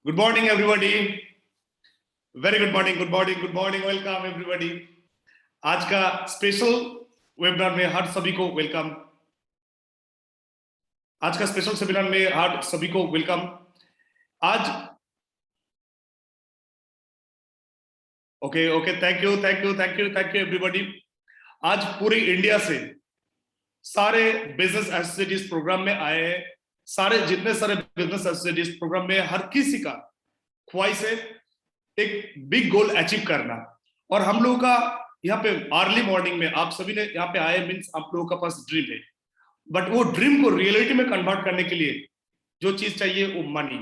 Good morning, everybody. Very good morning, good morning, good morning. Welcome, everybody. आज का special webinar में हर सभी को वेलकम। आज का स्पेशल सेमिनार में हर सभी को वेलकम। आज ओके थैंक यू एवरीबॉडी। आज पूरी इंडिया से सारे बिजनेस एसोसिएटीज प्रोग्राम में आए हैं। जितने सारे बिजनेस एसोसिएटीज प्रोग्राम में हर किसी का ख्वाहिश है एक बिग गोल अचीव करना। और हम लोगों का यहाँ पे अर्ली मॉर्निंग में आप सभी ने यहाँ पे आए मीन्स आप लोगों का पास ड्रीम है, बट वो ड्रीम को रियलिटी में कन्वर्ट करने के लिए जो चीज चाहिए वो मनी।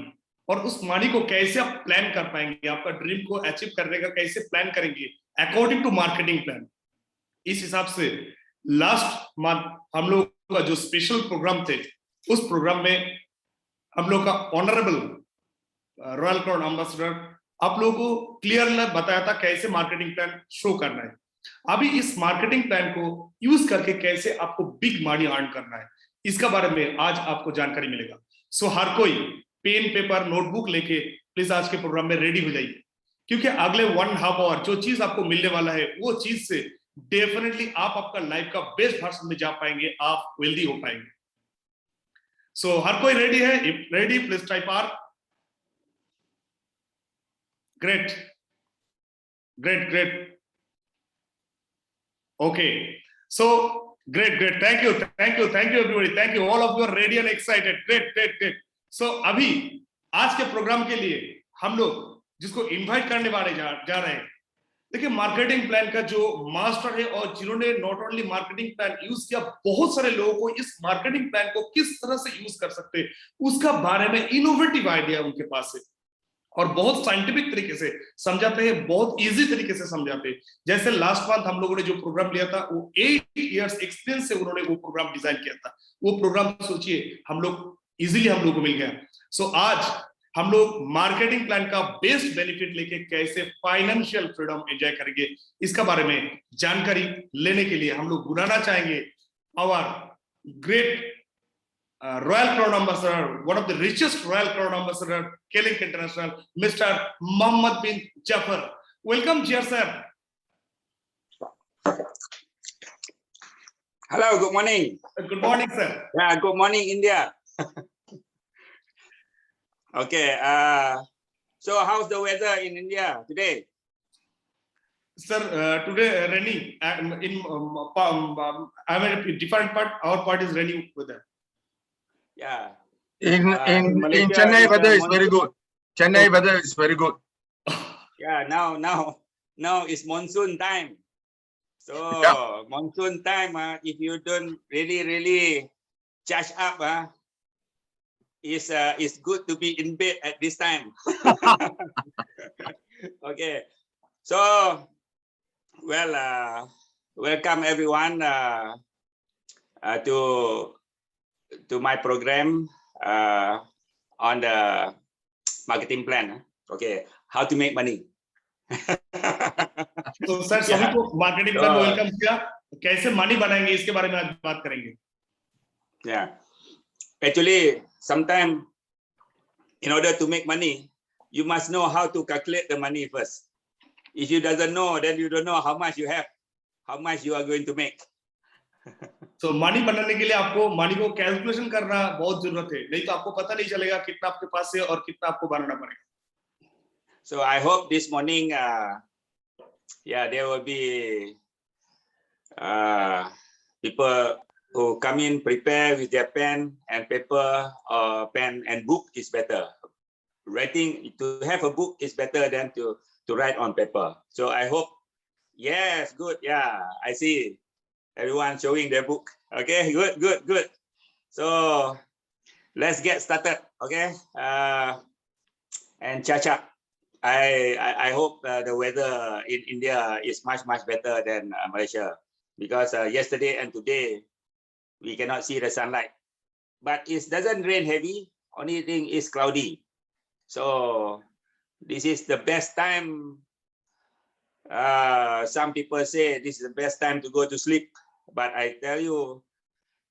और उस मनी को कैसे आप प्लान कर पाएंगे, आपका ड्रीम को अचीव करने का कैसे प्लान करेंगे अकॉर्डिंग टू मार्केटिंग प्लान। इस हिसाब से लास्ट मंथ हम लोग का जो स्पेशल प्रोग्राम थे उस प्रोग्राम में हम लोग का ऑनरेबल रॉयल क्राउन एम्बेसडर आप लोगों को क्लियरली बताया था कैसे मार्केटिंग प्लान शो करना है। अभी इस मार्केटिंग प्लान को यूज करके कैसे आपको बिग मनी अर्न करना है इसका बारे में आज आपको जानकारी मिलेगा। सो हर कोई पेन पेपर नोटबुक लेके प्लीज आज के प्रोग्राम में रेडी हो जाइए, क्योंकि अगले 1.5 आवर जो चीज आपको मिलने वाला है वो चीज से डेफिनेटली आप आपका लाइफ का बेस्ट वर्जन में जा पाएंगे, आप वेल्दी हो पाएंगे। सो हर कोई रेडी है? Ready please type R. Great. Okay. So great. Thank you everybody. Thank you. All of you are ready and excited. Great. So अभी आज के प्रोग्राम के लिए हम लोग जिसको इनवाइट करने वाले जा रहे हैं, देखिए मार्केटिंग प्लान का जो मास्टर है और जिन्होंने not only marketing plan use किया, बहुत सारे लोगों को इस मार्केटिंग प्लान को किस तरह से यूज कर सकते हैं उसका बारे में इनोवेटिव आइडिया उनके पास है और बहुत साइंटिफिक तरीके से समझाते हैं, बहुत इजी तरीके से समझाते हैं। जैसे लास्ट मंथ हम लोगों ने जो प्रोग्राम लिया था वो 8 इयर्स एक्सपीरियंस से उन्होंने वो प्रोग्राम डिजाइन किया था। वो प्रोग्राम सोचिए हम लोग इजीली हम लोग को मिल गया। सो आज हम लोग मार्केटिंग प्लान का बेस्ट बेनिफिट लेके कैसे फाइनेंशियल फ्रीडम एंजॉय करेंगे इसका बारे में जानकारी लेने के लिए हम लोग बुलाना चाहेंगे our great Royal Crown Ambassador, one of the richest Royal Crown Ambassador, K-Link International, Mr. Muhammad Bin Jaafar. Welcome, dear sir. Hello, good morning. Good morning, sir. Yeah, good morning, India. Okay, so how's the weather in India today? Sir, today rainy. I'm at a different part. Our part is rainy weather. Yeah. In Chennai, weather is very good. Chennai weather is very good. Yeah, now it's monsoon time. So Yeah. monsoon time, if you don't really charge up, it's good to be in bed at this time. Okay, so well, welcome everyone to my program on the marketing plan. Okay, how to make money. तो sir सभी को marketing plan में welcome किया, कैसे money बनाएंगे इसके बारे में आज बात करेंगे। Yeah, actually sometimes in order to make money you must know how to calculate the money first. If you doesn't know, then you don't know how much you have, how much you are going to make. तो money बनाने के लिए आपको money को calculation करना बहुत जरूरत है, नहीं तो आपको पता नहीं चलेगा कितना आपके पास है और कितना आपको बनाना पड़ेगा। So I hope this morning there will be people who come in prepare with their pen and paper, or pen and book is better. Writing, to have a book is better than to write on paper. So I hope, yes, good, yeah, I see everyone showing their book. Okay, good. So let's get started. Okay, and Chacha, I hope the weather in India is much better than Malaysia, because yesterday and today we cannot see the sunlight, but it doesn't rain heavy, only thing is cloudy. So this is the best time. Some people say this is the best time to go to sleep, but I tell you,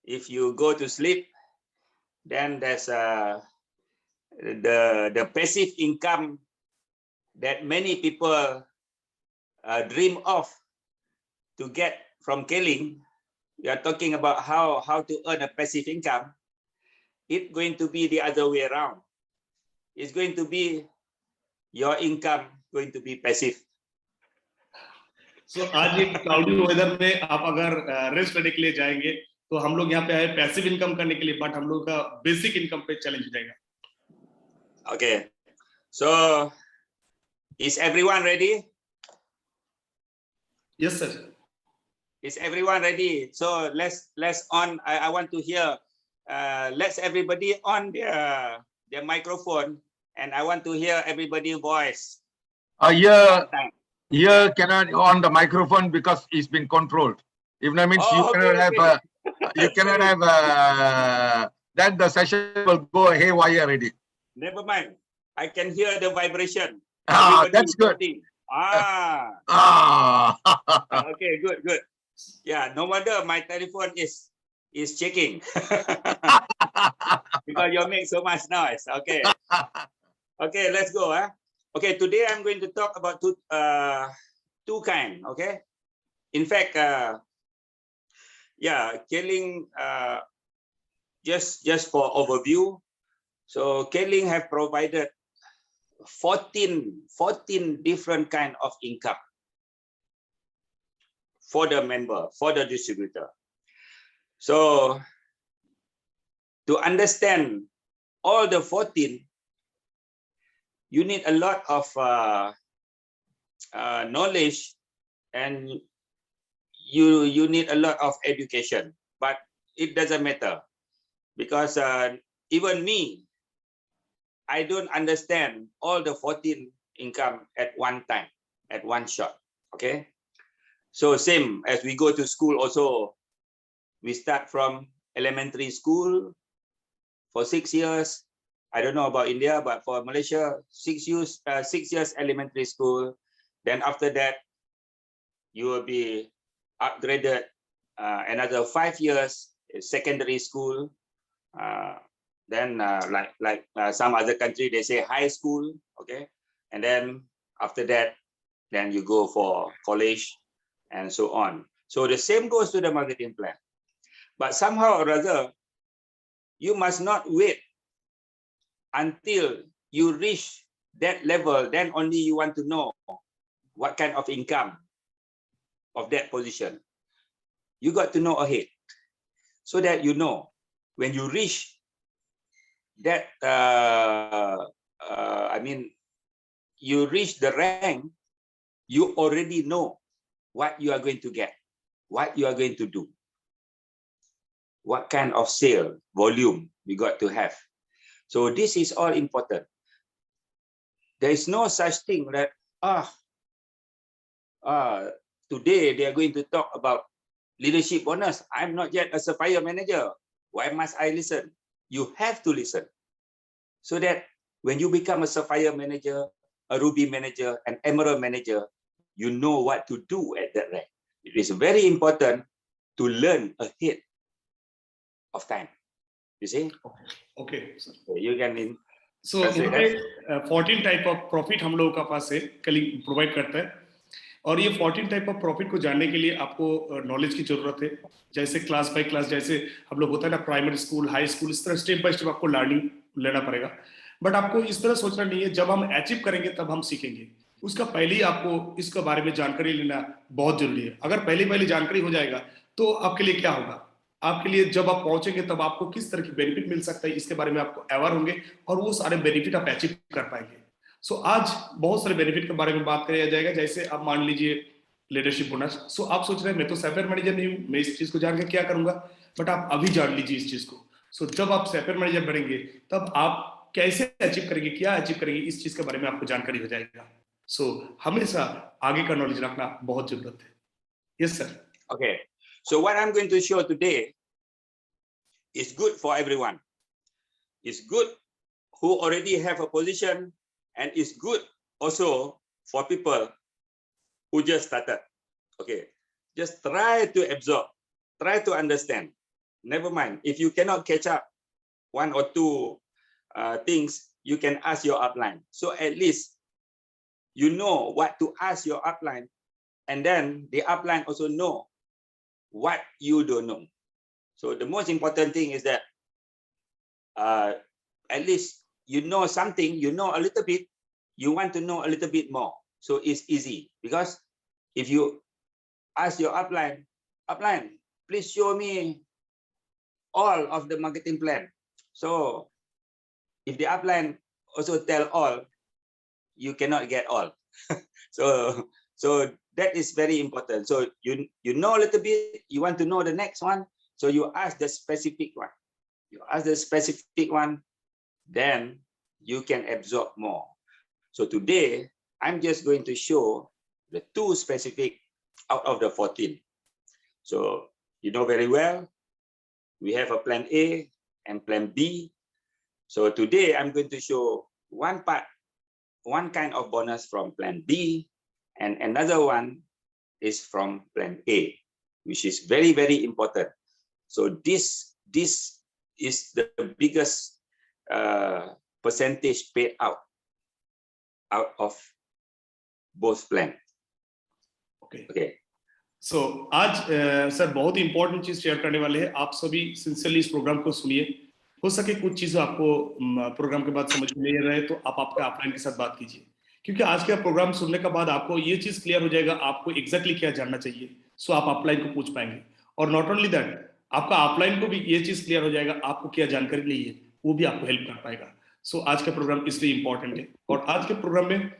if you go to sleep, then there's the passive income that many people dream of to get from Keling. We are talking about how to earn a passive income. It's going to be the other way around. It's going to be your income going to be passive. So आज एक cloudy weather में आप अगर rest करने के लिए जाएंगे तो हम लोग यहाँ पे आए पैसिव इनकम करने के लिए, बट हम लोग का बेसिक इनकम पे चैलेंज हो जाएगा. Okay, so is everyone ready? Yes sir. Is everyone ready? So let's on. I want to hear. Let's everybody on their microphone, and I want to hear everybody's voice. Here cannot on the microphone because it's been controlled. If that means you cannot have you cannot have then the session will go haywire already. Never mind. I can hear the vibration. That's good. Okay, good. Yeah, no wonder my telephone is checking because you make so much noise. Okay. Okay, let's go. Okay, today I'm going to talk about two kind. Okay. In fact, Keling, just for overview. So Keling have provided 14 different kind of income for the member, for the distributor. So to understand all the 14, you need a lot of knowledge, and you need a lot of education. But it doesn't matter, because even me, I don't understand all the 14 income at one time, at one shot. Okay, so same as we go to school also, we start from elementary school for 6 years. I don't know about India, but for Malaysia, 6 years elementary school. Then after that, you will be upgraded another 5 years secondary school. Then like some other country, they say high school. Okay, and then after that, then you go for college and so on. So the same goes to the marketing plan. But somehow or other, you must not wait until you reach that level, then only you want to know what kind of income of that position. You got to know ahead, so that you know when you reach that, you reach the rank, you already know what you are going to get, what you are going to do, what kind of sale volume you got to have. So this is all important. There is no such thing that today they are going to talk about leadership bonus. I'm not yet a Sapphire Manager. Why must I listen? You have to listen, so that when you become a Sapphire Manager, a Ruby Manager, an Emerald Manager, you know what to do at that rank. It is very important to learn ahead of time. You see? Okay. You can. So यहाँ पे 14 type of profit हम लोगों का पास है, Kalinga provide करता है, और ये 14 टाइप ऑफ प्रॉफिट को जानने के लिए आपको नॉलेज की जरूरत है. जैसे क्लास बाय क्लास, जैसे हम लोग होता है ना, प्राइमरी स्कूल, हाई स्कूल, इस तरह स्टेप बाय स्टेप आपको लर्निंग लेना पड़ेगा. बट आपको इस तरह सोचना नहीं है जब हम अचीव करेंगे तब हम सीखेंगे. उसका पहले ही आपको इसके बारे में जानकारी लेना बहुत जरूरी है. अगर पहले जानकारी हो जाएगा तो आपके लिए क्या होगा, आपके लिए जब आप पहुंचेंगे तब आपको किस तरह की बेनिफिट मिल सकता है इसके बारे में आपको अवेयर होंगे, और वो सारे बेनिफिट आप अचीव कर पाएंगे. सो आज बहुत सारे बेनिफिट के बारे में बात किया जाएगा. जैसे आप मान लीजिए लीडरशिप बोनस. सो आप सोच रहे हैं मैं तो सैफायर मैनेजर नहीं हूं, मैं इस चीज को जान के क्या करूंगा, बट आप अभी जान लीजिए इस चीज को. सो जब आप सैफायर मैनेजर बनेंगे तब आप कैसे अचीव करेंगे, क्या अचीव करेंगे, इस चीज के बारे में आपको जानकारी हो जाएगा. सो हमेशा आगे का नॉलेज रखना बहुत जरूरत है. Yes sir. Okay, so what I'm going to show today is good for everyone. It's good who already have a position, and it's good also for people who just started. Okay, just try to absorb, try to understand. Never mind if you cannot catch up one or two things, you can ask your upline. So at least you know what to ask your upline, and then the upline also know what you don't know. So the most important thing is that at least you know something, you know a little bit, you want to know a little bit more. So it's easy, because if you ask your upline, please show me all of the marketing plan. So if the upline also tell all, you cannot get all. So that is very important. So you know a little bit, you want to know the next one, so you ask the specific one. You ask the specific one, then you can absorb more. So today, I'm just going to show the 2 specific out of the 14. So you know very well, we have a plan A and plan B. So today, I'm going to show one kind of bonus from plan B, and another one is from plan A, which is very, very important. So this is the biggest percentage paid out of both plan. Okay. So आज sir बहुत ही important चीज share करने वाले हैं. आप सभी sincerely इस programme को सुनिए. हो सके कुछ चीजें आपको प्रोग्राम के बाद समझ में नहीं रहे तो आप आपके अपलाइन के साथ बात कीजिए, क्योंकि आज का प्रोग्राम सुनने के बाद आपको ये चीज क्लियर हो जाएगा आपको एग्जैक्टली क्या जानना चाहिए. सो आप अपलाइन को पूछ पाएंगे, और नॉट ओनली दैट, आपका अपलाइन को भी ये चीज क्लियर हो जाएगा आपको क्या जानकारी नहीं है, वो भी आपको हेल्प कर पाएगा. सो आज का प्रोग्राम इसलिए इंपॉर्टेंट है. और आज के प्रोग्राम में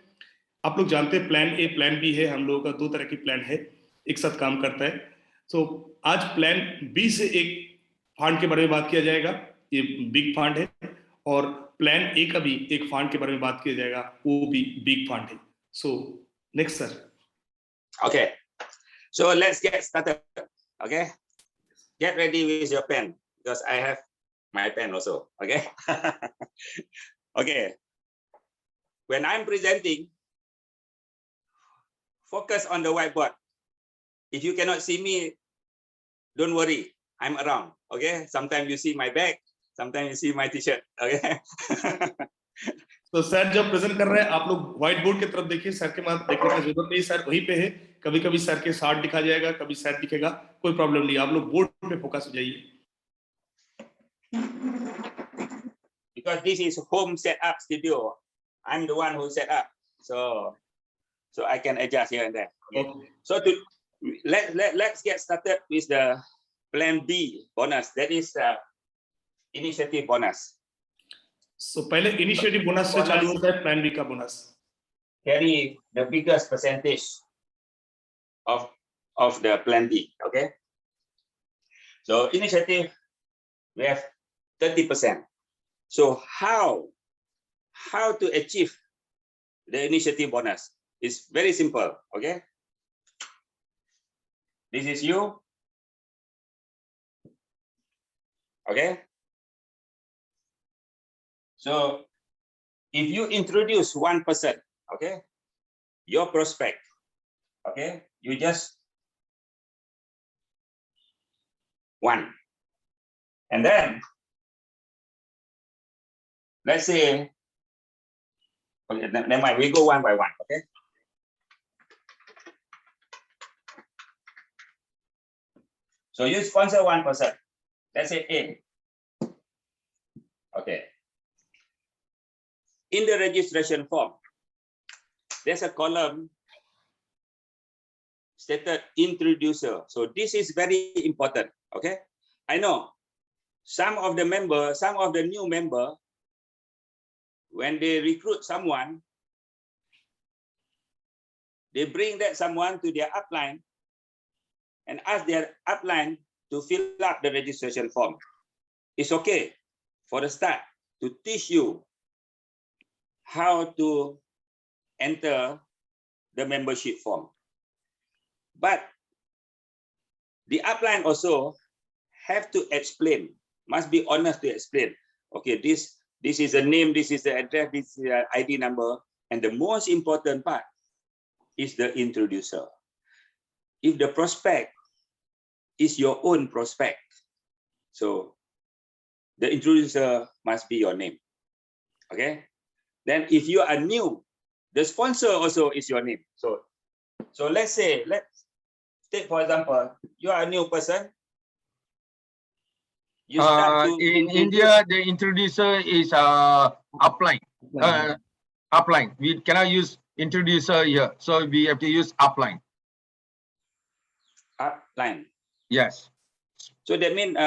आप लोग जानते हैं प्लान ए प्लान बी है. हम लोगों का 2 तरह की प्लान है, एक साथ काम करता है. सो आज प्लान बी से एक फंड के बारे में बात किया जाएगा, ये बिग फंड है, और प्लान ए का भी एक फंड के बारे में बात किया जाएगा, वो भी बिग फंड है. So next sir. Okay, so let's get started. Okay, get ready with your pen, because I have my pen also. Okay. Okay, when I'm presenting, focus on the whiteboard. If you cannot see me, don't worry, I'm around. Okay, sometimes you see my bag, sometimes you see my t-shirt. Okay. तो sir जब present कर रहे हैं आप लोग white board की तरफ देखिए, सर के पास देखने की जरूरत नहीं, सर वहीं पे है. कभी कभी सर के साथ दिखा जाएगा, कभी सर दिखेगा, कोई प्रॉब्लम नहीं, आप लोग बोर्ड पे फोकस हो जाइए. Because this is home setup studio, I'm the one who set up, so I can adjust here and there. Okay. So let's get started with the plan B bonus. That is initiative bonus. So पहले initiative bonus से चालू होता है plan B का bonus. Carry the biggest percentage of the plan B. Okay. So initiative, we have 30%. So how to achieve the initiative bonus is very simple. Okay. This is you. Okay. So if you introduce one person, okay, your prospect, okay, you just one, and then let's say, okay, never mind, we go one by one. Okay. So you sponsor one person, let's say A. Okay. In the registration form, there's a column stated introducer. So this is very important. Okay. I know some of the new member, when they recruit someone, they bring that someone to their upline and ask their upline to fill up the registration form. It's okay for the start to teach you how to enter the membership form. But the upline also have to explain, must be honest to explain. Okay, this is the name, this is the address, this is the ID number, and the most important part is the introducer. If the prospect is your own prospect, so the introducer must be your name. Okay. Then if you are new, the sponsor also is your name. So let's say, let's take for example, you are a new person. You start to in introduce. India, the introducer is upline. Upline. We cannot use introducer here, so we have to use upline. Upline. Yes. So that means,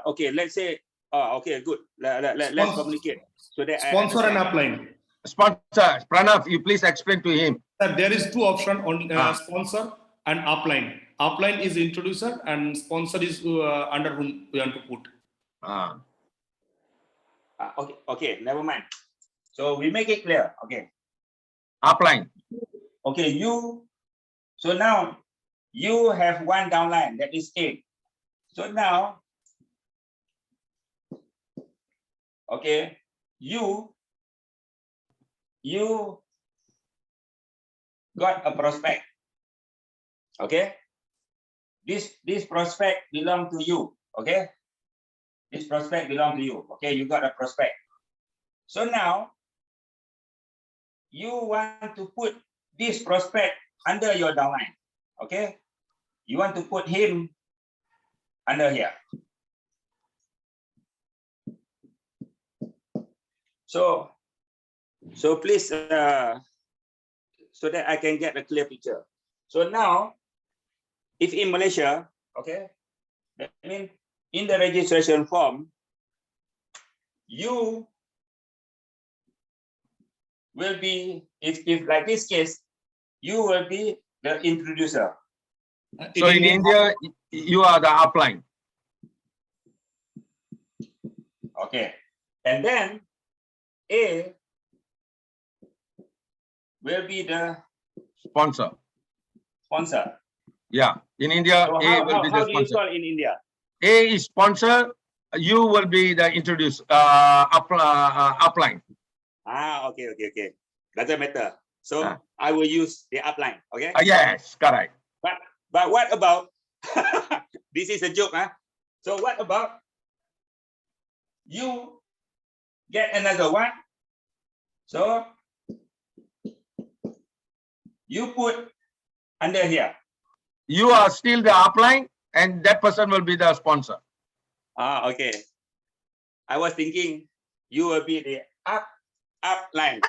okay, let's say, okay, good. Let's communicate. So that Sponsor and upline. Sponsor, Pranav, you please explain to him. Sir, there is two options on sponsor and upline. Upline is introducer and sponsor is under whom we want to put. Okay, never mind. So we make it clear. Okay. Upline. Okay, you. So now you have one downline, that is A. So now, okay, you got a prospect. Okay, this prospect belong to you. Okay, this prospect belong to you. Okay, you got a prospect. So now you want to put this prospect under your downline. Okay, you want to put him under here. So please, so that I can get a clear picture. So now, if in Malaysia, okay, that means in the registration form, you will be, if like this case, you will be the introducer. So in India, you are the upline. Okay, and then A will be the Sponsor. sponsor. Yeah, in India, So A will be the how do you sponsor. call in India? A is sponsor. You will be the introduce upline. Okay. Doesn't matter. So I will use the upline. Okay. Yes, correct. But what about this is a joke, huh? So what about you get another one? So you put under here. You are still the upline, and that person will be the sponsor. Okay. I was thinking you will be the upline.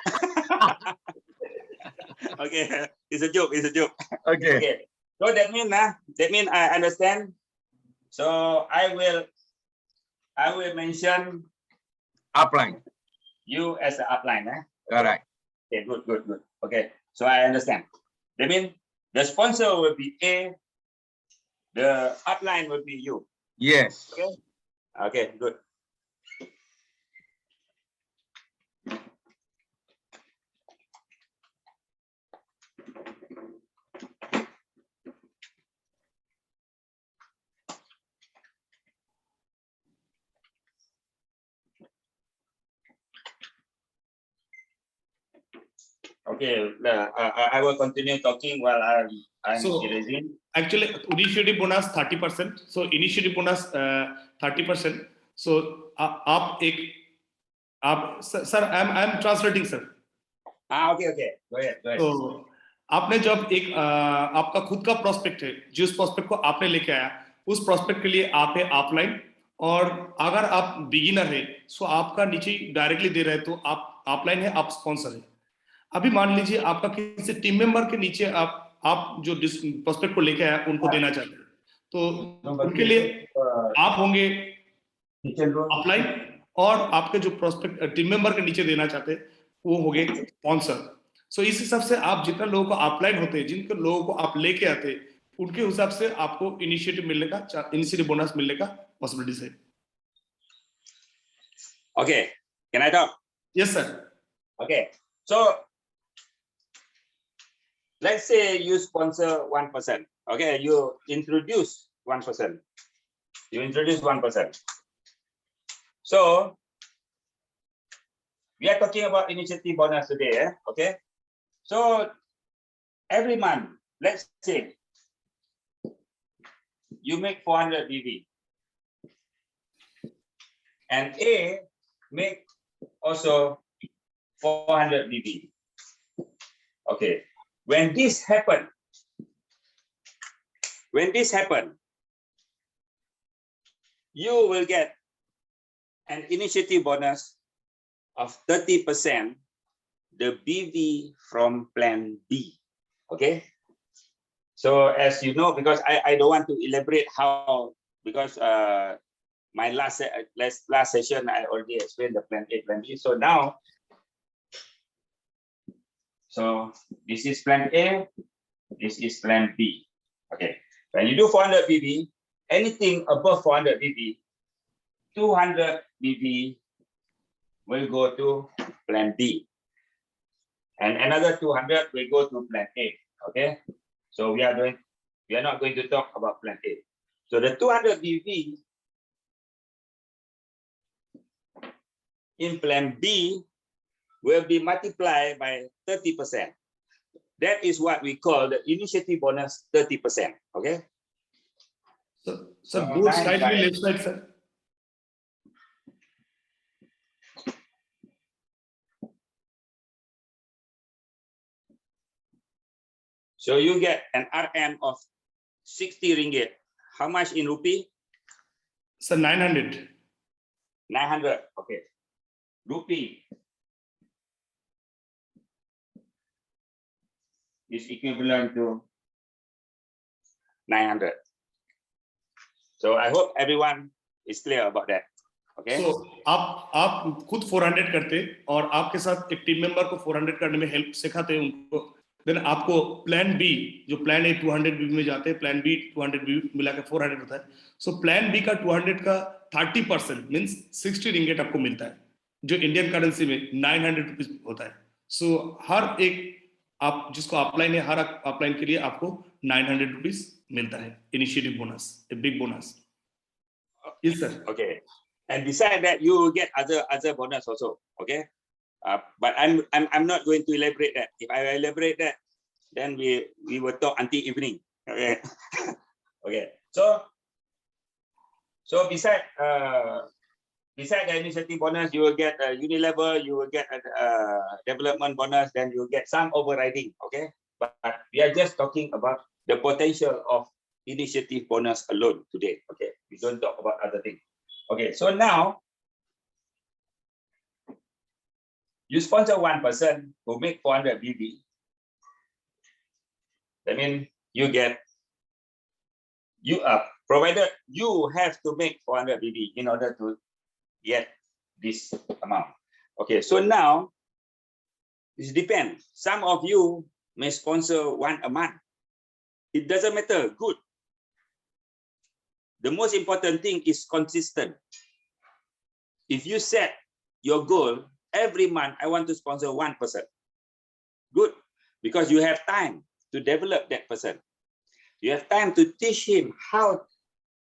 Okay, it's a joke. Okay. So that means I understand. So I will mention Upline. you as the upline. Correct. Okay, good. Okay, so I understand. That means the sponsor will be A, the upline will be you. Yes. Okay, good. Okay, I will continue talking while I'm erasing. Actually, initiative bonus 30%. So initiative bonus 30%. So sir, I'm translating, sir. Okay. Go ahead. तो आपने जब एक आपका खुद का prospect है, जिस prospect को आपने लेके आया, उस प्रोस्पेक्ट के लिए आप है अपलाइन, और अगर आप बिगिनर है, सो आपका नीचे डायरेक्टली दे रहे हैं, तो आप अपलाइन है, आप स्पॉन्सर है. अभी मान लीजिए आपका किसी टीम मेंबर के नीचे आप जो प्रोस्पेक्ट को लेके आया उनको देना चाहते हैं, तो उनके लिए आप होंगे अपलाइन, और आपके जो प्रोस्पेक्ट टीम मेंबर के नीचे देना चाहते हैं वो हो गए स्पॉन्सर. सो इस हिसाब से आप जितना लोगों को अपलाइन होते हैं, जिनके लोगों को आप लेके आते हैं, उनके हिसाब से आपको इनिशिएटिव मिलने का, इनिशिएटिव बोनस मिलने का पॉसिबिलिटीज है. Okay, can I talk? Yes, sir. Okay, so let's say you sponsor 1%. Okay, you introduce 1%. You introduce 1%. So we are talking about initiative bonus today. Okay, so every month, let's say you make 400 BV, and A make also 400 BB. Okay, when this happen, you will get an initiative bonus of 30% the BV from plan B. Okay, so as you know, because I don't want to elaborate how, because my last session I already explained the plan A, plan B. So now, so this is plan A, this is plan B. Okay, when you do 400 BB, anything above 400 BB, 200 BB will go to plan B, and another 200 will go to plan A. Okay, so we are not going to talk about plan A. So the 200 BB in plan B will be multiplied by 30%. That is what we call the initiative bonus 30%. Okay. So both slightly left side, sir. So you get an RM of 60 ringgit. How much in rupee? Sir, 900. 900. Okay. Rupee is equivalent to 900. So I hope everyone is clear about that. Okay. So आप खुद 400 करते और आपके साथ एक team member को 400 करने में हेल्प सिखाते हैं उनको, देन आपको प्लान बी जो प्लान ए 200 बी में जाते हैं, प्लान बी 200 बी मिलाकर 400 होता है. सो प्लान बी का 200 का 30% मींस 60 रिंगेट आपको मिलता है, जो इंडियन करेंसी में 900 रुपीज होता है. सो हर एक आप जिसको अपलाइन है, हर अपलाइन के लिए आपको 900 रुपीज मिलता है initiative bonus, a big bonus. Yes, sir. Okay. And besides that, you will get other bonus also. Okay. But I'm not going to elaborate that. If I elaborate that, then we will talk until evening. Okay. Okay. So besides the initiative bonus, you will get a unilevel, you will get a development bonus, then you will get some overriding. Okay. But we are just talking about the potential of initiative bonus alone today. Okay. We don't talk about other things. Okay. So now, you sponsor one person who make 400 BB. That means provided you have to make 400 BB in order to get this amount. Okay, so now it depends. Some of you may sponsor one a month. It doesn't matter. Good. The most important thing is consistent. If you set your goal, every month I want to sponsor one person. Good, because you have time to develop that person. You have time to teach him how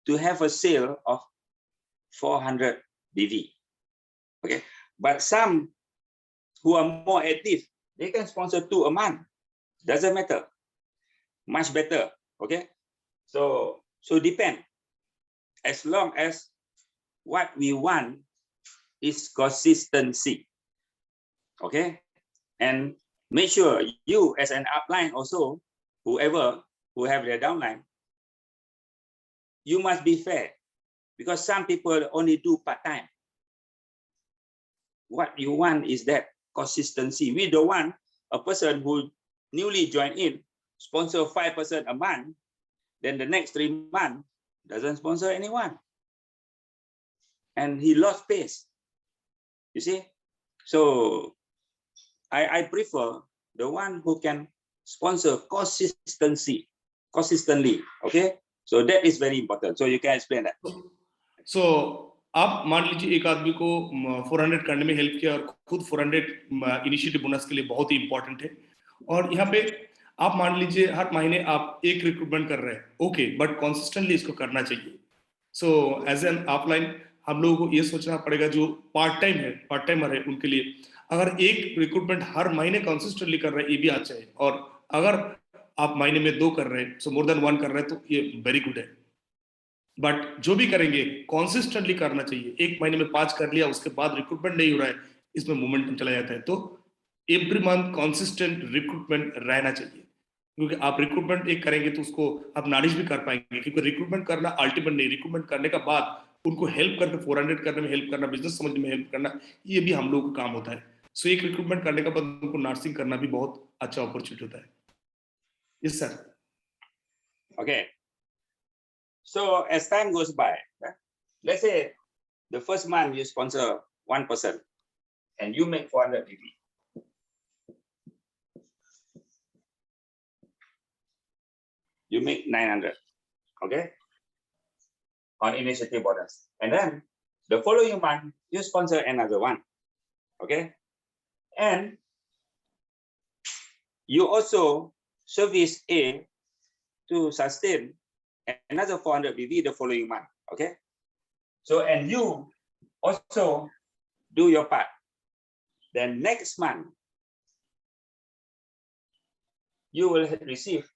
to have a sale of 400 BV. Okay, but some who are more active, they can sponsor 2 a month. Doesn't matter. Much better. Okay, so depend. As long as what we want is consistency. Okay, and make sure you as an upline also, whoever who have their downline, you must be fair, because some people only do part-time. What you want is that consistency. We don't want a person who newly joined in sponsor 5% a month, then the next 3 months doesn't sponsor anyone, and he lost pace. You see, so I prefer the one who can sponsor consistently. Okay, so that is very important. So you can explain that. So आप मान लीजिए एक आदमी को 400 करने में help किया और खुद 400 इनिशिएटिव बोनस के लिए बहुत ही इंपॉर्टेंट है, और यहाँ पे आप मान लीजिए हर महीने आप एक रिक्रूटमेंट कर रहे हैं, ओके, बट कॉन्सिस्टेंटली इसको करना चाहिए. सो एज एन ऑफलाइन हम लोगों को ये सोचना पड़ेगा जो पार्ट टाइमर है उनके लिए, अगर एक रिक्रूटमेंट हर महीने कंसिस्टेंटली कर रहे हैं ये भी अच्छा है, और अगर आप महीने में 2 कर रहे हैं, सो मोर देन 1 कर रहे हैं, तो ये वेरी गुड है. बट जो भी करेंगे कंसिस्टेंटली करना चाहिए. एक महीने में 5 कर लिया, उसके बाद रिक्रूटमेंट नहीं हो रहा है, इसमें मोमेंटम चला जाता है। तो एवरी मंथ कंसिस्टेंट रिक्रूटमेंट रहना चाहिए, क्योंकि आप रिक्रूटमेंट एक करेंगे तो उसको आप नारिश भी कर पाएंगे, क्योंकि रिक्रूटमेंट करना अल्टीमेट नहीं, रिक्रूटमेंट करने का बाद उनको हेल्प करके 400 करने में हेल्प करना, बिजनेस समझने में हेल्प करना, ये भी हम लोगों का काम होता है। सो एक रिक्रूटमेंट करने के बाद उनको नर्सिंग करना भी बहुत अच्छा अपॉर्चुनिटी होता है। Yes sir. Okay. So as time goes by, let's say the first month you sponsor one person and you make 400 BB. You make 900, okay, on initiative bonus. And then the following month, you sponsor another one, okay? And you also service A to sustain another 400 BB the following month, okay? So, and you also do your part. Then next month, you will receive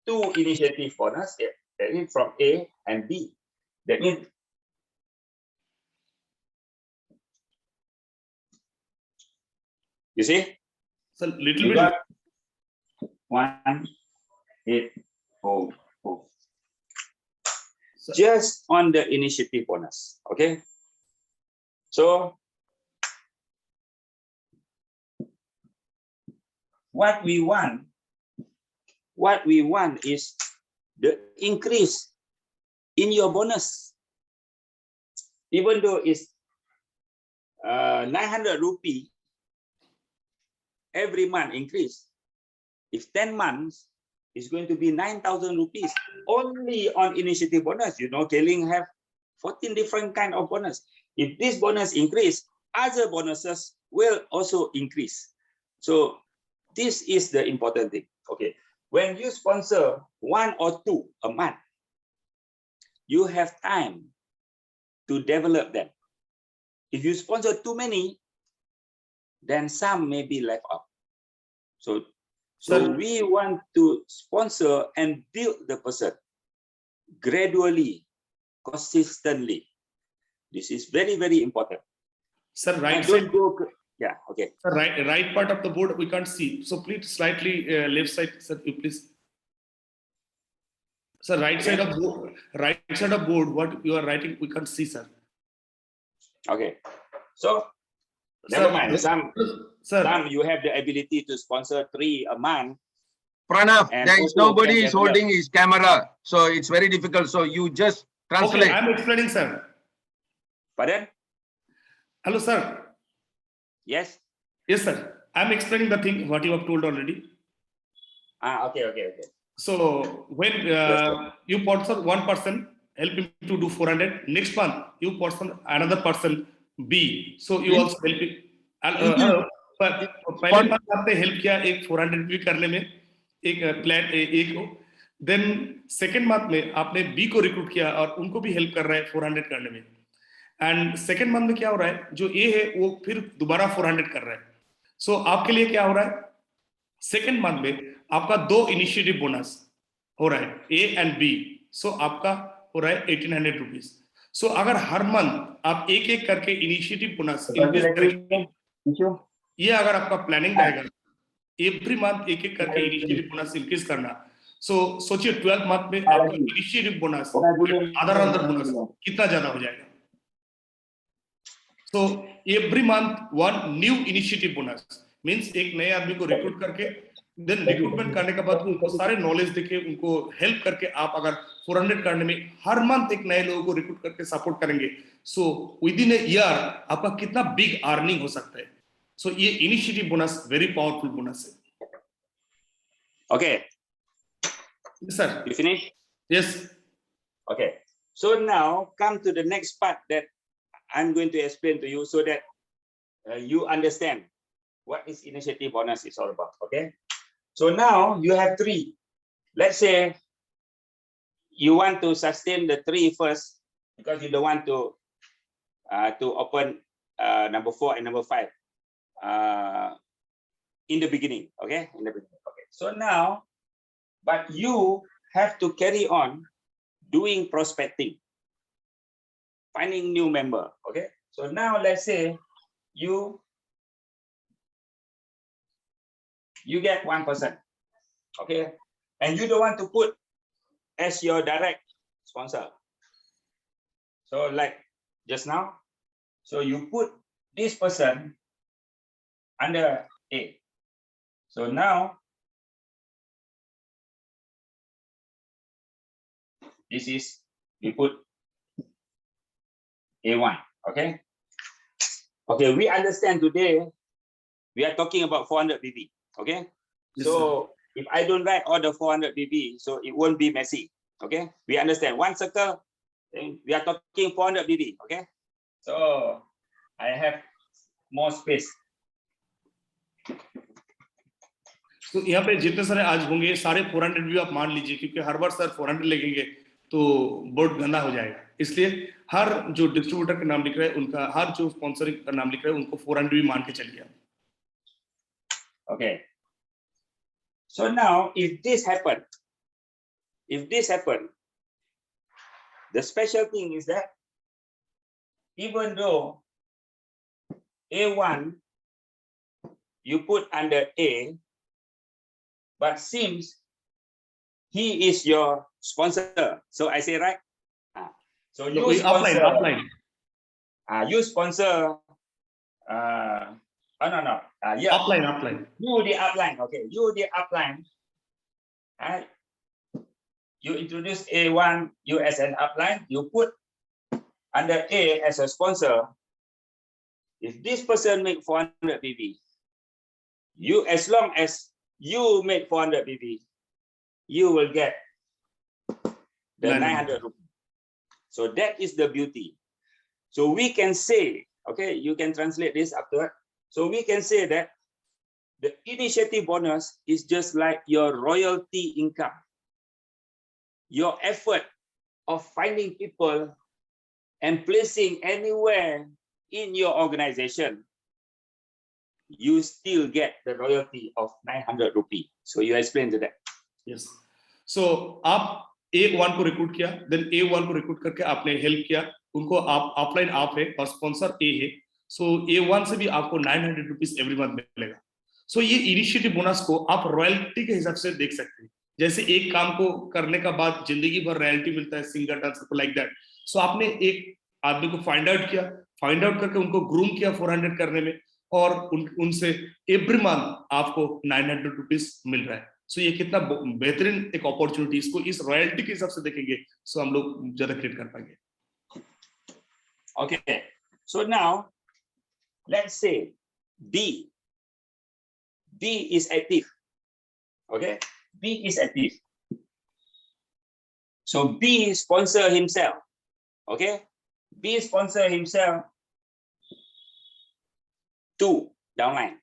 2 initiative bonus, that is from A and B. That means you see? Sir little You bit got 1,844 just on the initiative bonus, okay? So what we want is the increase in your bonus. Even though it's 900 rupee every month increase, if 10 months, it's going to be 9,000 rupees only on initiative bonus. You know, Keling have 14 different kind of bonus. If this bonus increase, other bonuses will also increase. So this is the important thing. Okay, when you sponsor 1 or 2 a month, you have time to develop them. If you sponsor too many, then some may be left out. So we want to sponsor and build the person gradually, consistently. This is very, very important. Sir, right Don't side. go, yeah, okay. Sir, right part of the board we can't see. So please slightly left side, sir, you please. Sir, right side of board, what you are writing, we can't see, sir. Okay. So never mind. Some you have the ability to sponsor 3 a month. Pranav, And there is also nobody can is holding his camera, so it's very difficult. So you just translate. Okay, I'm explaining, sir. Pardon? Hello, sir. Yes. Yes, sir. I'm explaining the thing what you have told already. Okay. So when you sponsor one person, help him to do 400. Next month you sponsor another person B. So you also help him. पहले month आपने help किया एक 400 भी करने में, एक plan A को. Then second month में आपने B को recruit किया और उनको भी help कर रहा है 400 करने में. And second month में क्या हो रहा है, जो A है वो फिर दोबारा 400 कर रहा है. So आपके लिए क्या हो रहा है, सेकेंड मंथ में आपका 2 इनिशिएटिव बोनस हो रहा है A एंड B. सो आपका हो रहा है 1800 रुपीज. सो अगर हर मंथ आप एक एक करके इनिशिएटिव बोनस इंक्रीज करेंगे, ये अगर आपका प्लानिंग रहेगा एवरी मंथ एक एक करके इनिशिएटिव बोनस इंक्रीज करना, सो सोचिए 12 मंथ में आपका इनिशिएटिव बोनस अदर बोनस कितना ज्यादा हो जाएगा. So every month 1 new initiative bonus means एक नए आदमी को रिक्रूट करके, देन रिक्रूटमेंट करने के बाद उनको सारे नॉलेज देके उनको हेल्प करके आप अगर 400 करने में हर मंथ एक नए लोगों को रिक्रूट करके सपोर्ट करेंगे, so with in a year आपका कितना बिग अर्निंग हो सकता है. सो ये initiative bonus very powerful bonus है. Okay. Sir You finish? Yes. Okay. So now come to the next part that I'm going to explain to you so that you understand what is initiative bonus is all about. Okay. So now you have 3. Let's say you want to sustain the 3 first because you don't want to open number 4 and number 5 in the beginning. Okay. In the beginning. Okay. So now, but you have to carry on doing prospecting, finding new member. Okay. So now let's say you you get 1%. Okay, and you don't want to put as your direct sponsor. So like just now, so you put this person under A. So now this is, we put A1. Okay. Okay, we understand today we are talking about 400 BB. Okay. Yes, So if I don't write all the 400 BB, so it won't be messy. Okay. We understand one circle, then we are talking 400 BB. Okay. So I have more space. तो यहाँ पे जितने सारे आज होंगे सारे 400 भी आप मान लीजिए, क्योंकि हर बार सर 400 लिखेंगे तो बोर्ड गंदा हो जाएगा, इसलिए हर जो डिस्ट्रीब्यूटर का नाम लिख रहे हैं उनका, हर जो स्पॉन्सरिंग का नाम लिख रहे हैं उनको 400 भी मान के चलिए। Okay. So now if this happen, the special thing is that even though A1 you put under A, but seems he is your sponsor. So I say right. So you sponsor. Upline. You sponsor. Yeah. Upline. You the upline. Okay. You the upline. You introduce A1. You as an upline. You put under A as a sponsor. If this person make 400 BB, you, as long as you make 400 BB, you will get the 900 rupees. So that is the beauty. So we can say, okay, you can translate this after. So we can say that the initiative bonus is just like your royalty income. Your effort of finding people and placing anywhere in your organization, you still get the royalty of 900 rupees. So you explain to that. Yes. So आप A1 को recruit किया, then A1 को recruit करके आपने help किया, उनको आप upline आप है और स्पॉन्सर A है, so A1 से भी आपको 900 रुपीस एवरी मंथ मिलेगा। So ये इनिशिएटिव बोनस को आप रॉयल्टी के हिसाब से देख सकते हैं, जैसे एक काम को करने का बाद जिंदगी भर रॉयल्टी मिलता है, सिंगर डांसर को, लाइक दैट। सो आपने एक आदमी को फाइंड आउट किया, फाइंड आउट करके उनको ग्रूम किया 400 करने में, और उनसे एवरी मंथ आपको 900 रुपीस मिल रहा है। सो ये कितना बेहतरीन एक अपॉर्चुनिटी, इसको इस रॉयल्टी के हिसाब से देखेंगे सो हम लोग ज्यादा क्रिएट कर पाएंगे। Okay, so now let's say B is active. Okay, B is active. So B sponsor himself. Okay, B sponsor himself to downline.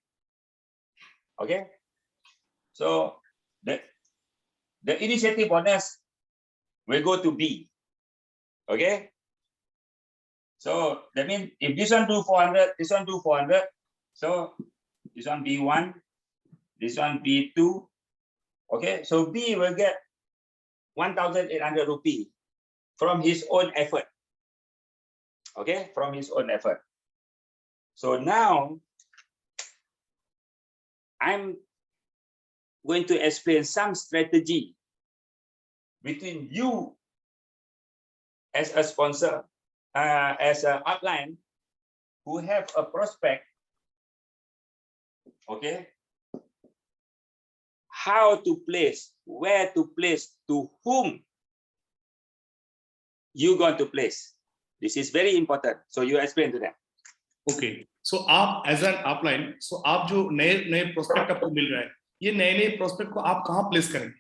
Okay, so the initiative bonus will go to B. Okay, so that means if this one do 400, this one do 400, so this one B1, this one B2. Okay, so B will get 1,800 rupees from his own effort. Okay, from his own effort. So now I'm going to explain some strategy between you as a sponsor, as an upline who have a prospect. Okay, how to place, where to place, to whom you going to place. This is very important. So you explain to them. Okay, so आप as an upline, so आप जो नए prospect आपको मिल रहा है, ये नए prospect को आप कहाँ प्लेस करेंगे,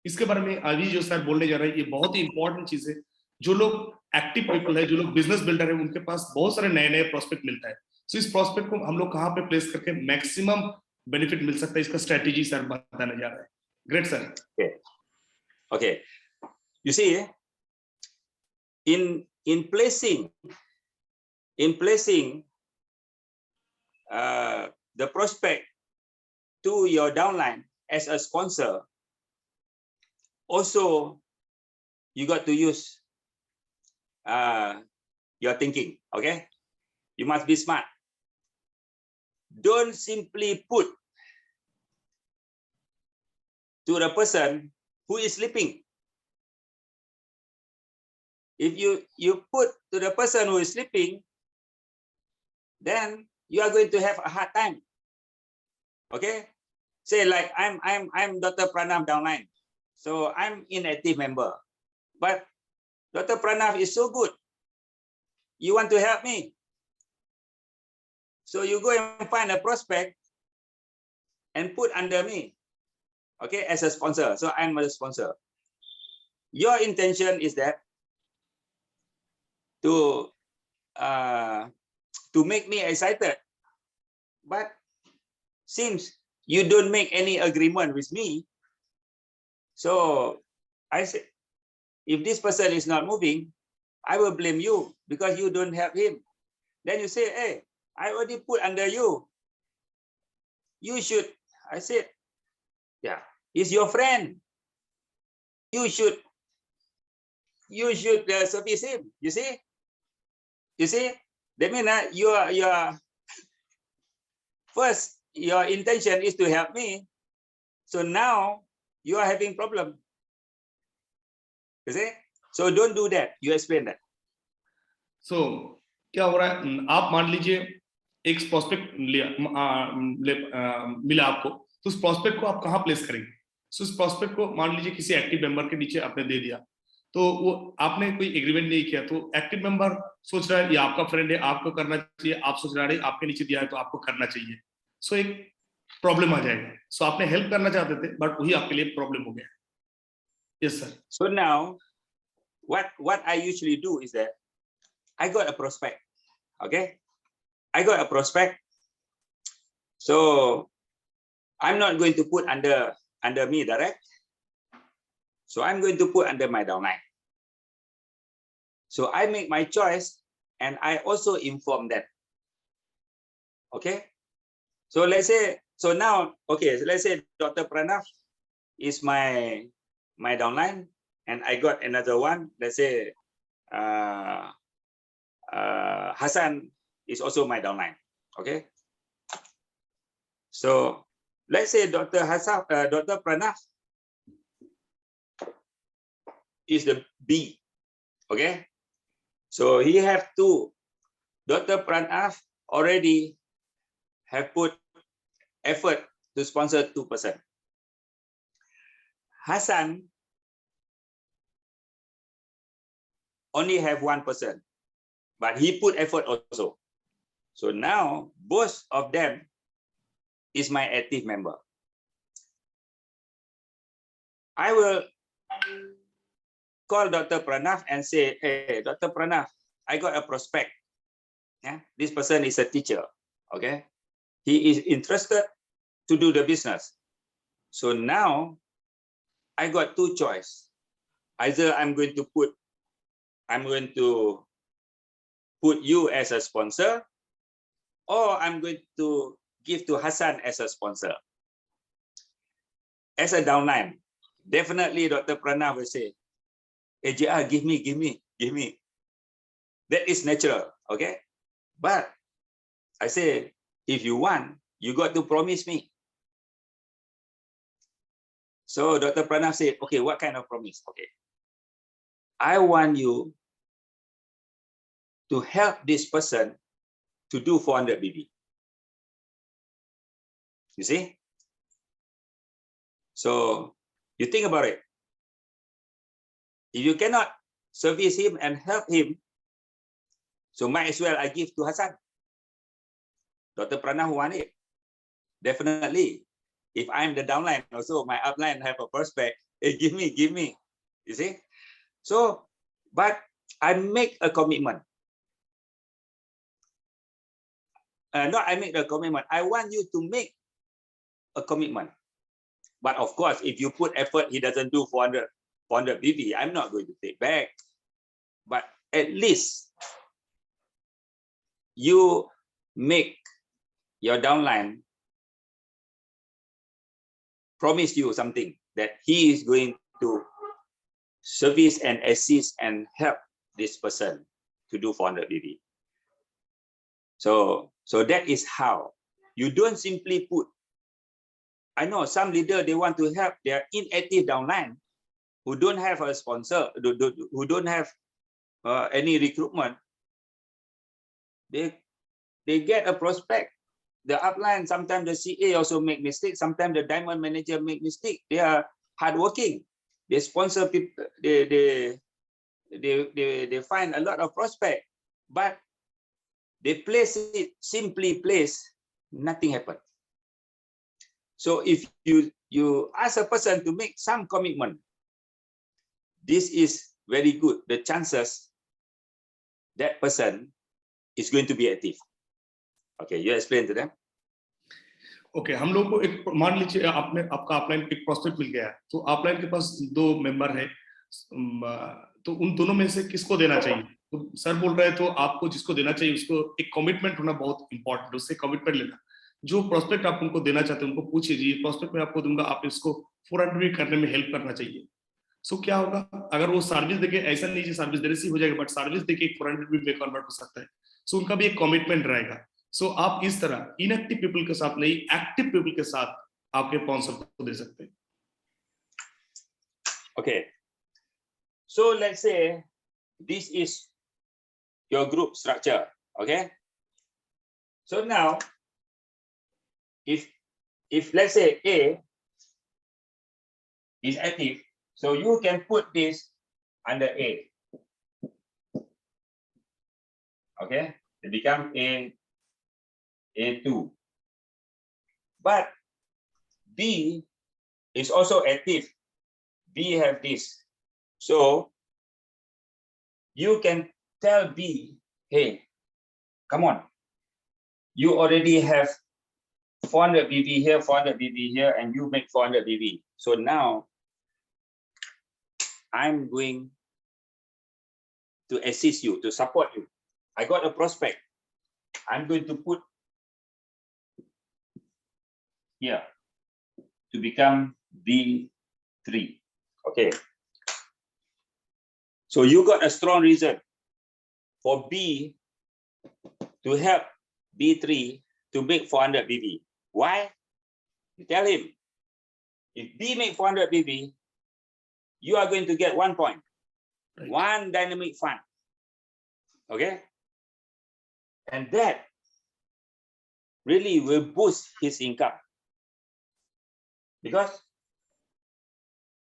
इसके बारे में अभी जो सर बोलने जा रहे हैं, ये बहुत ही इंपॉर्टेंट चीज है। जो लोग एक्टिव पीपल है, जो लोग बिजनेस बिल्डर है, उनके पास बहुत सारे नए प्रोस्पेक्ट मिलता है। सो इस प्रोस्पेक्ट को हम लोग कहाँ पे प्लेस करके मैक्सिमम बेनिफिट मिल सकता है, इसका स्ट्रेटेजी सर बताने जा रहा है। Great sir. Okay, you see, in placing the prospect to your downline as a sponsor, also you got to use your thinking. Okay, you must be smart. Don't simply put to the person who is sleeping. If you put to the person who is sleeping, then you are going to have a hard time. Okay, say like I'm Dr. Pranav downline, so I'm inactive member, but Dr. Pranav is so good. You want to help me, so you go and find a prospect and put under me, okay, as a sponsor. So I'm a sponsor. Your intention is that to make me excited, but since you don't make any agreement with me, so I say, if this person is not moving, I will blame you because you don't help him. Then you say, hey, I already put under you. You should, I said, yeah, he's your friend. You should service him. You see? That means your first, your intention is to help me. So now you are having problem. You see? So don't do that. You explain that. So क्या हो रहा है, आप मान लीजिए एक prospect मिला आपको, तो उस प्रोस्पेक्ट को आप कहाँ प्लेस करेंगे? सो उस प्रोस्पेक्ट को मान लीजिए किसी एक्टिव मेंबर के नीचे आपने दे दिया, तो वो आपने कोई एग्रीमेंट नहीं किया, तो एक्टिव मेंबर सोच रहा है ये आपका फ्रेंड है, आपको करना चाहिए, आप सोच रहे हैं आपके नीचे दिया है तो आपको करना चाहिए, सो एक प्रॉब्लम आ जाएगा. सो आपने हेल्प करना चाहते थे, बट वही आपके लिए प्रॉब्लम हो गया. Yes sir. So now what I usually do is that I got a prospect. Okay, I got a prospect, so I'm not going to put under me direct, so I'm going to put under my downline. So I make my choice and I also inform them. Okay, so let's say, so now, okay, so let's say Dr. Pranav is my downline, and I got another one, let's say Hassan is also my downline. Okay, so let's say Dr. Pranav is the B. Okay, so he have two. Dr. Pranav already have put effort to sponsor 2%. Hassan only have 1%, but he put effort also. So now both of them is my active member. I will call Dr. Pranav and say, hey, Dr. Pranav, I got a prospect. Yeah, this person is a teacher. Okay, he is interested to do the business. So now I got two choices. Either I'm going to put you as a sponsor, or I'm going to give to Hassan as a sponsor. As a downline, definitely Dr. Pranav will say, hey, JR, give me. That is natural, okay? But I say, if you want, you got to promise me. So Dr. Pranav said, okay, what kind of promise? Okay, I want you to help this person to do 400 BB. You see? So you think about it. If you cannot service him and help him, so might as well I give to Hassan. Dr. Pranav want it. Definitely. If I'm the downline also, my upline have a prospect, hey, give me. You see? So, but I make a commitment. Not I make a commitment. I want you to make a commitment. But of course, if you put effort, he doesn't do 400 BB, I'm not going to take back. But at least you make your downline promise you something, that he is going to service and assist and help this person to do 400 BB. So that is how. You don't simply put I know some leader, they want to help their inactive downline who don't have a sponsor, who don't have any recruitment. They get a prospect. The upline, sometimes the CA also make mistakes. Sometimes the diamond manager make mistake. They are hardworking. They sponsor people. They find a lot of prospect, but they place it, simply place, nothing happen. So if you ask a person to make some commitment, this is very good. The chances that person is going to be active. Okay, you explain to them. Okay हम लोग को एक मान लीजिए आपका upline एक prospect मिल गया है, तो अपलाइन के पास 2 मेंबर है, तो उन दोनों में से किसको देना चाहिए? तो सर बोल रहे हैं तो आपको जिसको देना चाहिए उसको एक कमिटमेंट होना बहुत इंपॉर्टेंट है, उससे कमिटमेंट लेना। जो प्रोस्पेक्ट आप उनको देना चाहते हैं उनको पूछिए जी प्रोस्पेक्ट में आपको दूंगा, आप इसको 400 करने में हेल्प करना चाहिए। सो क्या होगा अगर वो सर्विस देके, ऐसा नहीं है सर्विस देने से हो जाएगा, बट सर्विस देके 400 में कन्वर्ट हो सकता है। सो उनका भी एक कमिटमेंट रहेगा। सो आप इस तरह इनएक्टिव पीपल के साथ नहीं, एक्टिव पीपल के साथ आपके स्पॉन्सर को दे सकते हैं। Okay, so let's say this is your group structure. Okay, so now if let's say A is active, so you can put this under A. Okay, it becomes A2. But B is also active. B have this. So you can tell B, hey, come on. You already have 400 BB here, 400 BB here, and you make 400 BB. So now I'm going to assist you, to support you. I got a prospect. I'm going to put here to become B3. Okay. So you got a strong reason for B to help B3 to make 400 BB. Why? You tell him, if B make 400 BB, you are going to get 1 point, right. 1 dynamic fund. Okay? And that really will boost his income. Because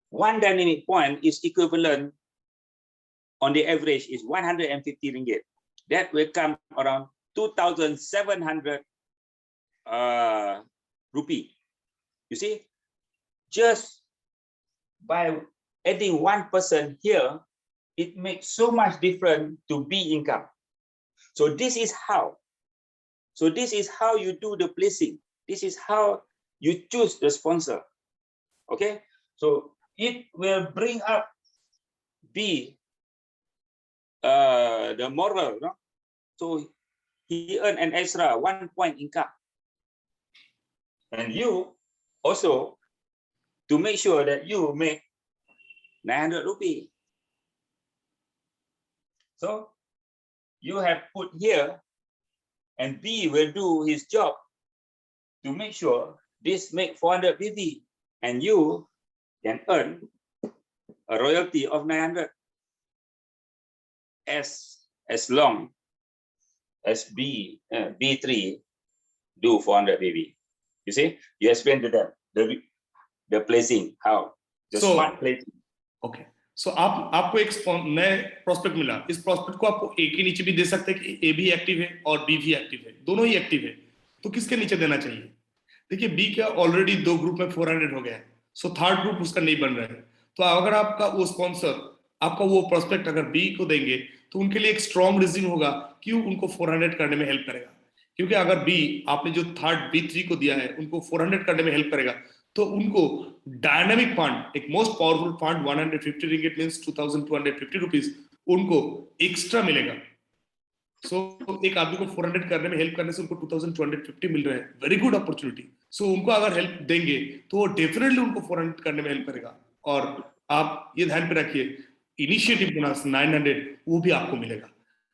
1 dynamic point is equivalent, on the average, is 150 ringgit. That will come around 2,700 rupee. You see, just by adding 1 person here, it makes so much difference to B income. So this is how. So this is how you do the placing. This is how you choose the sponsor. Okay, so it will bring up B, the moral, no? So he earned an extra 1 point income. And you also, to make sure that you make 900 rupees. So you have put here, and B will do his job to make sure this make 400 BB, and you can earn a royalty of 900 as long as B3 do 400 BB. You see, you explain to them the placing, how the smart placing. Okay. So आपको एक नए prospect मिला, इस prospect को आपको ए के नीचे भी दे सकते हैं कि ए भी एक्टिव है और बी भी एक्टिव है, दोनों ही एक्टिव है, तो किसके नीचे देना चाहिए? देखिए बी का ऑलरेडी 2 ग्रुप में 400 हो गया है, सो थर्ड ग्रुप उसका नहीं बन रहा है। तो अगर आपका वो स्पॉन्सर, आपका वो प्रोस्पेक्ट अगर बी को देंगे तो उनके लिए एक स्ट्रॉन्ग रीजन होगा कि उनको 400 करने में हेल्प करेगा, क्योंकि अगर बी आपने जो थर्ड B3 को दिया है उनको 400 करने में हेल्प करेगा, तो उनको डायनामिक फंड, एक most powerful fund 150 ringgit means 2250 rupees उनको एक्स्ट्रा मिलेगा। सो एक आदमी को 400 करने में हेल्प करने से उनको 2250 मिल रहा है, वेरी गुड अपॉर्चुनिटी। सो उनको अगर हेल्प देंगे तो वो डेफिनेटली उनको 400 करने में हेल्प करेगा। और आप ये ध्यान पे रखिए, इनिशिएटिव बोनस 900 वो भी आपको मिलेगा।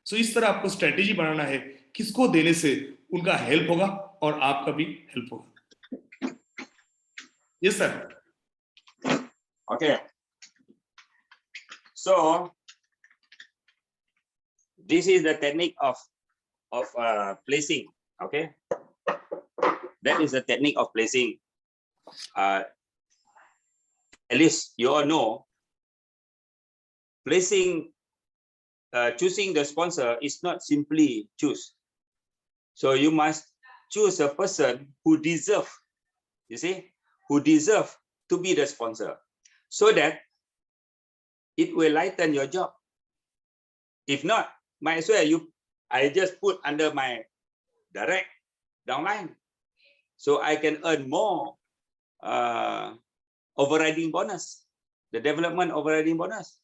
सो इस तरह आपको स्ट्रेटेजी बनाना है किसको देने से उनका हेल्प होगा और आपका भी हेल्प होगा। Yes, sir. Okay. So this is the technique of placing. Okay. That is the technique of placing. At least you all know placing, choosing the sponsor is not simply choose. So you must choose a person who deserve, you see, who deserve to be the sponsor, so that it will lighten your job. If not, might as well I just put under my direct downline, so I can earn more overriding bonus, the development overriding bonus.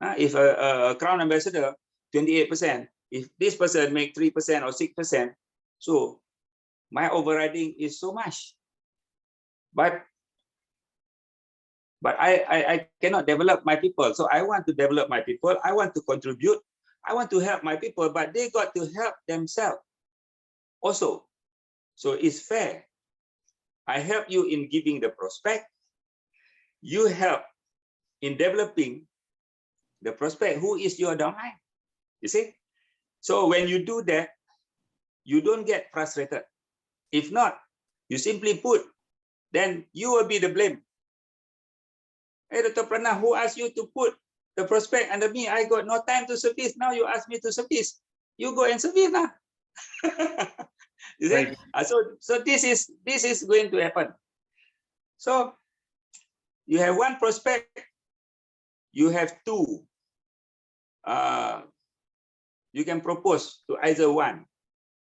If a crown ambassador 28%, if this person make 3% or 6%, so my overriding is so much. But I cannot develop my people. So I want to develop my people. I want to contribute. I want to help my people, but they got to help themselves also. So it's fair. I help you in giving the prospect. You help in developing the prospect. Who is your downline? You see? So when you do that, you don't get frustrated. If not, you simply put, then you will be the blame. Hey, Dr. Prana, who asked you to put the prospect under me? I got no time to service. Now you ask me to service. You go and service now. You see? Right. So this is going to happen. So you have one prospect, you have two. You can propose to either one.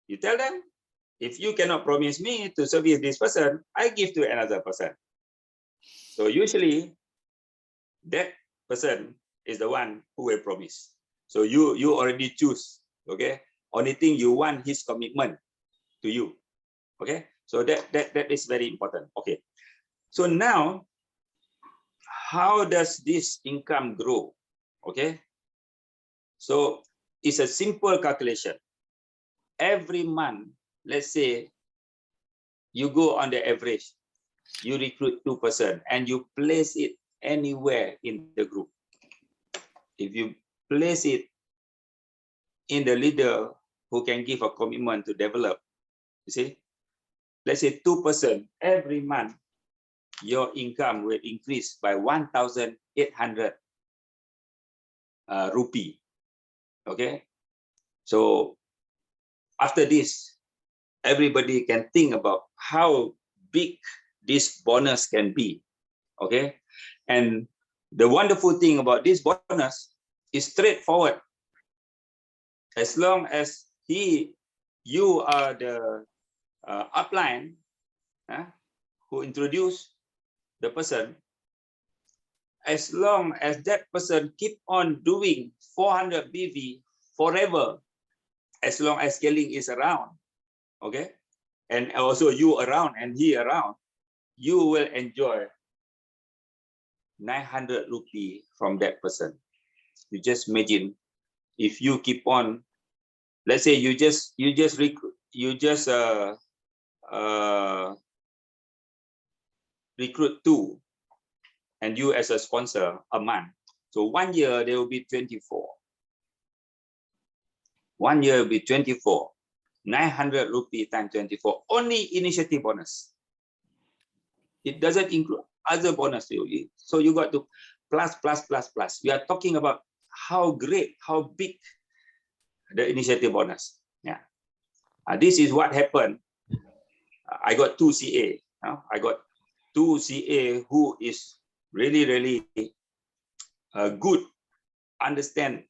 You tell them, if you cannot promise me to service this person, I give to another person. So usually that person is the one who will promise. So you already choose, okay? Only thing you want his commitment to you, okay? So that is very important. Okay. So now, how does this income grow? Okay. So it's a simple calculation. Every month, let's say you go on the average, you recruit 2% and you place it anywhere in the group. If you place it in the leader who can give a commitment to develop, you see, let's say 2% every month, your income will increase by 1,800 rupee. Okay. So after this, everybody can think about how big this bonus can be. Okay. And the wonderful thing about this bonus is straightforward. As long as you are the upline who introduced the person, as long as that person keep on doing 400 BV forever, as long as scaling is around, okay, and also you around and he around, you will enjoy 900 rupee from that person. You just imagine if you keep on, let's say you just recruit 2 and you as a sponsor a month. So 1 year there will be 24. 1 year will be 24. 900 rupee times 24. Only initiative bonus. It doesn't include other bonus. So you got to plus. We are talking about how great, how big the initiative bonus. Yeah. This is what happened. I got 2 CA. I got 2 CA who is really good, understand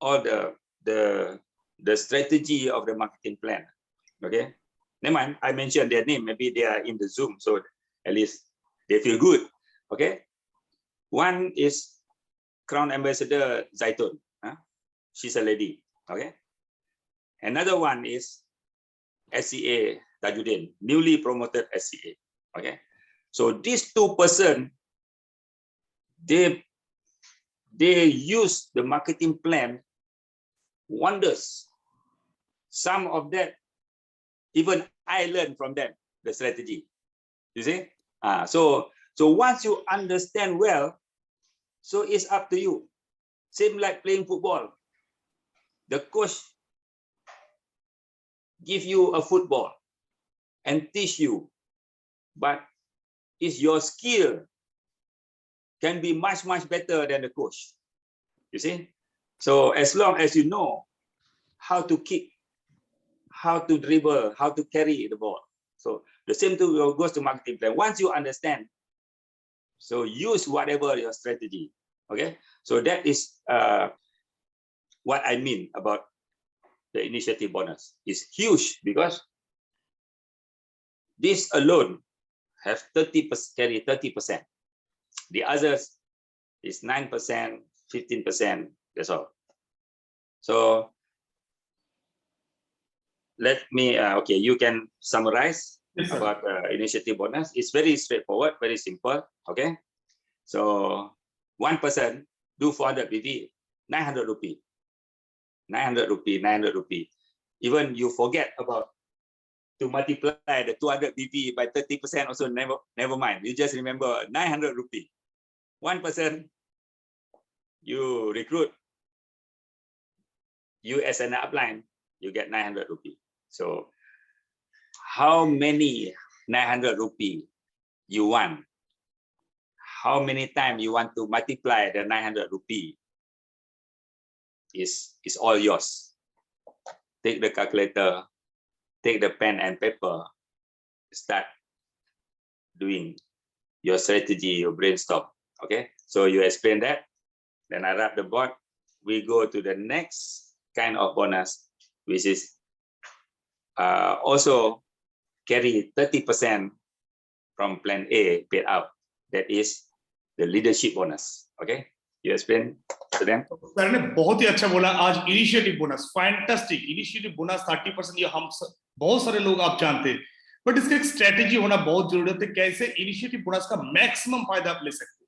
all the strategy of the marketing plan. Okay. Never mind, I mentioned their name. Maybe they are in the Zoom, so at least they feel good. Okay. One is Crown Ambassador Zaitun. She's a lady. Okay. Another one is RCA Tajuddin, newly promoted RCA. Okay. So these 2 persons, they use the marketing plan wonders. Some of that, even I learned from them, the strategy. You see? So once you understand well, so it's up to you. Same like playing football. The coach give you a football and teach you, but it's your skill can be much better than the coach. You see? So as long as you know how to kick, how to dribble, how to carry the ball. So the same thing goes to marketing plan. Once you understand, so use whatever your strategy. Okay, so that is what I mean about the initiative bonus. It's huge because this alone have 30% carry 30%. The others is 9%, 15%. That's all. So let me okay. You can summarize about initiative bonus. It's very straightforward, very simple. Okay, so one person do 400 BV, 900 rupee, 900 rupee, 900 rupee. Even you forget about to multiply the 200 BV by 30%, also never mind. You just remember 900 rupee. One person you recruit, you as an upline, you get 900 rupee. So how many 900 rupee you want? How many times you want to multiply the 900 rupee is all yours. Take the calculator, take the pen and paper, start doing your strategy, your brainstorm. Okay, so you explain that, then I wrap the board. We go to the next kind of bonus, which is also carry 30% from plan A paid out. That is the leadership bonus. Okay, you explain to them. Sir ने बहुत ही अच्छा बोला आज initiative bonus fantastic initiative bonus 30% ये हम बहुत सारे लोग आप जानते हैं बट इसका एक स्ट्रेटेजी होना बहुत जरूरत है कैसे इनिशिएटिव बोनस का मैक्सिमम फायदा आप ले सकते हैं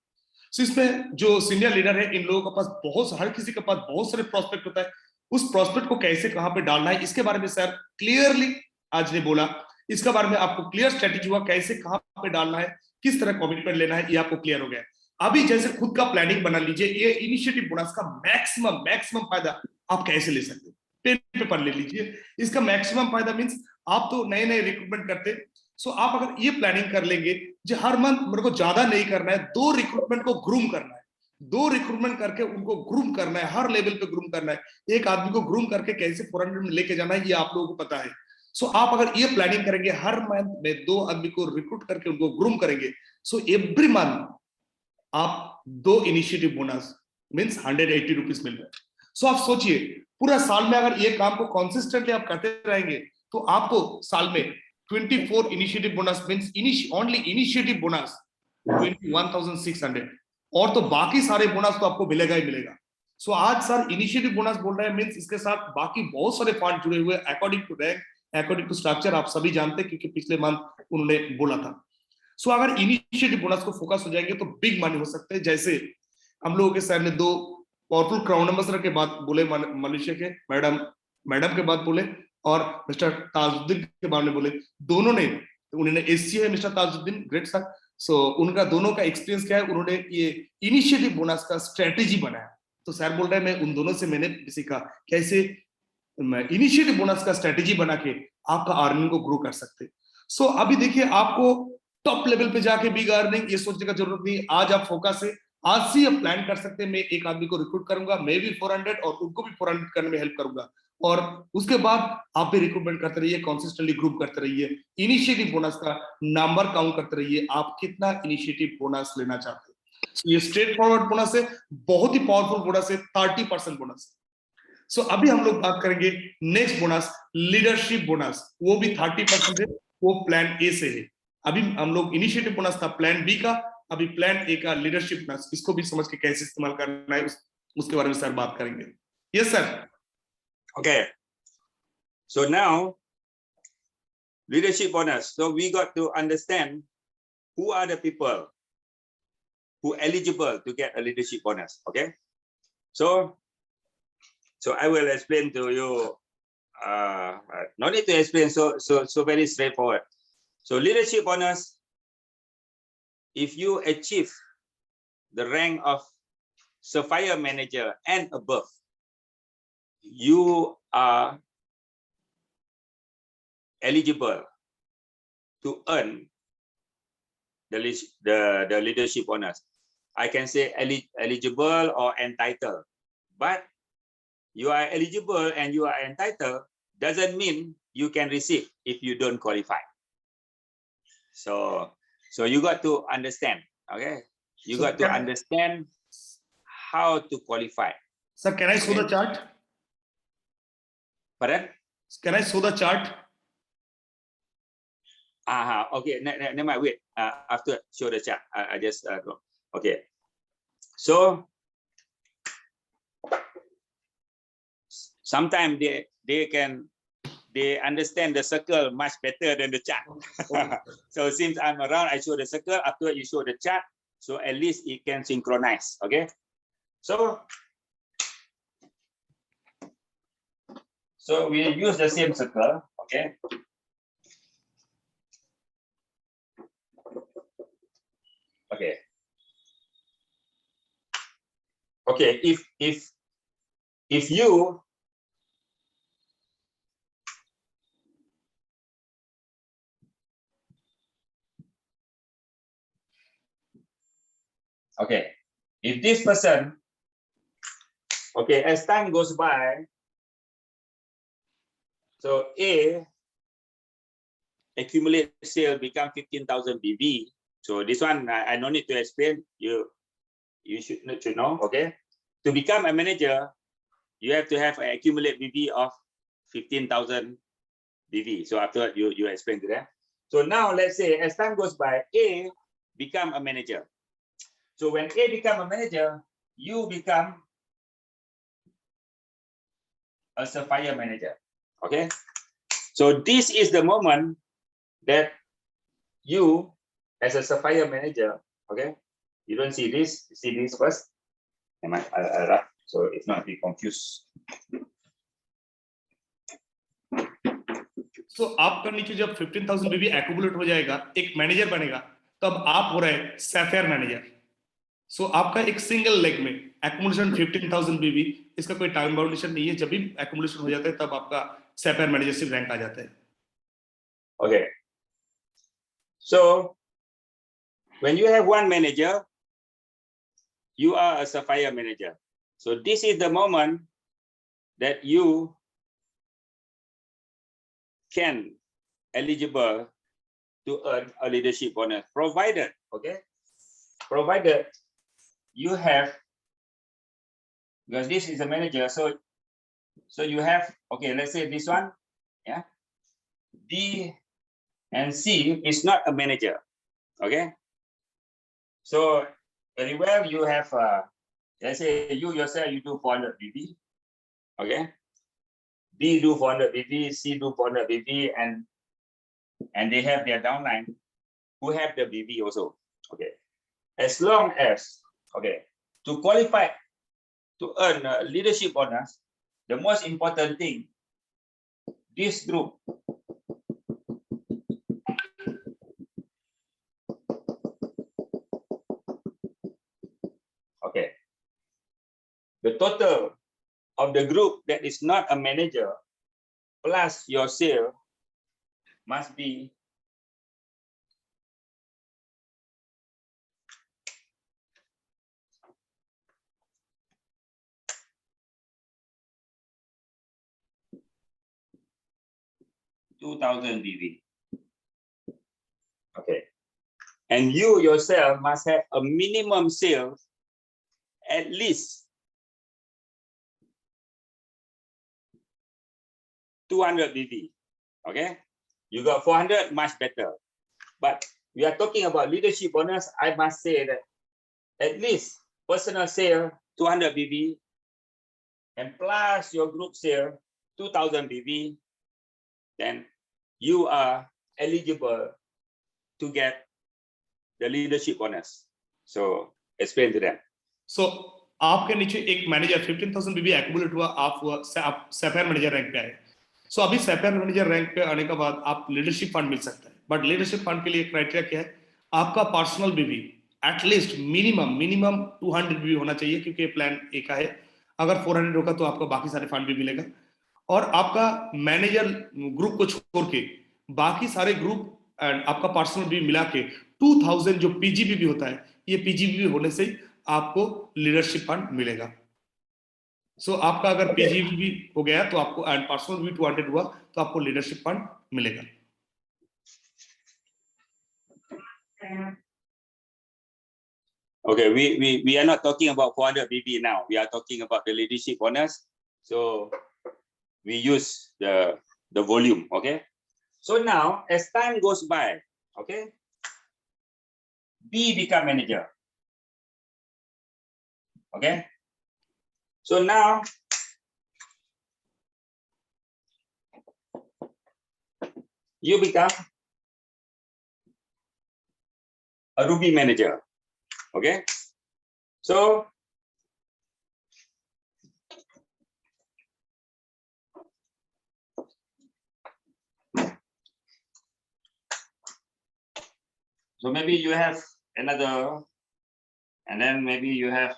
सो इसमें जो सीनियर लीडर है इन लोगों के पास बहुत हर किसी के पास बहुत सारे प्रोस्पेक्ट होता है उस प्रोस्पेक्ट को कैसे कहां पे डालना है इसके बारे में सर क्लियरली आज ने बोला इसके बारे में आपको क्लियर स्ट्रेटेजी हुआ कैसे कहां पे डालना है किस तरह कमिटमेंट लेना है ये आपको क्लियर हो गया अभी जैसे खुद का प्लानिंग बना लीजिए ये इनिशिएटिव बोनस का मैक्सिमम फायदा आप कैसे ले सकते हैं पेन पेपर ले लीजिए इसका मैक्सिमम फायदा मींस आप तो नए रिक्रूटमेंट करते सो आप अगर ये प्लानिंग कर लेंगे जो हर मंथ मेरे को ज्यादा नहीं करना है 2 रिक्रूटमेंट को ग्रूम करना है 2 रिक्रूटमेंट करके उनको ग्रूम करना है हर लेवल पे ग्रूम करना है एक आदमी को ग्रूम करके कैसे 400 में लेके जाना है ये आप लोगों को पता है सो आप अगर ये प्लानिंग करेंगे हर मंथ में 2 आदमी को रिक्रूट करके उनको ग्रूम करेंगे सो एवरी मंथ आप 2 इनिशिएटिव बोनस मींस 180 रुपीस मिल रहा है सो आप सोचिए पूरा साल में अगर ये काम को कंसिस्टेंटली आप करते रहेंगे तो आपको साल में 24 initiative bonus means only initiative bonus 21,600 और तो बाकी सारे बोनस तो आपको मिलेगा ही मिलेगा सो आज सर इनिशिएटिव बोनस बोल रहे हैं मींस इसके साथ बाकी बहुत सारे फंड जुड़े हुए according to rank according to structure आप सभी जानते हैं क्योंकि पिछले मंथ उन्होंने बोला था सो अगर इनिशिएटिव बोनस को फोकस हो जाएंगे तो बिग मनी हो सकते हैं जैसे हम लोगों के सर ने 2 पावरफुल क्राउन एम्बेसडर के बात बोले मलेशिया के मैडम के बात बोले और मिस्टर ताजुद्दीन के बारे में बोले दोनों ने उन्होंने एससी है mister Tajuddin great sir so उनका दोनों का एक्सपीरियंस क्या है उन्होंने ये इनिशिएटिव बोनस का स्ट्रेटेजी बनाया तो सर बोल रहे हैं मैं उन दोनों से मैंने सीखा कैसे इनिशिएटिव बोनस का स्ट्रेटेजी बना के आपका अर्निंग को ग्रो कर सकते सो अभी देखिए आपको टॉप लेवल पे जाके बिग अर्निंग ये सोचने का जरूरत नहीं आज आप फोकस है आज से आप प्लान कर सकते हैं मैं एक आदमी को रिक्रूट करूंगा मैं भी 400 और उनको भी 400 करने में हेल्प करूंगा और उसके बाद आप भी रिक्रूटमेंट करते रहिए कंसिस्टेंटली ग्रुप करते रहिए इनिशिएटिव बोनस का नंबर काउंट करते रहिए आप कितना इनिशिएटिव बोनस लेना चाहते हैं ये स्ट्रेट फॉरवर्ड बोनस है बहुत ही पावरफुल बोनस है 30% बोनस सो अभी हम लोग बात करेंगे नेक्स्ट बोनस लीडरशिप बोनस वो भी 30% है वो प्लान ए से है अभी हम लोग इनिशिएटिव बोनस था प्लान बी का अभी प्लान ए का लीडरशिप बोनस इसको भी समझ के कैसे इस्तेमाल करना है उसके बारे में सर बात करेंगे yes sir Okay, so now leadership bonus. So we got to understand who are the people who are eligible to get a leadership bonus. Okay, so I will explain to you. No need to explain. So very straightforward. So leadership bonus if you achieve the rank of Sapphire Manager and above, you are eligible to earn the leadership honors. I can say eligible or entitled, but you are eligible and you are entitled doesn't mean you can receive if you don't qualify. So you got to understand, okay? You got to understand how to qualify. Sir, can I show the chart? Pardon? Can I show the chart? Okay, never mind, wait. After show the chart, I just okay. So sometimes they understand the circle much better than the chart. So since I'm around, I show the circle. After you show the chart, so at least it can synchronize. Okay. So we use the same circle. Okay. Okay. Okay. If you okay, if this person, okay, as time goes by, so A accumulate sale become 15,000 BV. So this one I no need to explain. You should know. Okay, to become a manager, you have to have an accumulate BV of 15,000 BV. So after you explain to them. So now let's say as time goes by, A become a manager. So when A become a manager, you become a Sapphire Manager. Okay. So this is the moment that you, as a Sapphire Manager, okay, you don't see this, see this first. So it's not be confused. So आपका नीचे जब 15,000 बीबी accumulate हो जाएगा, एक manager बनेगा, तब आप हो रहे सैफायर मैनेजर. सो आपका एक सिंगल लेग में एक्यूमुलेशन 15,000 बीबी, इसका कोई टाइम बाउंडेशन नहीं है. जब भी एक्यूमुलेशन हो जाता है तब आपका सैफायर मैनेजरशिप रैंक आ जाता है. Okay. So when you have one manager, you are a Sapphire Manager. So this is the moment that you can eligible to earn a leadership bonus, provided, okay, provided you have, because this is a manager, so you have, okay, let's say this one, yeah, B and C is not a manager, okay. So very well, you have, let's say you yourself, you do 400 BB, okay. B do 400 BB, C do 400 BB, and they have their downline who have the BB also, okay. As long as, okay, to qualify to earn a leadership bonus, the most important thing, this group, okay, the total of the group that is not a manager plus your sale must be 2,000 BV. Okay. And you yourself must have a minimum sales at least 200 BV. Okay. You got 400, much better. But we are talking about leadership bonus. I must say that at least personal sale 200 BV and plus your group sale 2,000 BV, then you are eligible to get the leadership bonus. So explain to them. So आपके नीचे एक manager 15,000 बीबी accumulate हुआ, आप sapphire manager rank पे आए. सो अभी sapphire manager rank पे आने के बाद आप लीडरशिप फंड मिल सकता है. बट लीडरशिप फंड के लिए क्राइटेरिया क्या है? आपका पर्सनल बीवी एटलीस्ट मिनिमम 200 बीवी होना चाहिए, क्योंकि प्लान ए का है। अगर 400 होगा तो आपको बाकी सारे फंड भी मिलेगा। और आपका मैनेजर ग्रुप को छोड़ के बाकी सारे ग्रुप एंड आपका पर्सनल भी मिला के 2000 जो पीजीबीबी होता है, ये पीजीबीबी होने से आपको लीडरशिप फंड मिलेगा। सो आपका अगर पीजीबीबी हो गया तो आपको एंड पर्सनल भी 200 हुआ तो आपको लीडरशिप फंड मिलेगा। Okay, we are not talking about 400 BB now. We are talking about the leadership bonus. So we use the volume. Okay. So now as time goes by, okay, B become manager. Okay. So now you become a Ruby manager. Okay. So maybe you have another, and then maybe you have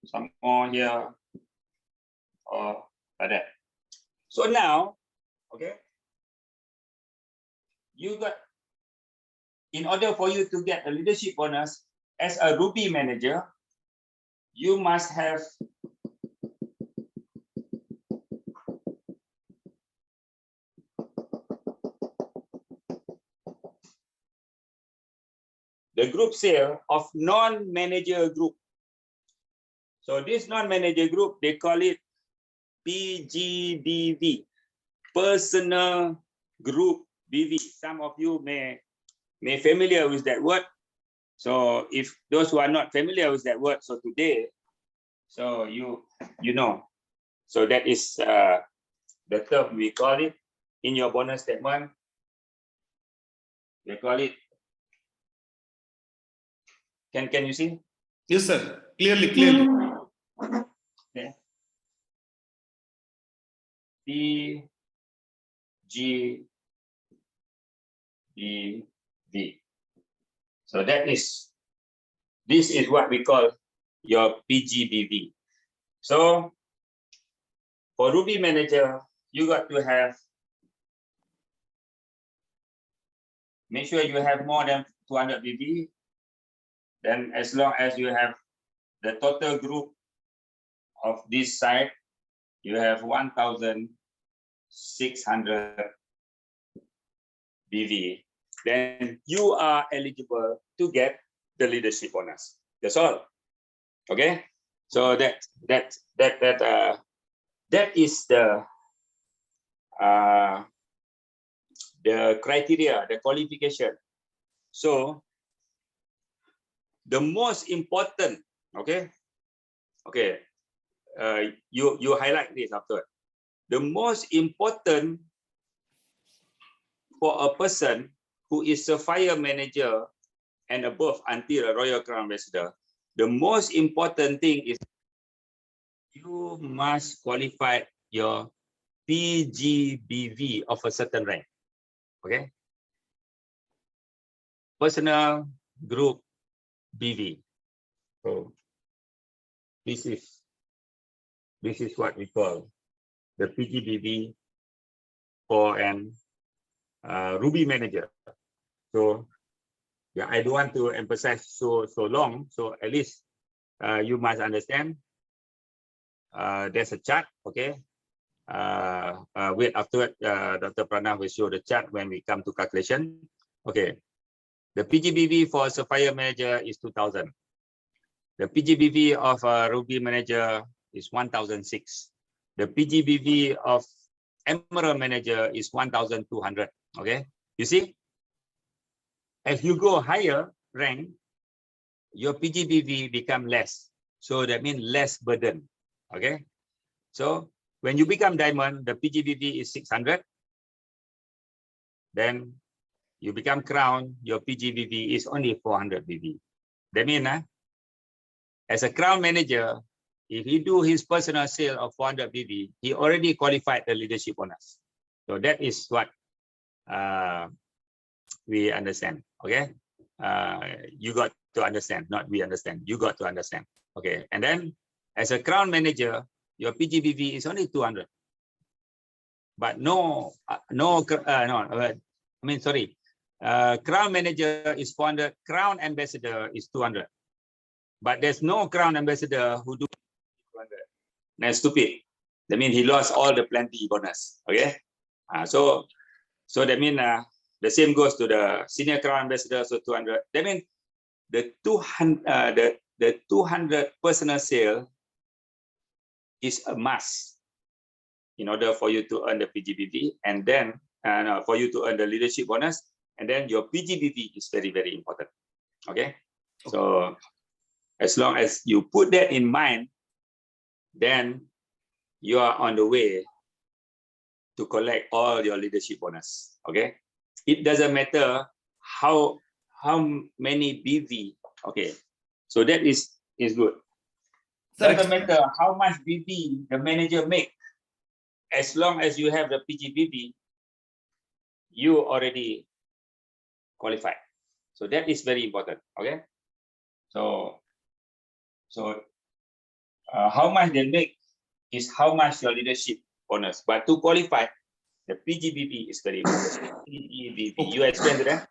some more here or like that. So now, okay, you got, in order for you to get a leadership bonus as a Ruby manager, you must have the group sale of non-manager group. So this non-manager group, they call it PGBV, personal group BV. Some of you may familiar with that word. So if those who are not familiar with that word, so today, so you know, so that is the term we call it in your bonus statement. They call it. Can you see? Yes, sir. Clearly. Okay. PGBV. So this is what we call your PGBV. So for Ruby manager, you got to have, make sure you have more than 200 BB. Then as long as you have the total group of this site, you have 1,600 BV, then you are eligible to get the leadership bonus. That's all. Okay. So that is the criteria, the qualification. So the most important, okay, you highlight this after. The most important for a person who is a Sapphire Manager and above until a Royal Crown Ambassador, the most important thing is you must qualify your PGBV of a certain rank. Okay. Personal group BV. So this is what we call the PGBV for an Ruby manager. So yeah, I don't want to emphasize so long. So at least you must understand. There's a chart. Okay. Wait, after Dr. Pranav will show the chart when we come to calculation. Okay. The PGBV for Sapphire Manager is 2,000. The PGBV of Ruby Manager is 1,006. The PGBV of Emerald Manager is 1,200. Okay, you see, as you go higher rank, your PGBV become less. So that means less burden. Okay, so when you become diamond, the PGBV is 600. Then you become crown, your PGBV is only 400 BV. That means as a crown manager, if he do his personal sale of 400 BV, he already qualified the leadership bonus. So that is what we understand. Okay. you got to understand, not we understand, you got to understand. Okay, and then as a crown manager, your PGBV is only 200. But crown manager is 400, crown ambassador is 200. But there's no crown ambassador who do 200. That's stupid. That means he lost all the plenty bonus. Okay, so that means the same goes to the senior crown ambassador. So 200. That means the 200 the 200 personal sale is a must in order for you to earn the PGBV, and then for you to earn the leadership bonus, and then your PGBV is very, very important. Okay, so as long as you put that in mind, then you are on the way to collect all your leadership bonus. Okay, it doesn't matter how many BV. Okay, so that is good. Doesn't matter how much BV the manager make, as long as you have the PGBV, you already qualified. So that is very important. Okay, so how much they make is how much your leadership bonus. But to qualify, the PGBV is very important. PGBV. You explain to them.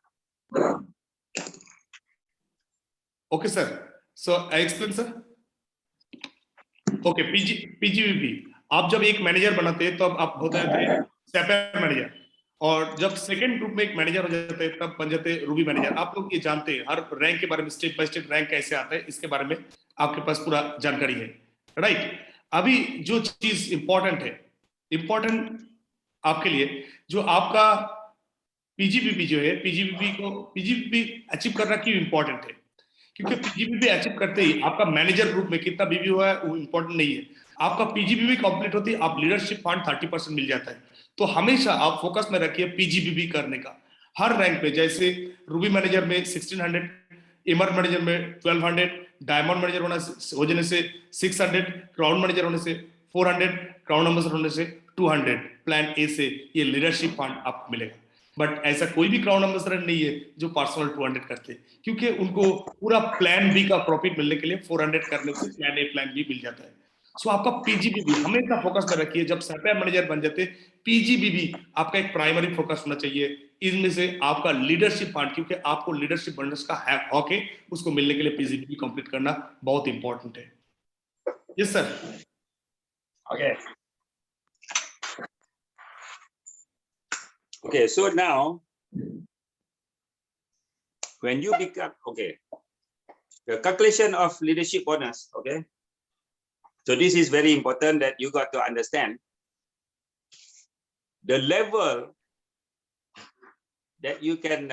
Okay, sir. So I explain, sir. Okay, PGBV. आप जब एक manager बनाते हैं तब आप होते हैं sapphire manager, और जब सेकंड ग्रुप में एक मैनेजर हो जाते हैं तब बन जाते हैं रूबी मैनेजर। आप लोग ये जानते हैं हर रैंक के बारे में, स्टेप बाय स्टेप रैंक कैसे आता है, इसके बारे में आपके पास पूरा जानकारी है, राइट। अभी जो चीज इंपॉर्टेंट है, इंपॉर्टेंट आपके लिए जो आपका पीजीबीपी जो है, पीजीबीपी अचीव करना क्यों इंपॉर्टेंट है, क्योंकि पीजीबीपी अचीव करते ही आपका मैनेजर ग्रुप में कितना बीबी हुआ है वो इंपॉर्टेंट नहीं है। आपका पीजीबीबी कंप्लीट होती है, आप लीडरशिप फंड 30% मिल जाता है। तो हमेशा आप फोकस में रखिए पीजीबीबी करने का हर रैंक पे। जैसे रूबी मैनेजर में 1600, एमआर मैनेजर में 1200, डायमंड मैनेजर हो जाने से 600, क्राउन मैनेजर होने से 400, क्राउन एम्बेसडर होने से 200, प्लान ए से ये लीडरशिप फंड आपको मिलेगा। बट ऐसा कोई भी क्राउन एम्बेसडर नहीं है जो पर्सनल 200 करते, क्योंकि उनको पूरा प्लान बी का प्रॉफिट मिलने के लिए 400 करने से प्लान ए प्लान बी मिल जाता है। सो आपका पीजीबीबी हमेशा फोकस में रखिए। जब सैफायर मैनेजर बन जाते, पीजीबीबी आपका एक प्राइमरी फोकस होना चाहिए। इनमें से आपका लीडरशिप पार्ट, क्योंकि आपको लीडरशिप बोनस का हक है, उसको मिलने के लिए पीजीबीबी कंप्लीट करना बहुत इंपॉर्टेंट है। Yes sir. Okay okay, so now when you become the calculation of leadership bonus. Okay, so this is very important that you got to understand the level that you can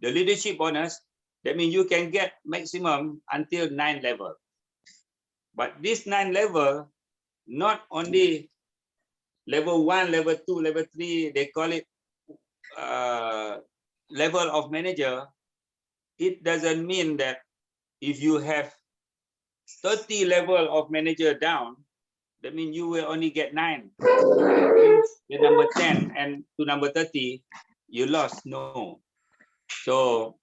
the leadership bonus. That means you can get maximum until 9 level, but this 9 level not only level 1, level 2, level 3, they call it level of manager. It doesn't mean that if you have 30 level of manager down, that means you will only get 9. The number 10 and to number 30, you lost. No. So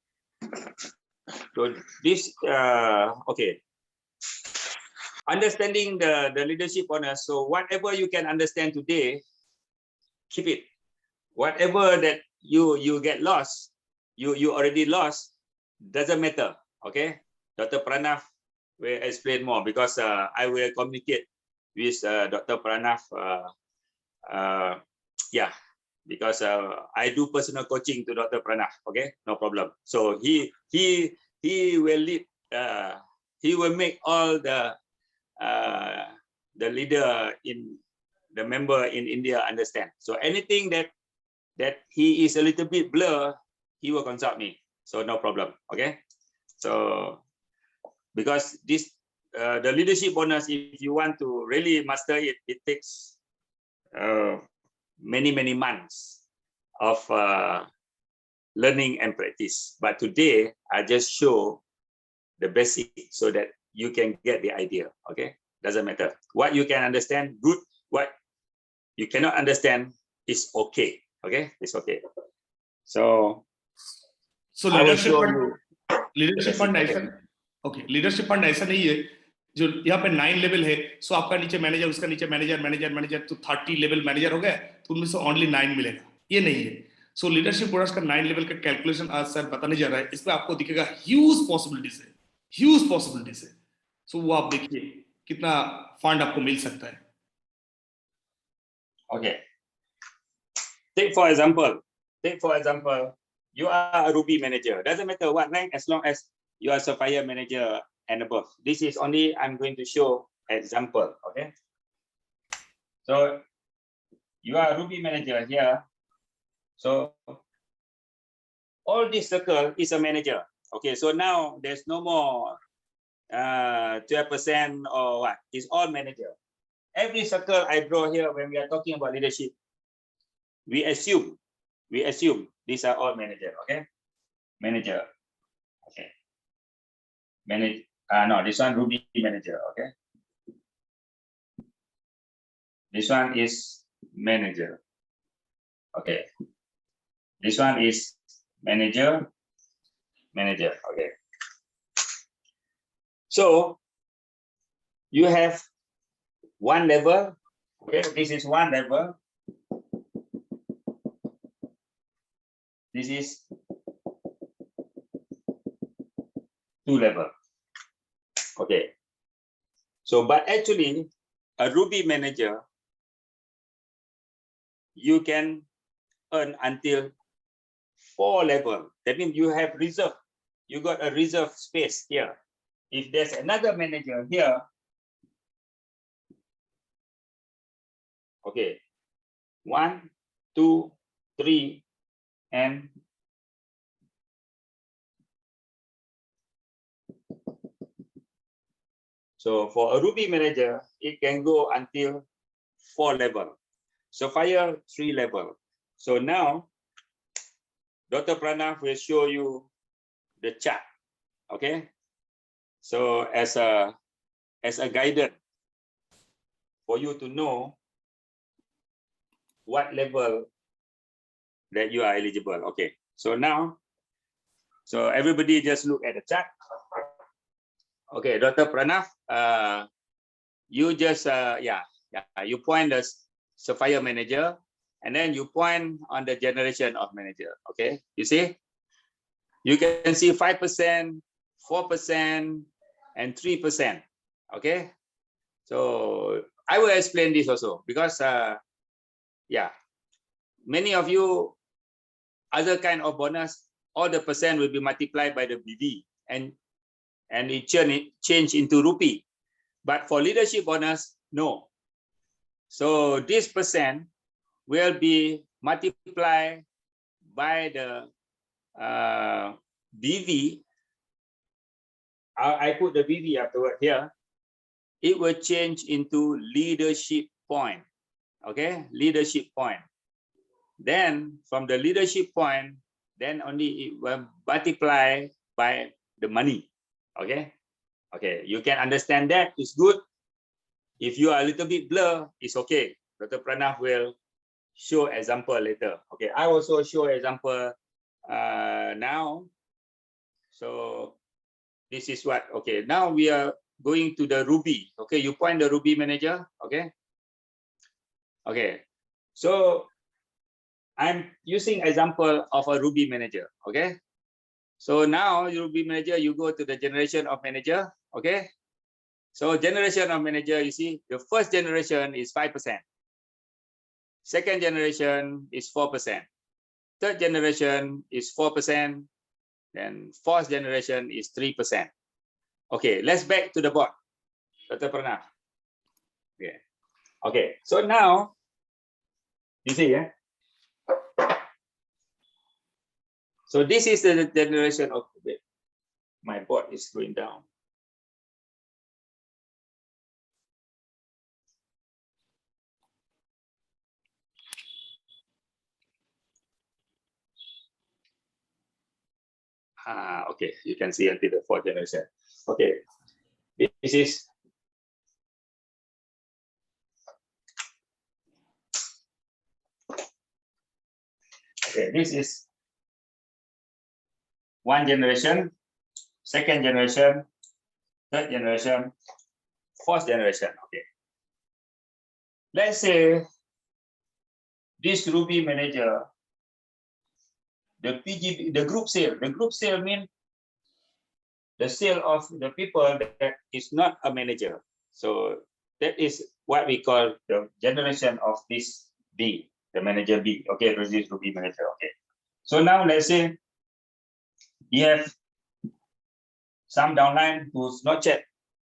this, okay. Understanding the leadership bonus. So whatever you can understand today, keep it. Whatever that you get lost, you already lost, doesn't matter. Okay, Dr. Pranav will explain more, because I will communicate with Dr. Pranav. Yeah, because I do personal coaching to Dr. Pranav. Okay, no problem. So he will lead. He will make all the leader in the member in India understand. So anything that he is a little bit blur, he will consult me. So no problem. Okay. So because this the leadership bonus, if you want to really master it, it takes many months of learning and practice. But today I just show the basic so that you can get the idea. Okay, doesn't matter what you can understand, good. What you cannot understand is okay. Okay, it's okay. So so I will leadership show fund you. ऐसा, okay, leadership fund ऐसा नहीं है जो यहाँ पे 9 level है, सो आपका नीचे मैनेजर, उसका नीचे मैनेजर, मैनेजर मैनेजर, तो 30 लेवल मैनेजर हो गए, तो उनमें से ओनली 9 मिलेगा, ये नहीं है। सो लीडरशिप बोनस का 9 लेवल का कैलकुलेशन आज सर बताने जा रहा है, इसमें आपको दिखेगा ह्यूज पॉसिबिलिटीज है, ह्यूज पॉसिबिलिटीज है। सो वो आप देखिए कितना फंड आपको मिल सकता है। Okay. Take for example, you are a Ruby manager. Doesn't matter what rank, as long as you are Sapphire Manager and above. This is only, I'm going to show example, okay? So you are a Ruby manager here. So all this circle is a manager. Okay, so now there's no more 12% or what, it's all manager. Every circle I draw here when we are talking about leadership, we assume these are all manager, okay? Manager, okay. Manage, no, this one Ruby manager, okay? This one is manager, okay. This one is manager, okay. So you have one level, okay? This is one level. This is 2 level, okay. So, but actually, a Ruby manager, you can earn until 4 level. That means you have reserve. You got a reserve space here. If there's another manager here, okay, 1, 2, 3, and so for a Ruby manager, it can go until 4 level. Sapphire 3 level. So now, Dr. Pranav will show you the chart. Okay. So as a guidance for you to know what level that you are eligible. Okay. So now, so everybody just look at the chart. Okay, Dr. Pranav, you just you point the Sapphire Manager, and then you point on the generation of manager. Okay, you see, you can see 5%, 4%, and 3%. Okay, so I will explain this also because many of you other kind of bonus, all the percent will be multiplied by the BV and it change into rupee. But for leadership bonus, no. So this percent will be multiplied by the BV. I put the BV afterward here. It will change into leadership point. Okay, leadership point. Then from the leadership point, then only it will multiply by the money. Okay, okay, you can understand that. It's good. If you are a little bit blur, it's okay. Dr. Pranav will show example later. Okay, I also show example now. So this is what, okay, now we are going to the Ruby. Okay, you point the Ruby manager. Okay, okay, so I'm using example of a Ruby manager. Okay, so now Ruby manager, you go to the generation of manager. Okay, so generation of manager, you see the first generation is 5%, second generation is 4%, third generation is 4%, then fourth generation is 3%. Okay, let's back to the board, Dr. Pranav. Okay, okay, so now you see, yeah. So this is the generation of, my board is going down. Okay, you can see until the fourth generation. Okay, this is okay. This is one generation, second generation, third generation, fourth generation. Okay. Let's say this Ruby manager, the PGB, the group sale means the sale of the people that is not a manager. So that is what we call the generation of this B, the manager B. Okay, this Ruby manager. Okay. So now let's say you have some downline who's not yet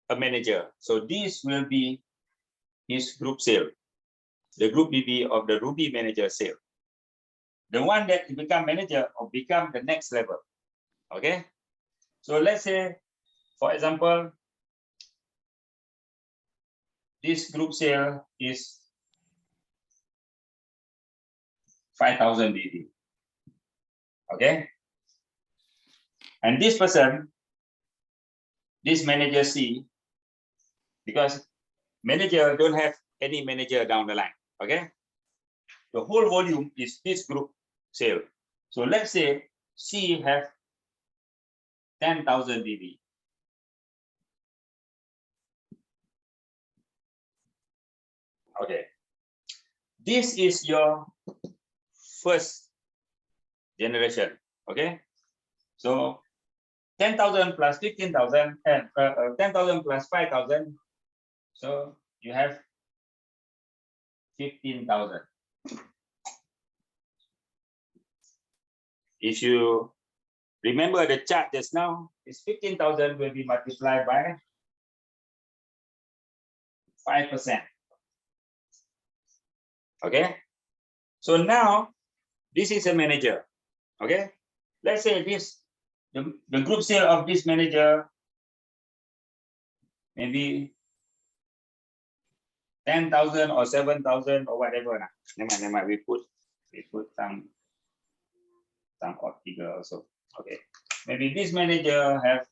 a manager. So this will be his group sale, the group BB of the Ruby manager sale. The one that become manager or become the next level. Okay. So let's say, for example, this group sale is 5,000 BB. Okay. And this person, this manager C, because manager don't have any manager down the line. Okay. The whole volume is this group sale. So let's say C have 10,000 BB. Okay. This is your first generation. Okay. So 10,000 plus 15,000 and 10,000 plus 5,000. So you have 15,000. If you remember the chart just now, it's 15,000 will be multiplied by 5%. Okay. So now this is a manager. Okay. Let's say this, the group sale of this manager, maybe 10,000 or 7,000 or whatever. Never mind, we put some odd figure also. Okay. Maybe this manager have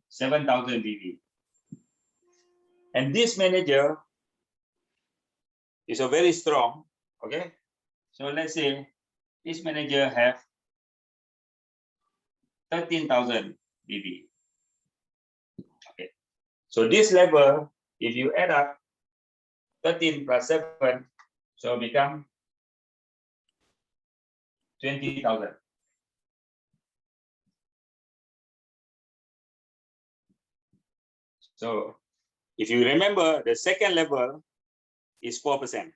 7,000 BB. And this manager is a very strong. Okay. So let's say this manager have 13,000 BB. Okay. So this level, if you add up 13 plus 7, so become 20,000. So if you remember, the second level is 4%.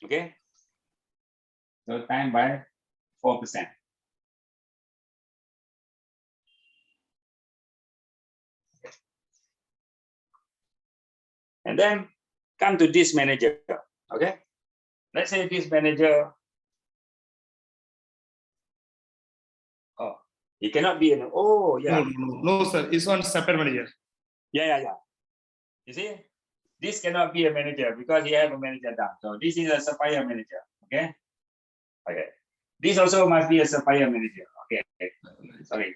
Okay. So time by 4%. And then come to this manager. Okay. Let's say this manager, oh, he cannot be an, oh yeah. No, sir. It's on Sapphire Manager. Yeah. You see, this cannot be a manager because he have a manager down. So this is a Sapphire Manager. Okay. Okay. This also must be a Sapphire Manager. Okay. Sorry.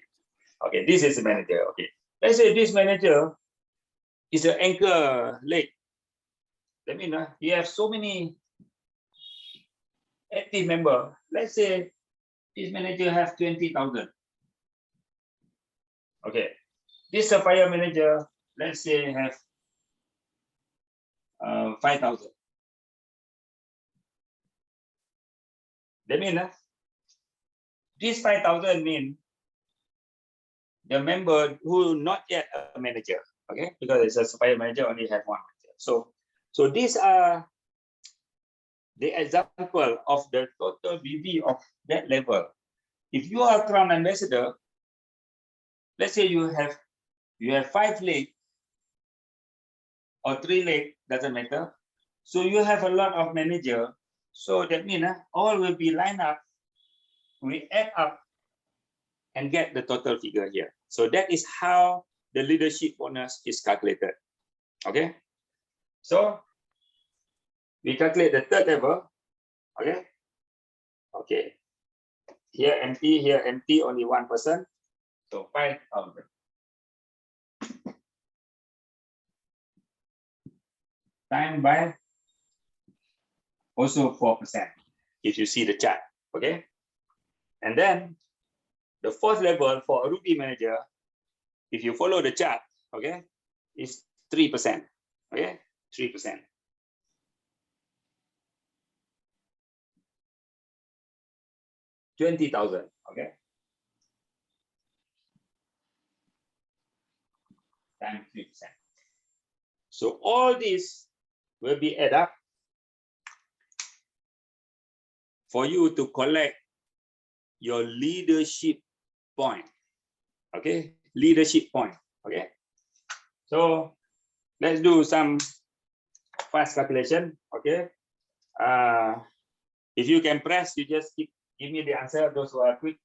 Okay. This is a manager. Okay. Let's say this manager is an anchor leg. That means he has so many active members. Let's say this manager has 20,000. Okay. This Sapphire Manager, let's say, have 5,000. That means this 5,000 mean the member who not yet a manager. Okay, because it's a Sapphire Manager only have one manager. So these are the example of the total BB of that level. If you are Crown Ambassador, let's say you have 5 legs or 3 legs, doesn't matter. So you have a lot of manager. So that means all will be lined up. We add up and get the total figure here. So that is how the leadership bonus is calculated. Okay. So we calculate the third level. Okay. Okay. Here empty, only 1 person. So 5,000. Time by also 4%. If you see the chart. Okay. And then the fourth level for a Ruby manager, if you follow the chart, okay, is 3%. Okay, 3%. $20,000. Okay. Times 3%. So all this will be added up for you to collect your leadership point. Okay, leadership point. Okay, so let's do some fast calculation. Okay, if you can press, you just give me the answer. Those who are quick.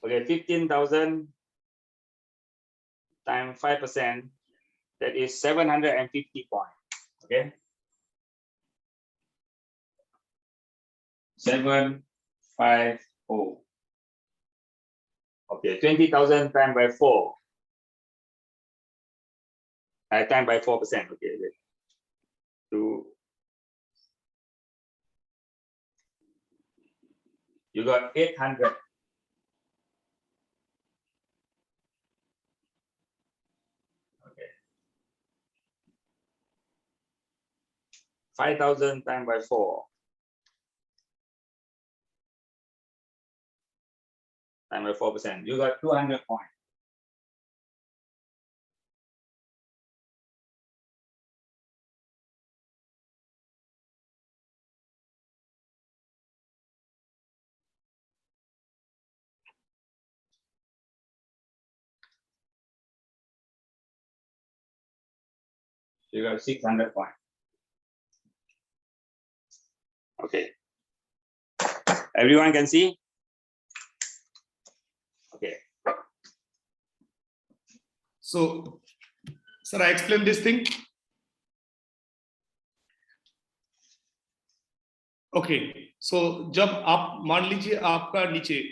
Okay, 15,000 times 5%. That is 750 points. Okay, 750. Okay, 20,000 times by 4. Times by 4%. Okay, you got 800. Okay, 5,000 times by 4. Times by 4%. You got 200 points. You got 600 points. Okay. Everyone can see? Okay. So, sir, I explain this thing. Okay so जब आप मान लीजिए आपका नीचे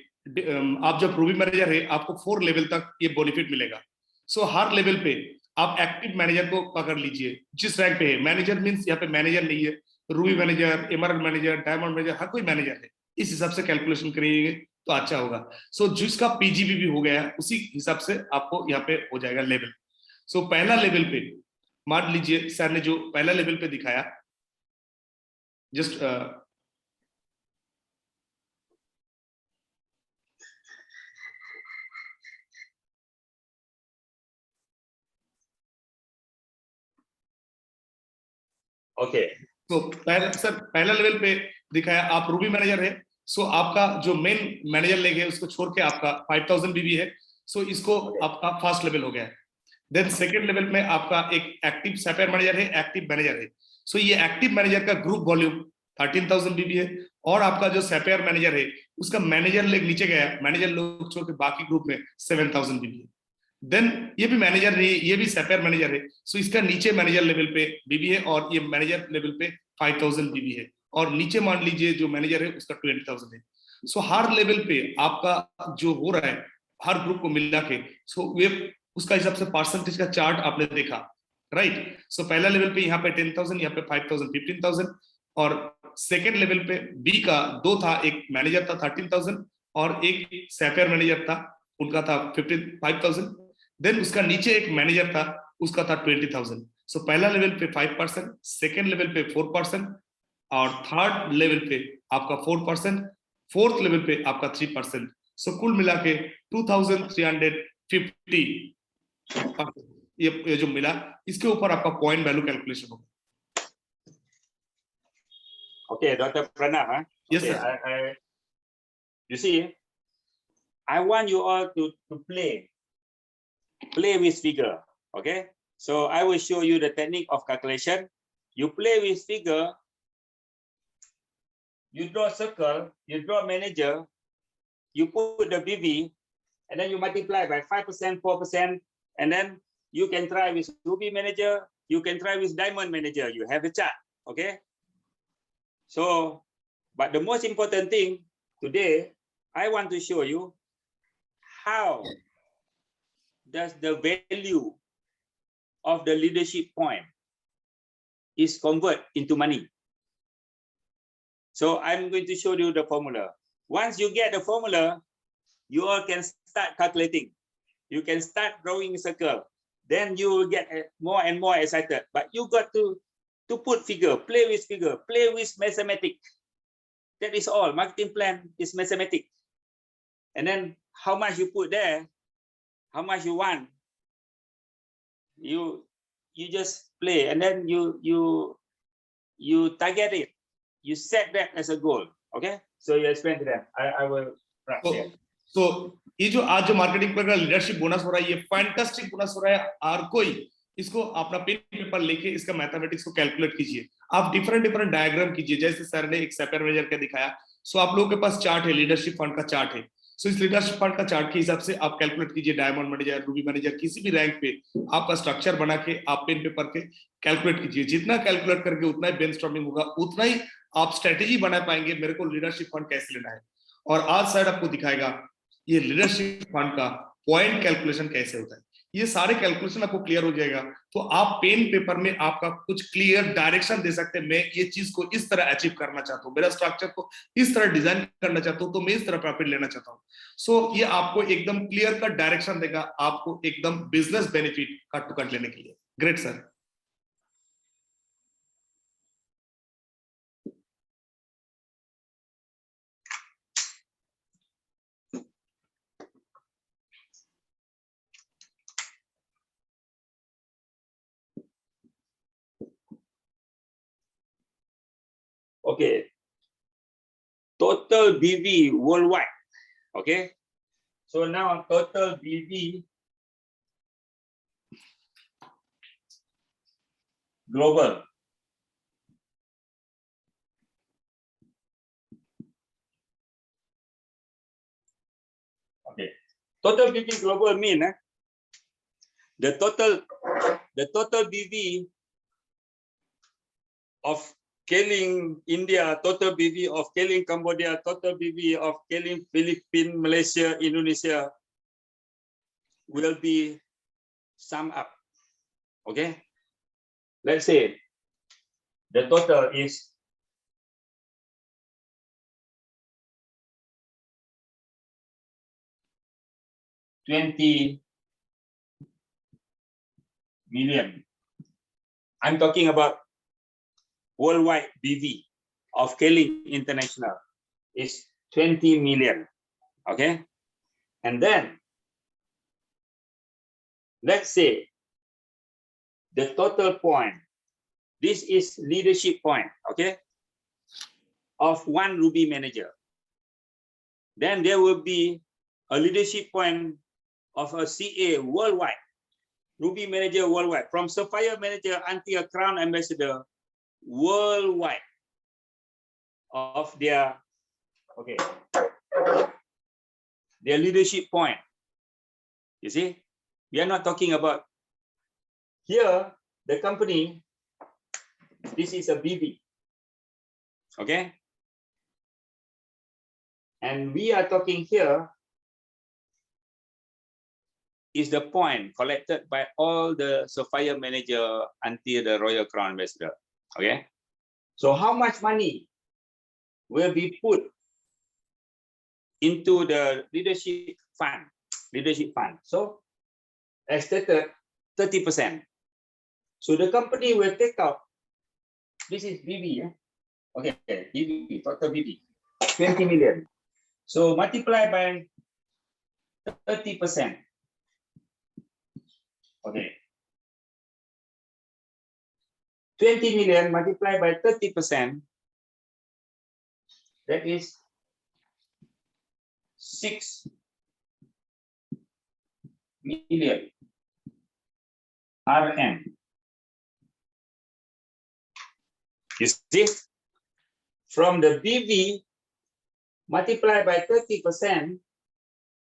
आप जब Ruby manager है आपको 4 लेवल तक ये बेनिफिट मिलेगा। सो हर लेवल पे आप एक्टिव मैनेजर को पकड़ लीजिए जिस रैंक पे है। मैनेजर मींस यहाँ पे मैनेजर नहीं है, ruby manager, emerald manager, diamond manager, हर कोई मैनेजर है। इस हिसाब से कैलकुलेशन करिएगा तो अच्छा होगा। सो जिसका पीजीबी भी हो गया उसी हिसाब से आपको यहाँ पे हो जाएगा लेवल। सो पहला लेवल पे मान लीजिए सर ने जो पहला लेवल पे दिखाया, जस्ट ओके तो पहला लेवल पे दिखाया आप रूबी मैनेजर है। सो आपका जो मेन मैनेजर लेग है उसको छोड़ के आपका 5000 बीबी है। सो इसको आपका फर्स्ट लेवल हो गया है। देन सेकंड लेवल में आपका एक एक्टिव सैफायर मैनेजर है, एक्टिव मैनेजर है। सो ये एक्टिव मैनेजर का ग्रुप वॉल्यूम 13000 बीबी है और आपका जो सैफायर मैनेजर है उसका मैनेजर लेग नीचे गया, मैनेजर लोग छोड़ के बाकी ग्रुप में 7000 बीबी है। देन ये भी मैनेजर नहीं, ये भी सैफायर मैनेजर है। सो इसका नीचे मैनेजर लेवल पे बीबी है और ये मैनेजर लेवल पे 5000 बीबी है और नीचे मान लीजिए जो मैनेजर है उसका 20000 है। सो हर लेवल पे आपका जो हो रहा है हर ग्रुप को मिला के सो वे उसका हिसाब से परसेंटेज का चार्ट आपने देखा, राइट। सो पहला लेवल पे यहाँ पे 10,000, यहाँ पे 5,000, 15,000 और सेकेंड लेवल पे बी का 2 था, एक मैनेजर था 13,000 और एक सैफायर मैनेजर था उनका था 5,000। देन उसका नीचे एक मैनेजर था उसका था 20,000। सो पहला लेवल पे 5%, सेकेंड लेवल पे 4% और थर्ड लेवल पे आपका 4%, फोर्थ लेवल पे आपका 3%। सो कुल मिला के 2350 ये जो मिला इसके ऊपर आपका पॉइंट वैल्यू कैलकुलेशन होगा। Okay, Dr. Pranav. Huh? Yes, okay, sir. You see, I want you all to play with figure. Okay, so I will show you the technique of calculation. You play with figure, you draw circle, you draw manager, you put the BV, and then you multiply by 5%, 4%, and then you can try with Ruby manager, you can try with Diamond manager. You have a chart. Okay. So, but the most important thing today, I want to show you how does the value of the leadership point is convert into money. So I'm going to show you the formula. Once you get the formula, you all can start calculating. You can start drawing a circle. Then you will get more and more excited. But you got to put figure, play with mathematics. That is all. Marketing plan is mathematics. And then how much you put there, how much you want, you just play, and then you target it. You set that as a goal. Okay. So you explain to them. I will practice. So ये जो आज जो marketing plan का leadership bonus हो रहा है, ये fantastic bonus हो रहा है। हर कोई इसको अपना पेन पेपर लेके इसका मैथमेटिक्स को कैलकुलेट कीजिए। आप डिफरेंट डायग्राम कीजिए, जैसे सर ने एक सैफायर मैनेजर का दिखाया। सो आप लोगों के पास चार्ट है, लीडरशिप फंड का चार्ट है। सो इस लीडरशिप फंड का चार्ट के हिसाब से आप कैलकुलेट कीजिए। डायमंड मैनेजर, रूबी मैनेजर, किसी भी रैंक पे आपका स्ट्रक्चर बना के आप पेन पेपर के कैलकुलेट कीजिए। जितना कैलकुलेट करके उतना ही ब्रेनस्टॉर्मिंग होगा, उतना ही आप स्ट्रेटेजी बना पाएंगे मेरे को लीडरशिप फंड कैसे लेना है। और आज साइड आपको दिखाएगा ये लीडरशिप फंड का पॉइंट कैलकुलेशन कैसे होता है। ये सारे कैलकुलेशन आपको क्लियर हो जाएगा, तो आप पेन पेपर में आपका कुछ क्लियर डायरेक्शन दे सकते हैं। मैं ये चीज को इस तरह अचीव करना चाहता हूँ, मेरा स्ट्रक्चर को इस तरह डिजाइन करना चाहता हूँ, तो मैं इस तरह प्रॉफिट लेना चाहता हूँ। सो ये आपको एकदम क्लियर कट डायरेक्शन देगा, आपको एकदम business benefit cut to cut लेने के लिए। Great sir. Okay, total BV worldwide. Okay, so now total BV global. Okay, total BV global mean the total BV of Keling India, total BV of Keling Cambodia, total BV of Keling Philippines, Malaysia, Indonesia will be summed up. Okay, let's say the total is $20 million. I'm talking about worldwide BV of Keling International is 20 million. Okay, and then let's say the total point, this is leadership point, okay, of one Ruby manager. Then there will be a leadership point of a CA worldwide, Ruby manager worldwide, from Sapphire Manager until a Crown Ambassador worldwide of their, okay, their leadership point. You see, we are not talking about here, the company, this is a BV, okay? And we are talking here is the point collected by all the Sapphire Manager until the Royal Crown Ambassador, okay? So how much money will be put into the leadership fund? So as stated, 30%. So the company will take out, this is BV, okay, BV, total BV, 20 million. So multiply by 30%. Okay. 20 million multiplied by 30%, that is 6 million RM. You see, from the BV multiplied by 30%,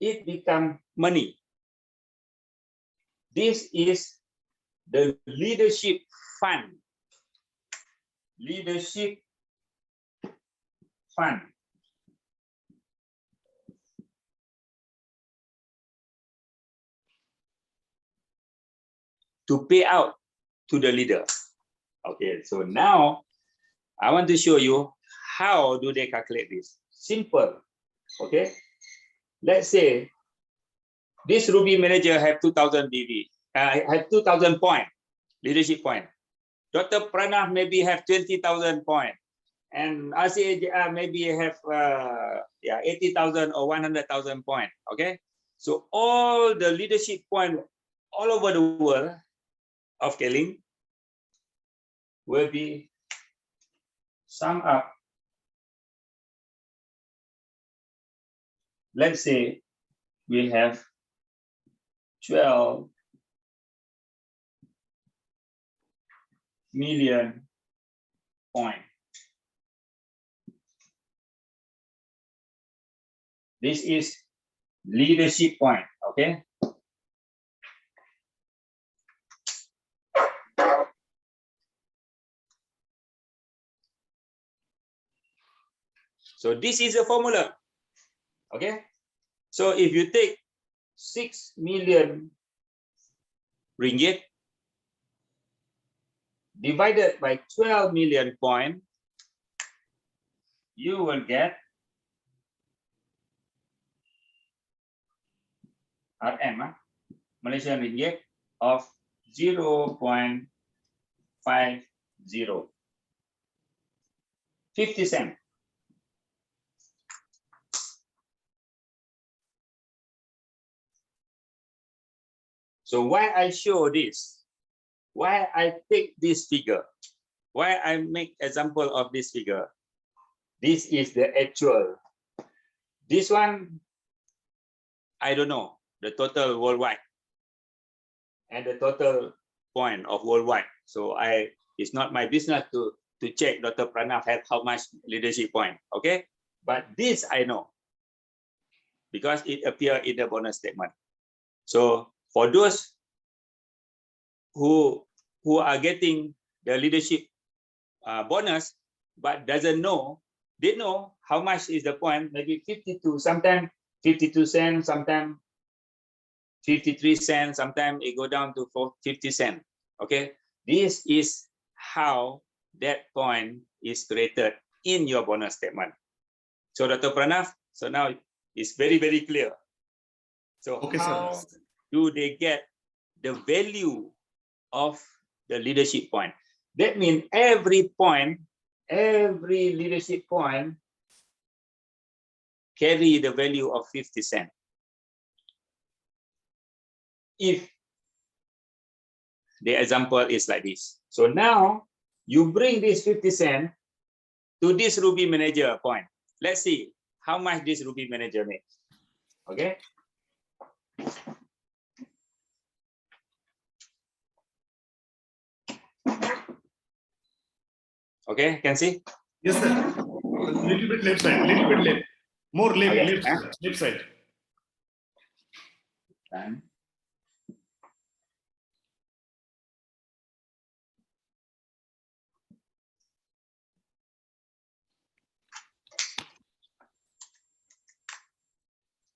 it becomes money. This is the leadership fund. Leadership fund. To pay out to the leader. Okay, so now I want to show you how do they calculate this. Simple. Okay. let's say this Ruby manager have 2,000 DV, have 2,000 point, leadership point. Dr. Pranav maybe have 20,000 point, and RCA maybe have 80,000 or 100,000 point. Okay, so all the leadership point all over the world of Keling will be summed up. Let's say we have 12 million point. This is leadership point, okay? So this is a formula, okay? So if you take 6 million ringgit divided by 12 million point, you will get RM, Malaysian ringgit of 0.50, 50 cents. So why I show this, why I take this figure, why I make example of this figure, this is the actual. This one, I don't know, the total worldwide and the total point of worldwide. So it's not my business to check Dr. Pranav have how much leadership point, okay? But this I know because it appears in the bonus statement. So for those who are getting the leadership bonus but doesn't know, they know how much is the point, maybe 52, sometimes 52 cents, sometimes 53 cents, sometimes it go down to 50 cents. Okay, this is how that point is created in your bonus statement. So Dr. Pranav, so now it's very, very clear. So okay, how sir. do they get the value of the leadership point? That means every point, every leadership point carry the value of 50 cents. If the example is like this. So now you bring this 50 cents to this Ruby manager point. Let's see how much this Ruby manager makes. Okay. Okay, can see? Yes, sir. A little bit left side, little bit left. More left, Okay. left side. Done.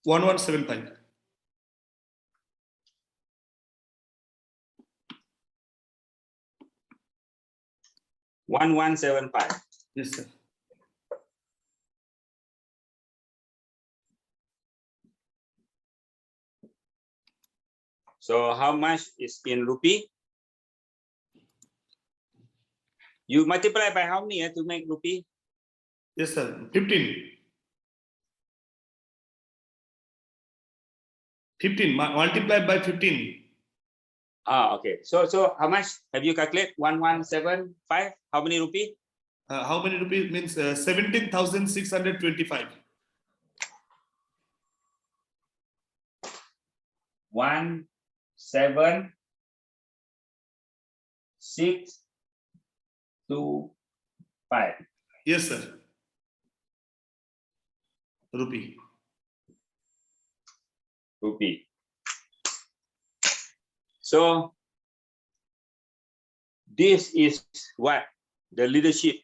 $1175. 1175. Yes, sir. So how much is in rupee? You multiply by how many to make rupee? Yes, sir. 15. 15 multiplied by 15. Ah, okay. So how much have you calculated? 1175. How many rupee? How many rupees means 17,625. 17,625. Yes, sir. Rupee. So this is what the leadership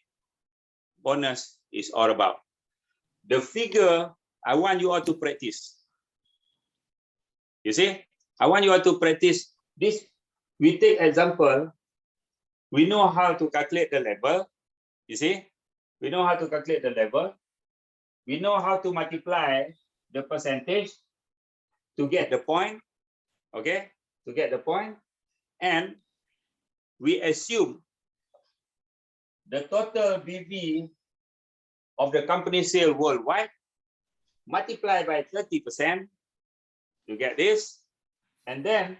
bonus is all about. The figure I want you all to practice. You see, I want you all to practice this. We take example. We know how to calculate the level. You see, we know how to calculate the level. We know how to multiply the percentage to get the point, okay, to get the point, and we assume the total BV of the company sale worldwide multiply by 30% to get this, and then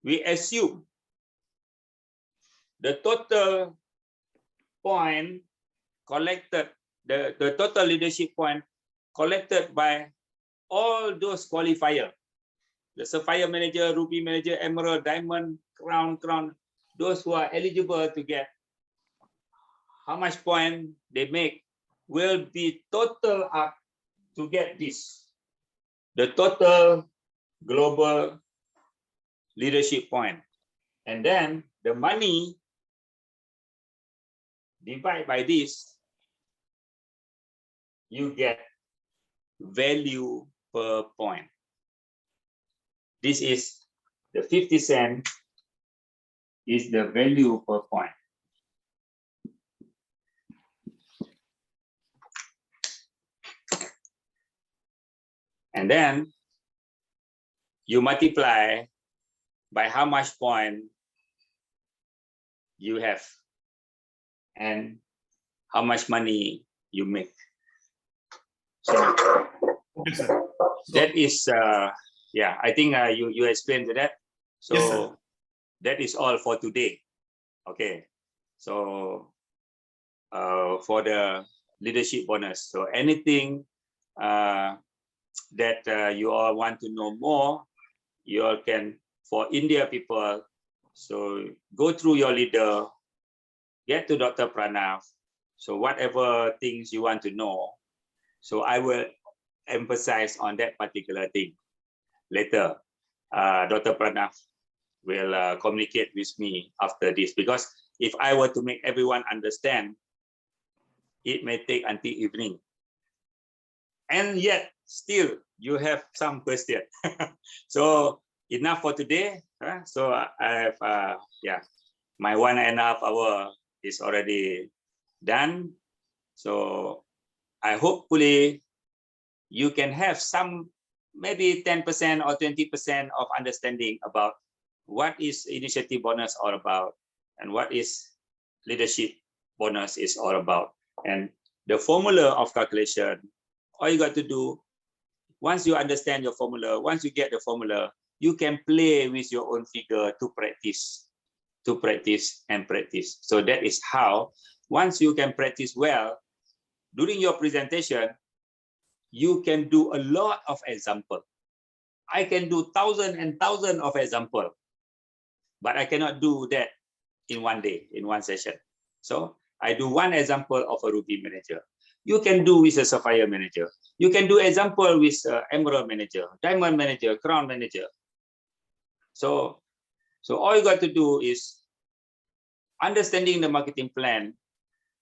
we assume the total point collected, the total leadership point collected by all those qualifiers, the Sapphire Manager, Ruby Manager, Emerald, Diamond, Crown, those who are eligible to get how much point they make will be total up to get this, the total global leadership point. And then the money divided by this, you get value per point. This is the 50 cents is the value per point. And then you multiply by how much point you have and how much money you make. So Okay, sir. that is, yeah, I think you explained that. So Yes, sir. that is all for today. Okay. So for the leadership bonus. So anything that you all want to know more, you all can, for India people, so go through your leader, get to Dr. Pranav. So whatever things you want to know, so I will emphasize on that particular thing later. Dr. Pranav will communicate with me after this, because if I were to make everyone understand, it may take until evening. And yet still you have some question. So enough for today. So I have, yeah, my 1.5 hours is already done. So I hopefully you can have some, maybe 10% or 20% of understanding about what is initiative bonus all about and what is leadership bonus is all about. And the formula of calculation, all you got to do, once you understand your formula, once you get the formula, you can play with your own figure to practice and practice. So that is how, once you can practice well, during your presentation, you can do a lot of example. I can do thousands and thousands of example, but I cannot do that in one day, in one session. So I do one example of a Ruby Manager. You can do with a Sapphire Manager. You can do example with Emerald Manager, Diamond Manager, Crown Manager. So all you got to do is understanding the marketing plan.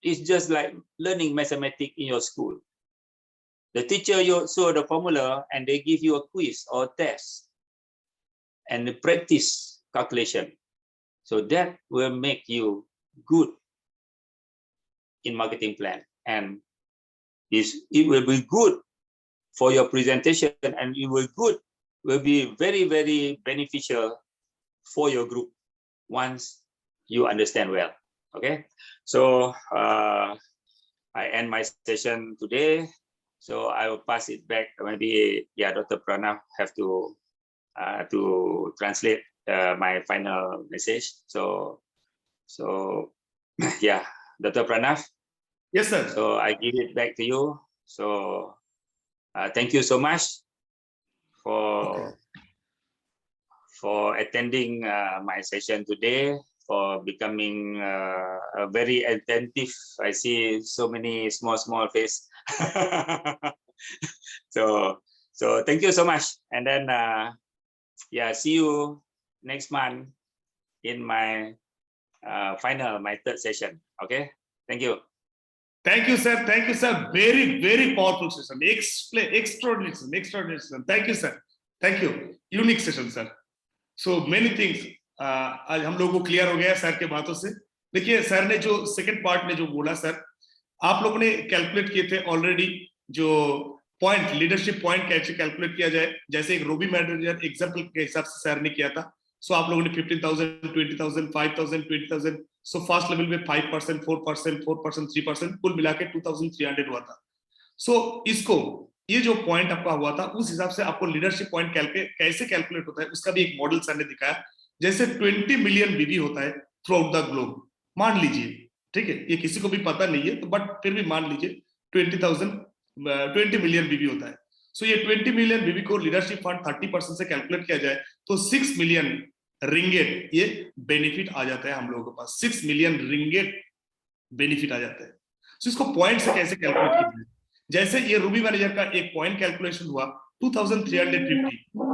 Is just like learning mathematics in your school. The teacher you show the formula and they give you a quiz or test and the practice calculation. So that will make you good in marketing plan, and it will be good for your presentation, and it will be very, very beneficial for your group once you understand well. Okay, so I end my session today. So I will pass it back. Maybe, yeah, Dr. Pranav have to translate my final message. So yeah, Dr. Pranav. Yes, sir. So I give it back to you. So thank you so much for attending my session today, for becoming very attentive. I see so many small face. So thank you so much. And then yeah, see you next month in my my third session. Okay, thank you. Thank you, sir. Thank you, sir. Very, very powerful session. Extraordinary session. Thank you, sir. Thank you. Unique session, sir. So many things. आज हम लोगों को clear हो गया sir के बातों से. देखिए सर ने जो सेकंड पार्ट में जो बोला, सर आप लोगों ने कैलकुलेट किए थे ऑलरेडी जो पॉइंट, लीडरशिप पॉइंट कैसे कैलकुलेट किया जाए, जैसे एक रूबी मैनेजर एग्जांपल के हिसाब से सर ने किया था। सो आप लोगों ने 15,000, 20,000, 5,000, 20,000, सो फर्स्ट लेवल में 5%, 4%, 4%, 3%, कुल मिला के 2,300 हुआ था। सो इसको, ये जो पॉइंट आपका हुआ था, उस हिसाब से आपको लीडरशिप पॉइंट कैसे कैलकुलेट होता है उसका भी एक मॉडल सर ने दिखाया। जैसे 20 मिलियन बीवी होता है थ्रू आउट द ग्लोब, मान लीजिए, ठीक है, ये किसी को भी पता नहीं है तो बट फिर भी मान लीजिए 20 मिलियन बीवी होता है। सो ये 20 मिलियन बीवी को लीडरशिप फंड 30% से कैलकुलेट किया जाए तो 6 मिलियन रिंगेट ये बेनिफिट आ जाता है हम लोगों के पास, 6 मिलियन रिंगेट बेनिफिट आ जाता है। सो इसको पॉइंट से कैसे कैलकुलेट किया जाए, जैसे ये रूबी मैनेजर का एक पॉइंट कैलकुलेशन हुआ 2350,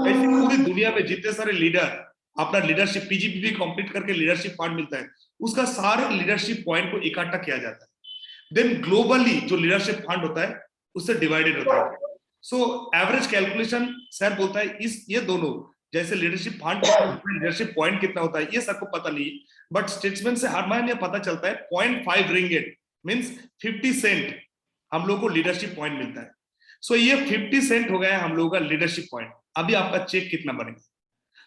ऐसे पूरी दुनिया में जितने सारे लीडर अपना लीडरशिप पीजीपीबी कंप्लीट करके लीडरशिप फंड मिलता है, उसका सारे लीडरशिप पॉइंट को इकट्ठा किया जाता है। देन ग्लोबली जो लीडरशिप फंड होता है उससे डिवाइडेड होता है। सो एवरेज कैलकुलेशन सर बोलता है इस ये दोनों, जैसे लीडरशिप फंड लीडरशिप पॉइंट कितना होता है ये सबको पता नहीं है, बट स्टेटमेंट से हर महीने पता चलता है 0.5 रिंगेट मींस 50 सेंट हम लोग को लीडरशिप पॉइंट मिलता है। सो ये 50 सेंट हो गया है हम लोगों का लीडरशिप पॉइंट। अभी आपका चेक कितना बनेगा?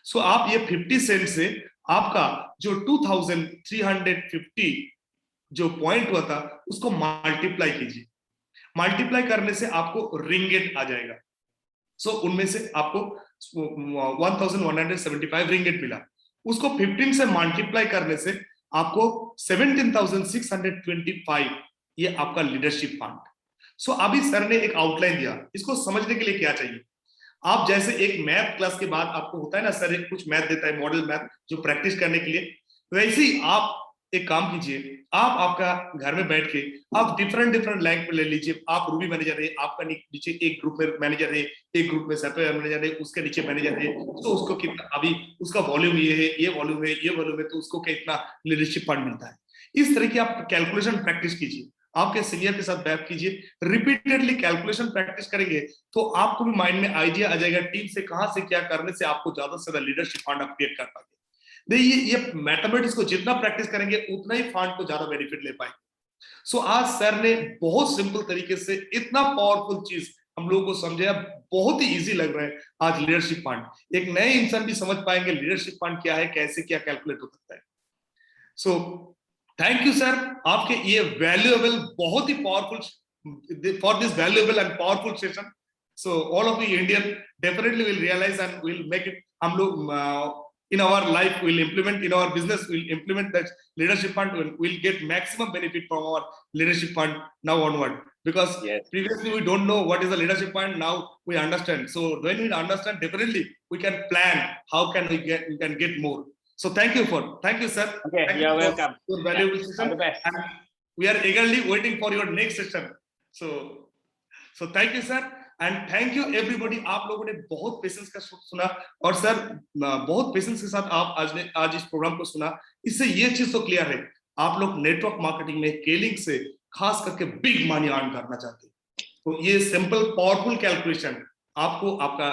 सो आप ये 50 सेंट से आपका जो 2350 जो पॉइंट हुआ था उसको मल्टीप्लाई कीजिए, मल्टीप्लाई करने से आपको रिंगेट आ जाएगा। सो उनमें से आपको 1175 रिंगेट मिला, उसको 15 से मल्टीप्लाई करने से आपको 17,625 ये आपका लीडरशिप फंड। सो अभी सर ने एक आउटलाइन दिया, इसको समझने के लिए क्या चाहिए, आप जैसे एक मैथ क्लास के बाद आपको होता है ना सर एक कुछ मैथ देता है मॉडल मैथ जो प्रैक्टिस करने के लिए, वैसे ही आप एक काम कीजिए, आप आपका घर में बैठ के आप डिफरेंट लैंग्वेज ले लीजिए। आप रूबी मैनेजर है, आपका नीचे एक ग्रुप में मैनेजर है, एक ग्रुप में सैफायर मैनेजर है, उसके नीचे मैनेजर है, तो उसको कितना अभी उसका वॉल्यूम ये है, ये वॉल्यूम है, ये वॉल्यूम है, तो उसको कितना लीडरशिप फंड मिलता है। इस तरह की आप कैलकुलेशन प्रैक्टिस कीजिए, आपके सीनियर के साथ बैठ कीजिए, रिपीटेडली कैलकुलेशन प्रैक्टिस करेंगे तो आपको भी माइंड में आइडिया आ जाएगा टीम से कहां से क्या करने से आपको ज्यादा से ज्यादा लीडरशिप फंड आप क्रिएट कर पाएंगे। देखिए ये मैथमेटिक्स को जितना प्रैक्टिस करेंगे उतना ही फंड को ज्यादा बेनिफिट ले पाएंगे। सो आज सर ने बहुत सिंपल तरीके से इतना पावरफुल चीज हम लोगों को समझाया, बहुत ही इजी लग रहा है आज लीडरशिप फंड। एक नए इंसान भी समझ पाएंगे लीडरशिप फंड क्या है, कैसे क्या कैलकुलेट हो सकता है। सो थैंक यू सर, आपके ये वैल्यूएबल बहुत ही powerful for this valuable and powerful session. So all of the Indian definitely will realise and will make it, हम लोग in our life we'll implement, in our business we'll implement that leadership fund, we'll get maximum benefit from our leadership fund now onward, because Yes. previously we don't know what is the leadership fund, now we understand. So when we understand, definitely we can plan how can we can get more. So thank you sir. Okay, Thank you're you welcome. for your valuable All session, the best. and we are eagerly waiting for your next session. So thank you sir and thank you everybody. आप लोगों ने बहुत patience का सुना, और sir बहुत patience के साथ आप आज इस प्रोग्राम को सुना। इससे ये चीज तो क्लियर है, आप लोग नेटवर्क मार्केटिंग में स्केलिंग से खास करके बिग मनी अर्न करना चाहते हैं, तो ये सिंपल पावरफुल कैलकुलेशन आपको आपका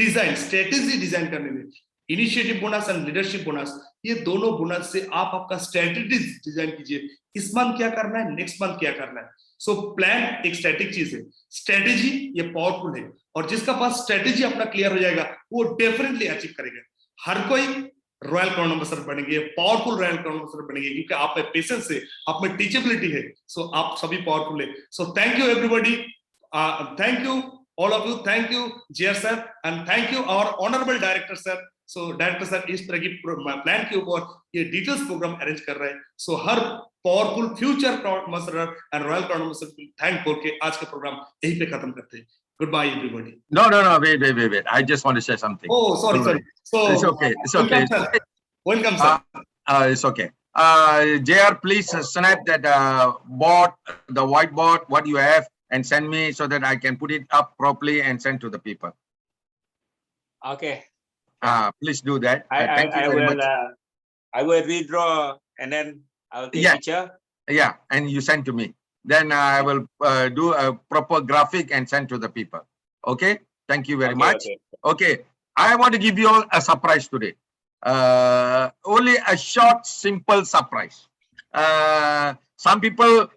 डिजाइन स्ट्रेटेजी डिजाइन करने में, initiative bonus and leadership bonus, ये दोनों बोनस से आप आपका स्ट्रेटेजी डिजाइन कीजिए, इस मंथ क्या करना है, नेक्स्ट मंथ क्या करना है। सो प्लान एक स्टैटिक चीज है, स्ट्रेटेजी ये पावरफुल है, और जिसका पास स्ट्रेटेजी अपना क्लियर हो जाएगा वो डेफिनेटली अचीव करेगा। हर कोई रॉयल क्राउन एम्बेसडर बनेंगे, पावरफुल रॉयल क्राउन एम्बेसडर बनेंगे, क्योंकि आप में पेशेंस है, आप में टीचेबिलिटी है। सो आप सभी पावरफुल है। So thank you everybody, thank you all of you, thank you GR sir, and thank you our honorable director sir. So director sir इस तरह की प्लान के ऊपर ये डिटेल्स प्रोग्राम अरेंज कर रहे हैं। सो हर powerful future ambassador and royal crown ambassador thank करके आज का प्रोग्राम यहीं पे खत्म करते हैं। Goodbye everybody. No, wait. I just want to say something. Oh, sorry. So it's okay. Welcome sir. Welcome sir. It's okay. JR, please snap that board, the whiteboard, what you have, and send me so that I can put it up properly and send to the people. Okay. Please do that. Thank you very much. I will redraw and then I will take picture. Yeah, and you send to me. Then I will do a proper graphic and send to the people. Okay? Thank you very much. Okay. I want to give you all a surprise today. Only a short, simple surprise. Some people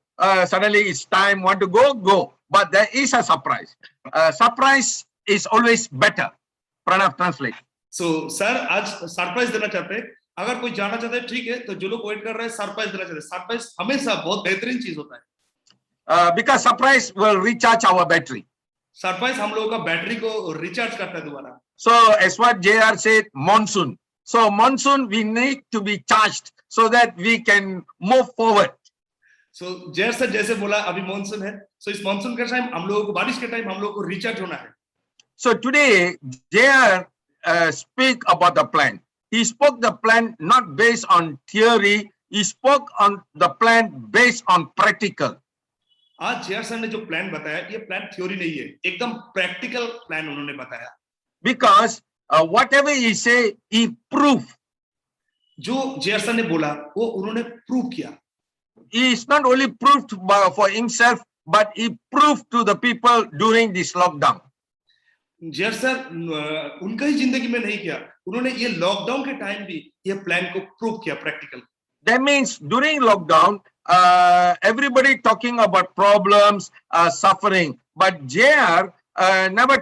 suddenly it's time, want to go. but there is a surprise. Surprise is always better. Pranav, translate. So sir, आज surprise देना चाहते हैं. अगर कोई जाना चाहता है ठीक है, तो जो लोग वेट कर रहे हैं सरप्राइज देना चाहते हैं. सरप्राइज हमेशा बहुत बेहतरीन चीज होता है. Because surprise will recharge our battery. Surprise हम लोगों का बैटरी को रिचार्ज करता है दोबारा. So as what JR said, monsoon. So monsoon, we need to be charged so that we can move forward. So JR sir जैसे बोला अभी मॉनसून है, so इस मॉनसून के टाइम हम लोगों को, बारिश के टाइम हम लोगों को रिचार्ज होना है. So today, JR speak about the plan. He spoke the plan not based on theory. He spoke on the plan based on practical. आज JR सर ने जो प्लान बताया, ये प्लान थ्योरी नहीं है, एकदम प्रैक्टिकल प्लान उन्होंने बताया. Because whatever he say, he proved. जो JR सर ने बोला, वो उन्होंने प्रूव किया. He is not only proved for himself, but he proved to the people during this lockdown. JR sir उनका ही जिंदगी में नहीं किया, उन्होंने ये लॉकडाउन के टाइम भी ये प्लान को प्रूव किया practical. That means during lockdown, everybody talking about problems, suffering, but JR never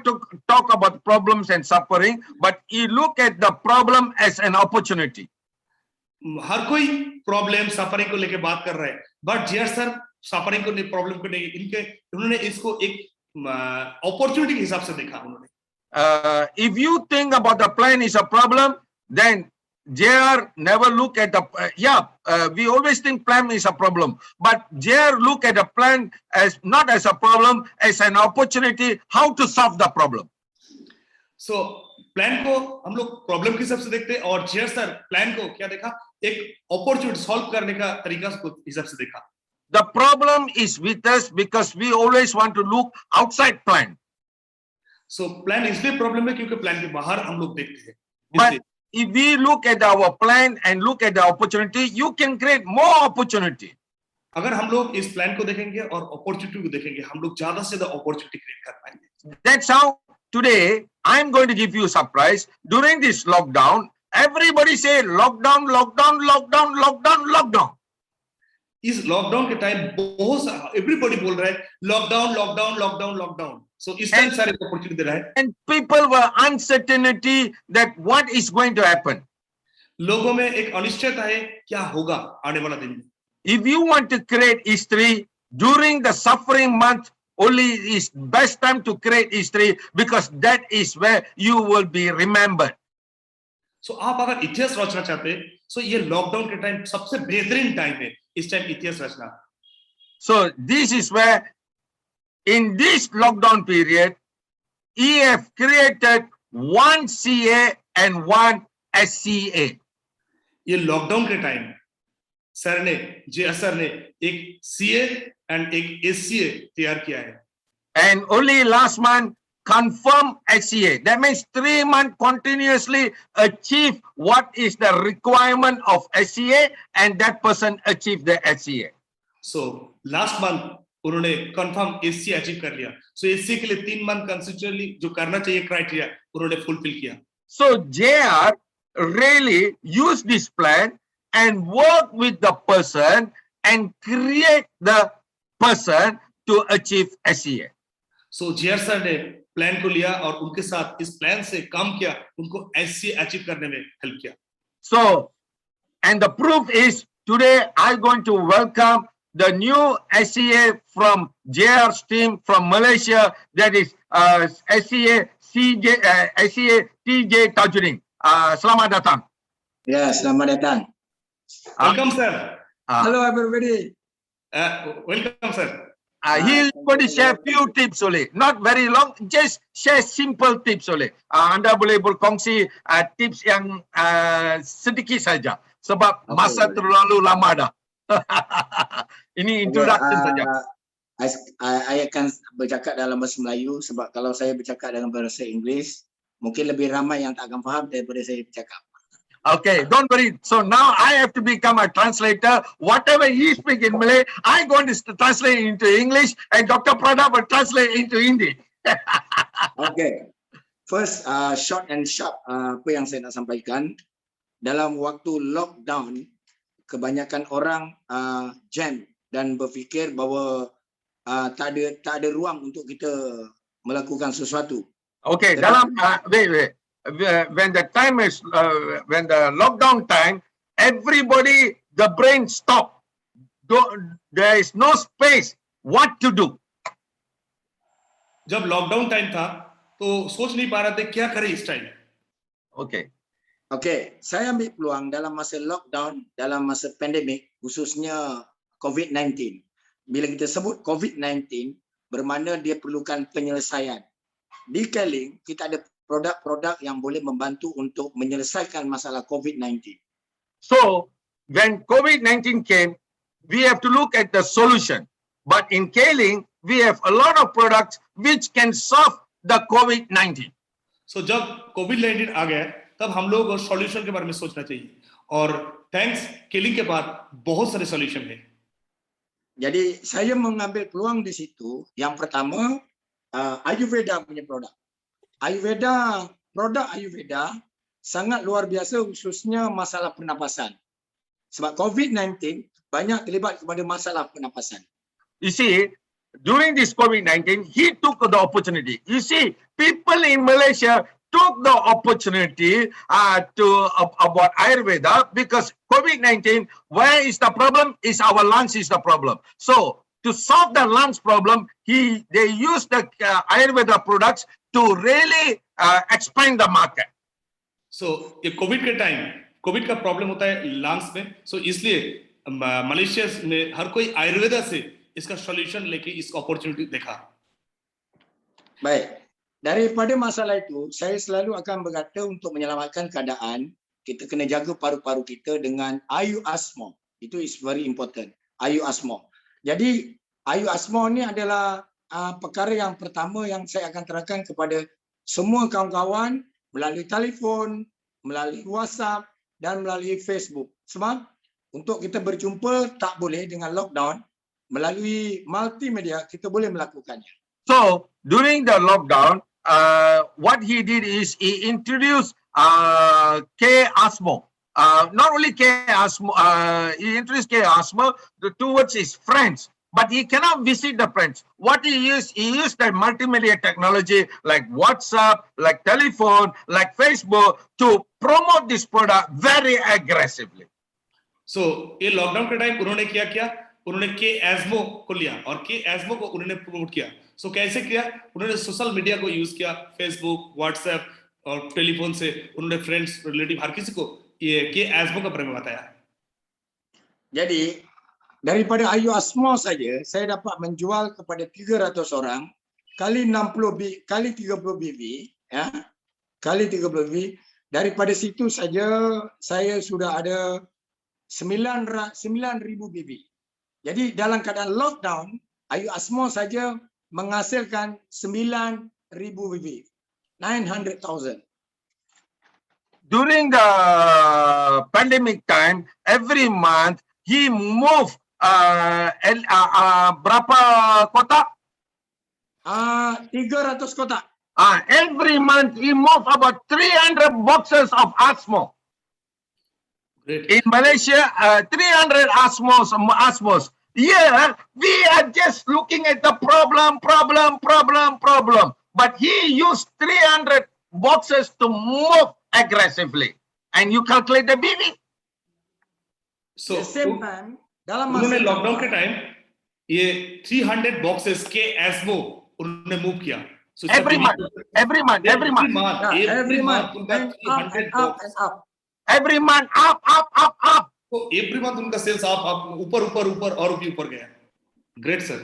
talk about problems and suffering, but he look at the problem as an opportunity. हर कोई problem suffering को लेके बात कर रहा है, but JR sir suffering को नहीं, problem को नहीं, उन्होंने इसको एक अपॉर्चुनिटी के हिसाब से देखा उन्होंने. If you think about the plan is a problem, then JR never look at the we always think plan is a problem, but JR look at the plan as not as a problem, as an opportunity how to solve the problem. So plan को हम लोग problem के हिसाब से देखते हैं, और JR sir plan को क्या देखा, एक अपॉर्चुनिटी सॉल्व करने का तरीका को हिसाब से देखा. The problem is with us because we always want to look outside plan. So plan इसलिए प्रॉब्लम है क्योंकि प्लान के बाहर हम लोग देखते हैं. But if we look at our plan and look at the opportunity, you can create more opportunity. अगर हम लोग इस प्लान को देखेंगे और अपॉर्चुनिटी को देखेंगे, हम लोग ज्यादा से ज्यादा अपॉर्चुनिटी क्रिएट कर पाएंगे. That's how today I'm going to give you a surprise. During this lockdown, everybody say lockdown, lockdown, lockdown, lockdown, lockdown. इस लॉकडाउन के टाइम बहुत एवरीबॉडी बोल रहा है लॉकडाउन लॉकडाउन लॉकडाउन लॉकडाउन. सो इस टाइम सारे अपॉर्चुनिटी दे रहा है. And people were uncertainty that what is going to happen. लोगों में एक अनिश्चयता है क्या होगा आने वाला दिन में. If you want to create history during the suffering month, only is best time to create history because that is where you will be remembered. So आप अगर इतिहास रचना चाहते हैं, so ये लॉकडाउन के टाइम सबसे बेहतरीन टाइम है इस टाइम इतिहास रचना. So this is where in this lockdown period, he have created one CA and one SCA. ये लॉकडाउन के टाइम सर ने, JR सर ने एक CA एंड एक SCA तैयार किया है. And only last month confirm SCA. That means 3 months continuously achieve what is the requirement of SCA, and that person achieve the SCA. So last month उन्होंने confirm SCA achieve कर लिया. So SCA के लिए 3 month consistently जो करना चाहिए criteria उन्होंने fulfil किया. So JR really use this plan and work with the person and create the person to achieve SCA. So JR sir ने प्लान को लिया और उनके साथ इस प्लान से काम किया, उनको SCA अचीव करने में हेल्प किया. So, and the proof is today I'm going to welcome the new SCA from JR's team from Malaysia, that is SCA TJ Tajuddin. Selamat datang. Ya, selamat datang. Welcome sir. Hello everybody. Welcome sir. He's going to share few tips only, not very long, just share simple tips only. Anda boleh berkongsi tips yang sedikit saja, sebab masa terlalu lama dah. Ini introduction saja. Saya akan bercakap dalam bahasa Melayu sebab kalau saya bercakap dalam bahasa Inggeris, mungkin lebih ramai yang tak akan faham daripada saya bercakap. Okay, don't worry. So now I have to become a translator. Whatever he speak in Malay, I'm going to translate into English, and Dr. Pradap will translate into Hindi. Okay. First, short and sharp apa yang saya nak sampaikan. Dalam waktu lockdown, kebanyakan orang jam dan berfikir bahawa tak ada ruang untuk kita melakukan sesuatu. Okay, dalam wait. When the time is when the lockdown time, everybody the brain stop. There is no space. What to do? जब lockdown time था तो सोच नहीं पा रहे थे क्या करें इस time. Okay. Okey, saya ambil peluang dalam masa lockdown, dalam masa pandemik, khususnya COVID-19. Bila kita sebut COVID-19, bermakna dia perlukan penyelesaian. Di Keling, kita ada produk-produk yang boleh membantu untuk menyelesaikan masalah COVID-19. So when COVID-19 came, we have to look at the solution. But in Keling, we have a lot of products which can solve the COVID-19. So जब COVID-19 आ गया तब हम लोग solution के बारे में सोचना चाहिए और थैंक्स केलिंग के बाद बहुत सारे सॉल्यूशन है. Jadi saya mengambil peluang di situ. Yang pertama, Ayurveda punya produk. Produk Ayurveda sangat luar biasa khususnya masalah pernafasan. Sebab COVID-19 banyak terlibat kepada masalah pernafasan. You see, during this COVID-19, he took the opportunity. You see, people in Malaysia took the opportunity about Ayurveda because COVID-19, where is the problem? Is our lungs is the problem. So to solve the lungs problem, they use the Ayurveda products to really expand the market. So ये Covid का problem होता है lungs में. So इसलिए Malaysia में हर कोई आयुर्वेदा से इसका सॉल्यूशन लेके इस अपॉर्चुनिटी देखा. Baik. Daripada masalah itu, saya selalu akan berkata untuk menyelamatkan keadaan, kita kena jaga paru-paru kita dengan ayu asma. Itu is very important. Ayu asma. Jadi, ayu asma ni adalah perkara yang pertama yang saya akan terangkan kepada semua kawan-kawan melalui telefon, melalui WhatsApp dan melalui Facebook. Sebab untuk kita berjumpa tak boleh dengan lockdown, melalui multimedia kita boleh melakukannya. So during the lockdown, what he did is he introduced K-Asthma. Not only K-Asthma, he introduced K-Asthma towards his friends, but he cannot visit the friends. What he used the multimedia technology like WhatsApp, like telephone, like Facebook to promote this product very aggressively. So ये lockdown के time उन्होंने क्या उन्होंने के-एस्मो को लिया और के-एस्मो को उन्होंने प्रमोट किया. सो कैसे किया? उन्होंने सोशल मीडिया को यूज किया, फेसबुक, व्हाट्सएप और टेलीफोन से उन्होंने फ्रेंड्स, रिलेटिव हर किसी को ये के-एस्मो का बारे में बताया. Jadi daripada ayu asma saja saya dapat menjual kepada 300 orang kali 60 kali 30 BB ya. Kali 30 BB. Daripada situ saja saya sudah ada 9,000 BB. Jadi dalam keadaan lockdown, ayu asma saja menghasilkan 9,000 BB. 900,000. During the pandemic time, every month he moved berapa kotak? 300 kotak. Every month he moved about 300 boxes of asthma. Great. In Malaysia, 300 asthmas. Here, we are just looking at the problem. But he used 300 boxes to move aggressively. And you calculate the BB. So At the same time, dalam उन्होंने masa lockdown के time ये 300 boxes के एस्मो उन्होंने move किया. So Every month. every month every month उनका and up 300 and up box. and up. Every month, up. तो every month उनका sales आप ऊपर और ऊपर गया. Great sir.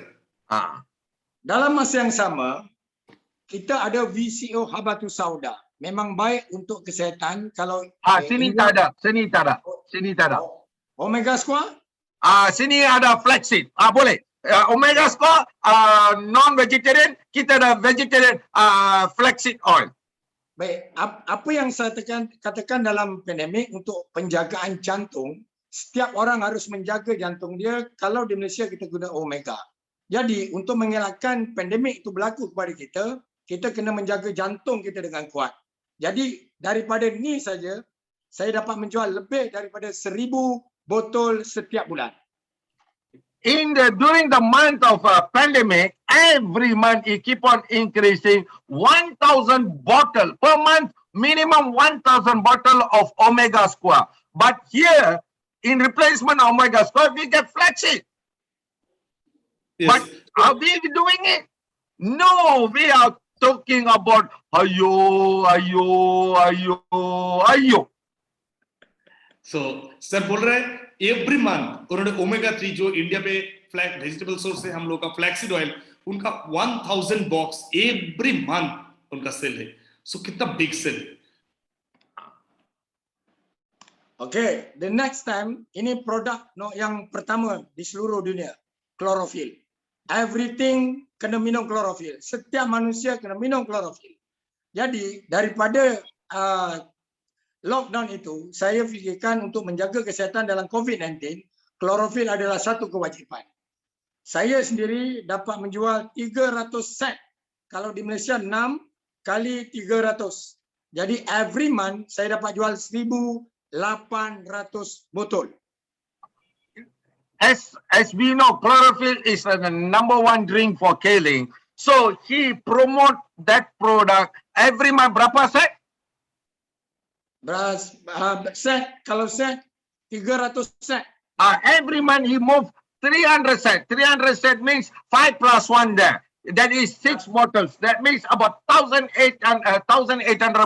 Dalam masa yang sama, kita ada VCO Habatus Sauda. Memang baik untuk kesihatan kalau Sini tak ada. Omega Square? Sini ada flaxseed. Boleh. Omega score non-vegetarian, kita ada vegetarian flaxseed oil. Baik, apa yang saya katakan dalam pandemik untuk penjagaan jantung, setiap orang harus menjaga jantung dia. Kalau di Malaysia kita guna omega. Jadi untuk mengelakkan pandemik itu berlaku kepada kita, kita kena menjaga jantung kita dengan kuat. Jadi daripada ni saja, saya dapat menjual lebih daripada 1,000 botol setiap bulan. during the month of pandemic, every month it keep on increasing 1,000 bottle per month, minimum 1,000 bottle of omega square. But here, in replacement of omega square, we get flaxseed. Yes. But are we doing it? No, we are talking about ayo. So sir बोल रहे हैं every month उन्होंने omega 3 जो India पे flag vegetable source है हम लोग का फ्लैक्सीड ऑयल उनका 1000 बॉक्स एवरी मंथ उनका सेल है. सो कितना big sale. Okay, the next time ini produk yang pertama di seluruh dunia, chlorophyll. Everything kena minum chlorophyll. Setiap manusia kena minum chlorophyll. Jadi daripada lockdown itu, saya fikirkan untuk menjaga kesihatan dalam COVID-19, chlorophyll adalah satu kewajipan. Saya sendiri dapat menjual 300 set. Kalau di Malaysia 6 kali 300. Jadi every month saya dapat jual 1,800 botol. As we know, chlorophyll is the #1 drink for killing. So he promote that product every month. Berapa set? Set, kalau set 300 set. Every month he move 300 set. 300 set means 5 plus 1 there. That is 6 bottles. That means about 1,800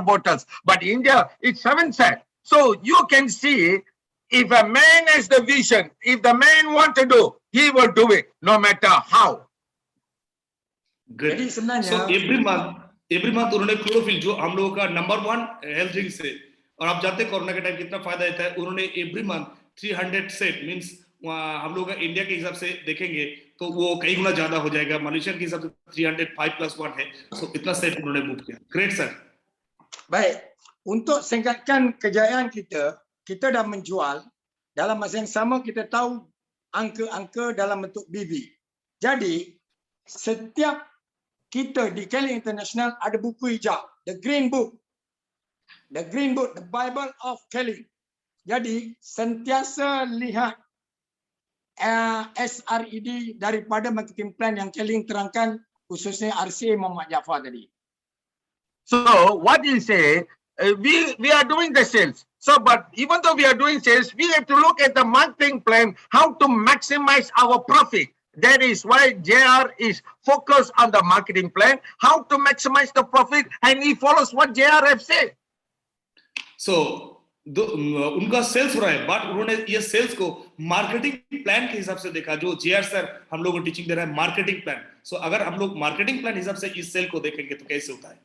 bottles. But India, it's 7 set. So you can see, if a man has the vision, if the man want to do, he will do it, no matter how. Good. Jadi sebenarnya, So every month उन्होंने chlorophyll जो हम लोगों का number 1 health drink से और आप जानते हैं कोरोना के टाइम कितना फायदा देता है. उन्होंने एवरी मंथ 300 सेट मींस हम लोग इंडिया के हिसाब से देखेंगे तो वो कई गुना ज्यादा हो जाएगा. मलेशिया के हिसाब से 305 + 1 है. सो इतना सेट उन्होंने बुक किया. Great sir. baik, untuk singkatkan kejayaan kita, kita dah menjual dalam masa yang sama kita tahu angka-angka dalam bentuk BB. Jadi setiap kita di Kelly International ada buku hijau, the green book, the Bible of Kelly. Jadi sentiasa lihat SRED daripada marketing plan yang Kelly terangkan, khususnya RCA-Muhammad Jaafar tadi. So what you say, we are doing the sales. So, but even though we are doing sales, we have to look at the marketing plan, how to maximize our profit. That is why JR is focused on the marketing plan, how to maximize the profit, and he follows what JR have said. So उनका sales हो रहा है, but उन्होंने ये sales को marketing plan के हिसाब से देखा, जो जेआर सर हम लोगों को टीचिंग दे रहा है मार्केटिंग प्लान. सो अगर हम लोग मार्केटिंग प्लान हिसाब से इस सेल को देखेंगे तो कैसे होता है.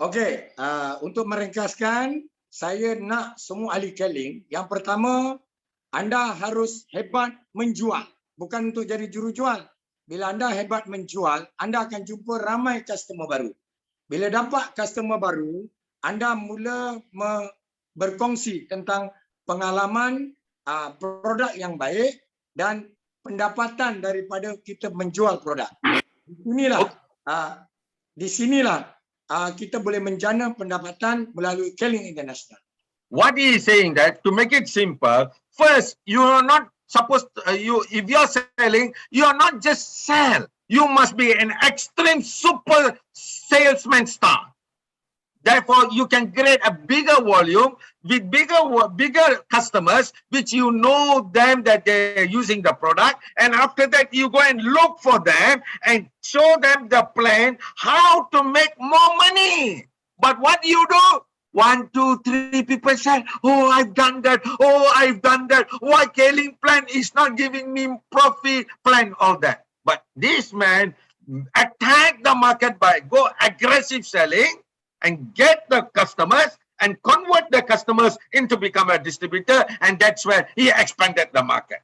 Okey, untuk meringkaskan, saya nak semua ahli Kelling, yang pertama, anda harus hebat menjual, bukan untuk jadi jurujual. Bila anda hebat menjual, anda akan jumpa ramai customer baru. Bila dapat customer baru, anda mula berkongsi tentang pengalaman produk yang baik dan pendapatan daripada kita menjual produk. Di sinilah kita boleh menjana pendapatan melalui Kelling International. What he is saying that, to make it simple, first, you are not supposed to, if you are selling, you are not just sell. You must be an extreme super salesman star. Therefore, you can create a bigger volume with bigger customers, which you know them that they're using the product. And after that, you go and look for them and show them the plan how to make more money. But what do you do? 1, 2, 3 people say, oh, I've done that. Oh, I've done that. Why Kelling plan is not giving me profit plan, all that. But this man attack the market by go aggressive selling and get the customers and convert the customers into become a distributor, and that's where he expanded the market.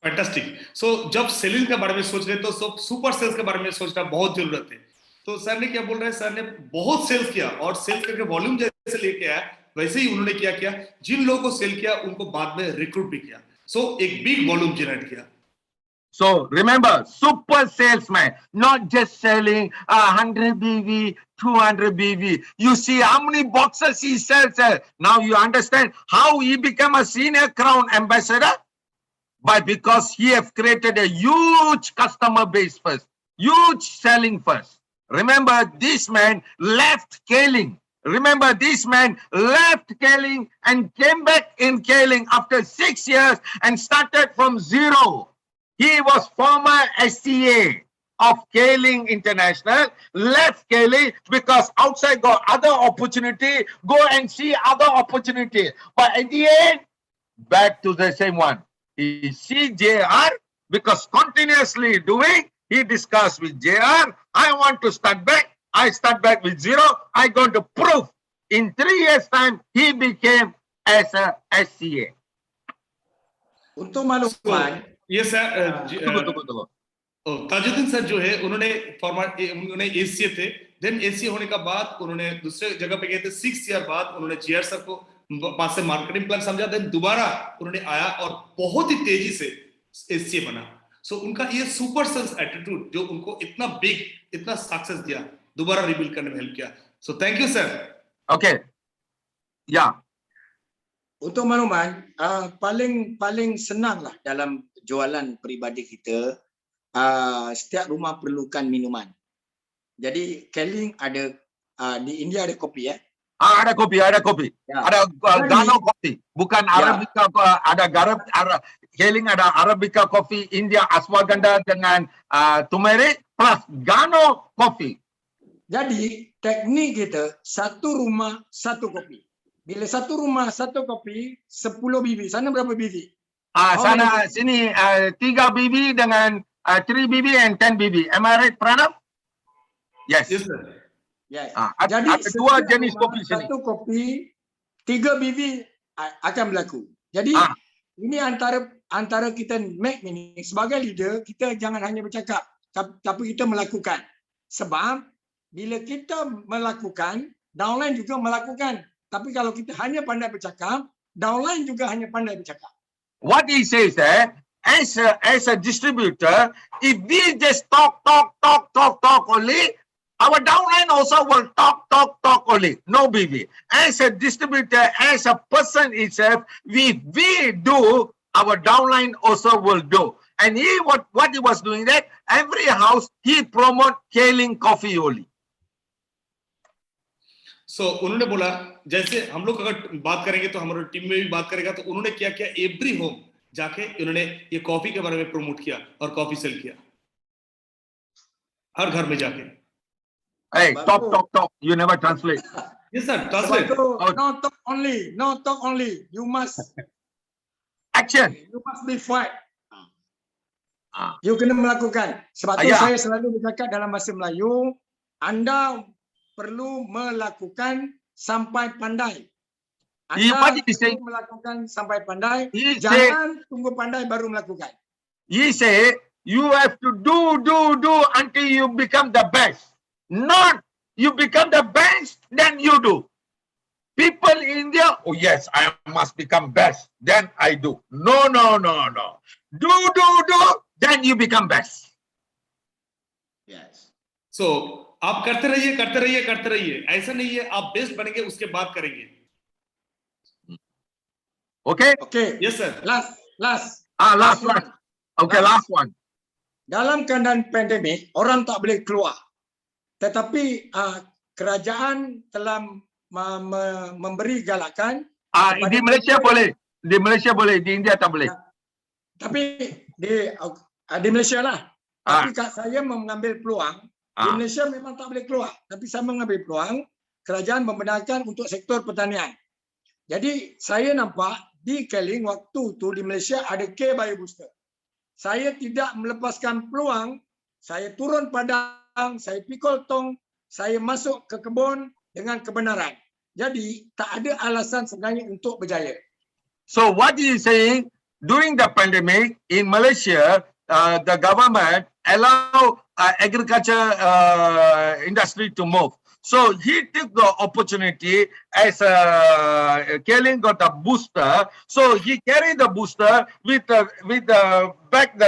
Fantastic. So जब selling के बारे में सोच रहे तो super sales के बारे में सोचना बहुत जरूरत है. तो सर ने क्या बोल रहे हैं, सर ने बहुत सेल्स किया और सेल्स करके वॉल्यूम जैसे लेके आया वैसे ही उन्होंने क्या किया, जिन लोगों को सेल किया उनको बाद में रिक्रूट भी किया. सो एक बिग वॉल्यूम जनरेट किया. So remember, super salesman, not just selling 100 BV, 200 BV. You see how many boxes he sells. Now you understand how he became a senior Crown ambassador? but because he have created a huge customer base first, huge selling first. Remember, this man left Kaling. Remember, this man left Kaling and came back in Kaling after 6 years and started from zero. He was former SCA of Kaling International, left Kaling because outside got other opportunity, go and see other opportunity. But at the end, back to the same one. He see JR because continuously doing, he discussed with JR, I want to start back. I start back with zero. I going to prove in 3 years time, he became as a SCA. Untuk makluman, ये sir Tunggu. Tajuddin sir जो है उन्होंने ACA थे, then ACA होने का बाद उन्होंने दूसरे जगह पे गए थे, 6 ईयर बाद उन्होंने जीआर सर को पास से मार्केटिंग प्लान समझा, देन दोबारा उन्होंने आया और बहुत ही तेजी से एसीए बना. सो उनका ये सुपर सेल्स एटीट्यूड जो उनको इतना बिग, इतना सक्सेस दिया, दोबारा रिबिल्ड करने में हेल्प किया. So thank you sir. Okay. Yeah. untuk makluman, paling senang lah dalam jualan peribadi kita. Setiap rumah perlukan minuman. Jadi Kaling ada di India ada kopi ya. Ada kopi. Ya. Ada Gano kopi, bukan Arabica. Ada Kaling ada Arabica kopi, India ashwagandha dengan turmeric plus Gano kopi. Jadi teknik kita satu rumah satu kopi. Bila satu rumah satu kopi, 10 biji. Sana berapa biji? Sini 3 biji dengan 3 BB and 10 BB. Am I right, Pranav? Yes. Yes sir. Yes. Jadi ada dua jenis kopi sini. Satu kopi, 3 BB akan berlaku. Jadi ini antara kita make ini sebagai leader, kita jangan hanya bercakap, tapi kita melakukan. Sebab bila kita melakukan, downline juga melakukan. Tapi kalau kita hanya pandai bercakap, downline juga hanya pandai bercakap. What he says that as a distributor, if we just talk only, our downline also will talk only. No BB. As a distributor, as a person itself, we do, our downline also will do. And what he was doing that, every house, he promote Kaling coffee only. So उन्होंने बोला जैसे हम लोग अगर बात करेंगे तो हमारे टीम में भी बात करेगा, तो उन्होंने क्या किया, एवरी होम जाके इन्होंने ये कॉफी के बारे में प्रमोट किया और कॉफी सेल किया हर घर में जाके. Hey, talk. You never translate. Yes sir, translate. No talk only. You must Action. You must be fight. You kena melakukan. Sebab tu saya selalu bercakap dalam bahasa Melayu, anda perlu melakukan sampai pandai. Anda perlu melakukan sampai pandai. Jangan tunggu pandai baru melakukan. He say you have to do until you become the best. Not you become the best, then you do. People in India, oh yes, I must become best, then I do. No. Do, then you become best. Yes. So आप करते रहिए. ऐसा नहीं है आप best बनेंगे उसके बाद करेंगे. Okay? Okay. Yes sir. Last. Last one. Okay, last one. Dalam keadaan pandemik, orang tak boleh keluar. Tetapi kerajaan telah memberi galakan. Di Malaysia boleh. Di Malaysia boleh, di India tak boleh. Tapi di Malaysia lah. Tapi saya mengambil peluang. Di Malaysia memang tak boleh keluar. Tapi saya mengambil peluang. Kerajaan membenarkan untuk sektor pertanian. Jadi saya nampak di Kaling waktu tu di Malaysia ada K-Bio Booster. Saya tidak melepaskan peluang. Saya turun padang, saya pikul tong, saya masuk ke kebun dengan kebenaran. Jadi tak ada alasan sebenarnya untuk berjaya. So what he is saying, during the pandemic in Malaysia, the government allow agriculture industry to move. So he took the opportunity as Kaling got a booster. So he carried the booster with the back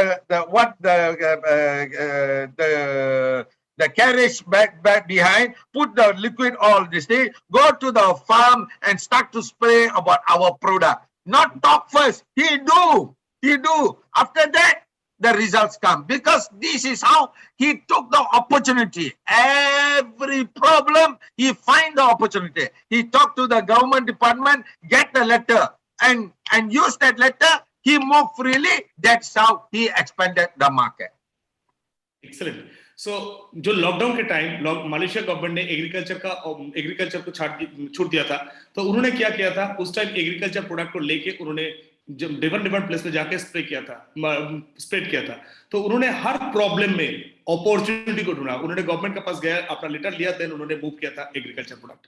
the carriage back behind, put the liquid all this thing, go to the farm and start to spray about our product. Not talk first. He do. he do. After that, the results come, because this is how he took the opportunity. Every problem, he find the opportunity. He talked to the government department, get the letter, and use that letter. He moved freely. That's how he expanded the market. Excellent. So, जो lockdown के time Malaysia government ने agriculture को छूट दिया था, तो उन्होंने क्या किया था, उस टाइम एग्रीकल्चर प्रोडक्ट को लेके उन्होंने डिफरेंट प्लेस पे जाके स्प्रेड किया था, तो उन्होंने हर प्रॉब्लम में अपॉर्चुनिटी को ढूंढा. उन्होंने गवर्नमेंट के पास गया, अपना लेटर लिया, देन उन्होंने मूव किया था agriculture product.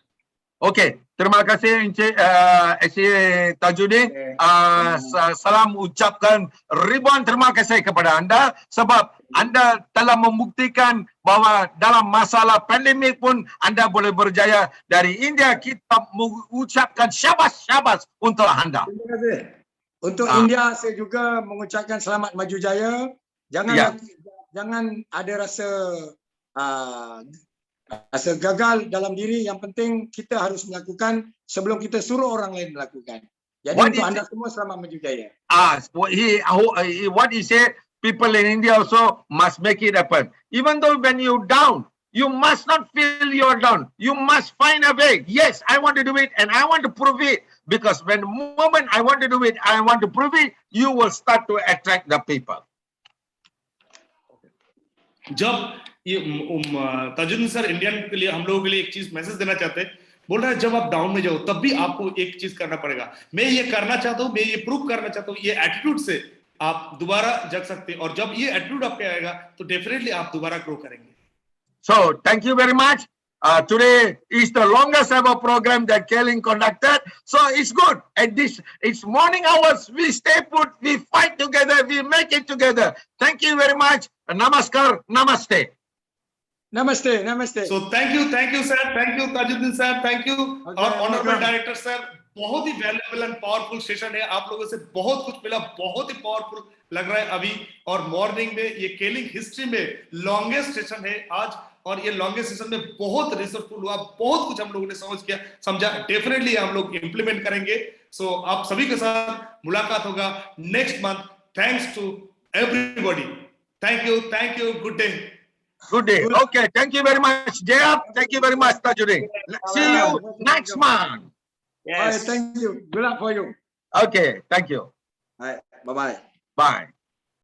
Okey, terima kasih Encik Tajuddin. Salam ucapkan ribuan terima kasih kepada anda sebab anda telah membuktikan bahawa dalam masalah pandemik pun anda boleh berjaya. Dari India kita mengucapkan syabas untuk anda. Terima kasih. Untuk India saya juga mengucapkan selamat maju jaya. Jangan ada rasa gagal dalam diri. Yang penting kita harus melakukan sebelum kita suruh orang lain melakukan. Jadi untuk anda semua selamat maju jaya. What he said, people in India also must make it happen. Even though when you down, you must not feel you're down. You must find a way. Yes, I want to do it and I want to prove it. Because when the moment I want to do it, I want to prove it, you will start to attract the people. जब ये Tajuddin sir Indian के लिए, हम लोगों के लिए एक चीज मैसेज देना चाहते हैं. बोल रहा है जब आप डाउन में जाओ तब भी आपको एक चीज करना पड़ेगा. मैं ये करना चाहता हूं, मैं ये प्रूव करना चाहता हूं. ये एटीट्यूड से आप दोबारा जग सकते हैं, और जब ये एटीट्यूड आपके आएगा तो डेफिनेटली आप दोबारा ग्रो करेंगे. So thank you very much. Today is the longest ever program that Keling conducted. So it's good. At this, it's morning hours. We stay put, we fight together, we make it together. Thank you very much. Namaskar, namaste. Namaste, namaste. So thank you sir, thank you Tajuddin sir, thank you और honourable director sir. बहुत ही valuable and powerful session है. आप लोगों से बहुत कुछ मिला, बहुत ही पावरफुल लग रहा है अभी. और मॉर्निंग में ये केलिंग हिस्ट्री में लॉन्गेस्ट सेशन है आज, और ये लॉन्गेस्ट सेशन में बहुत रिसर्चफुल हुआ, बहुत कुछ हम लोगों ने समझा. डेफिनेटली हम लोग इंप्लीमेंट करेंगे. सो आप सभी के साथ मुलाकात होगा next month. Thanks to everybody. Thank you. Good day. Good day. Okay, thank you very much, Jayab. Thank you very much, Tajuddin. See you next month. Yes. Thank you. Good luck for you. Okay, thank you. Bye. Bye-bye. Bye.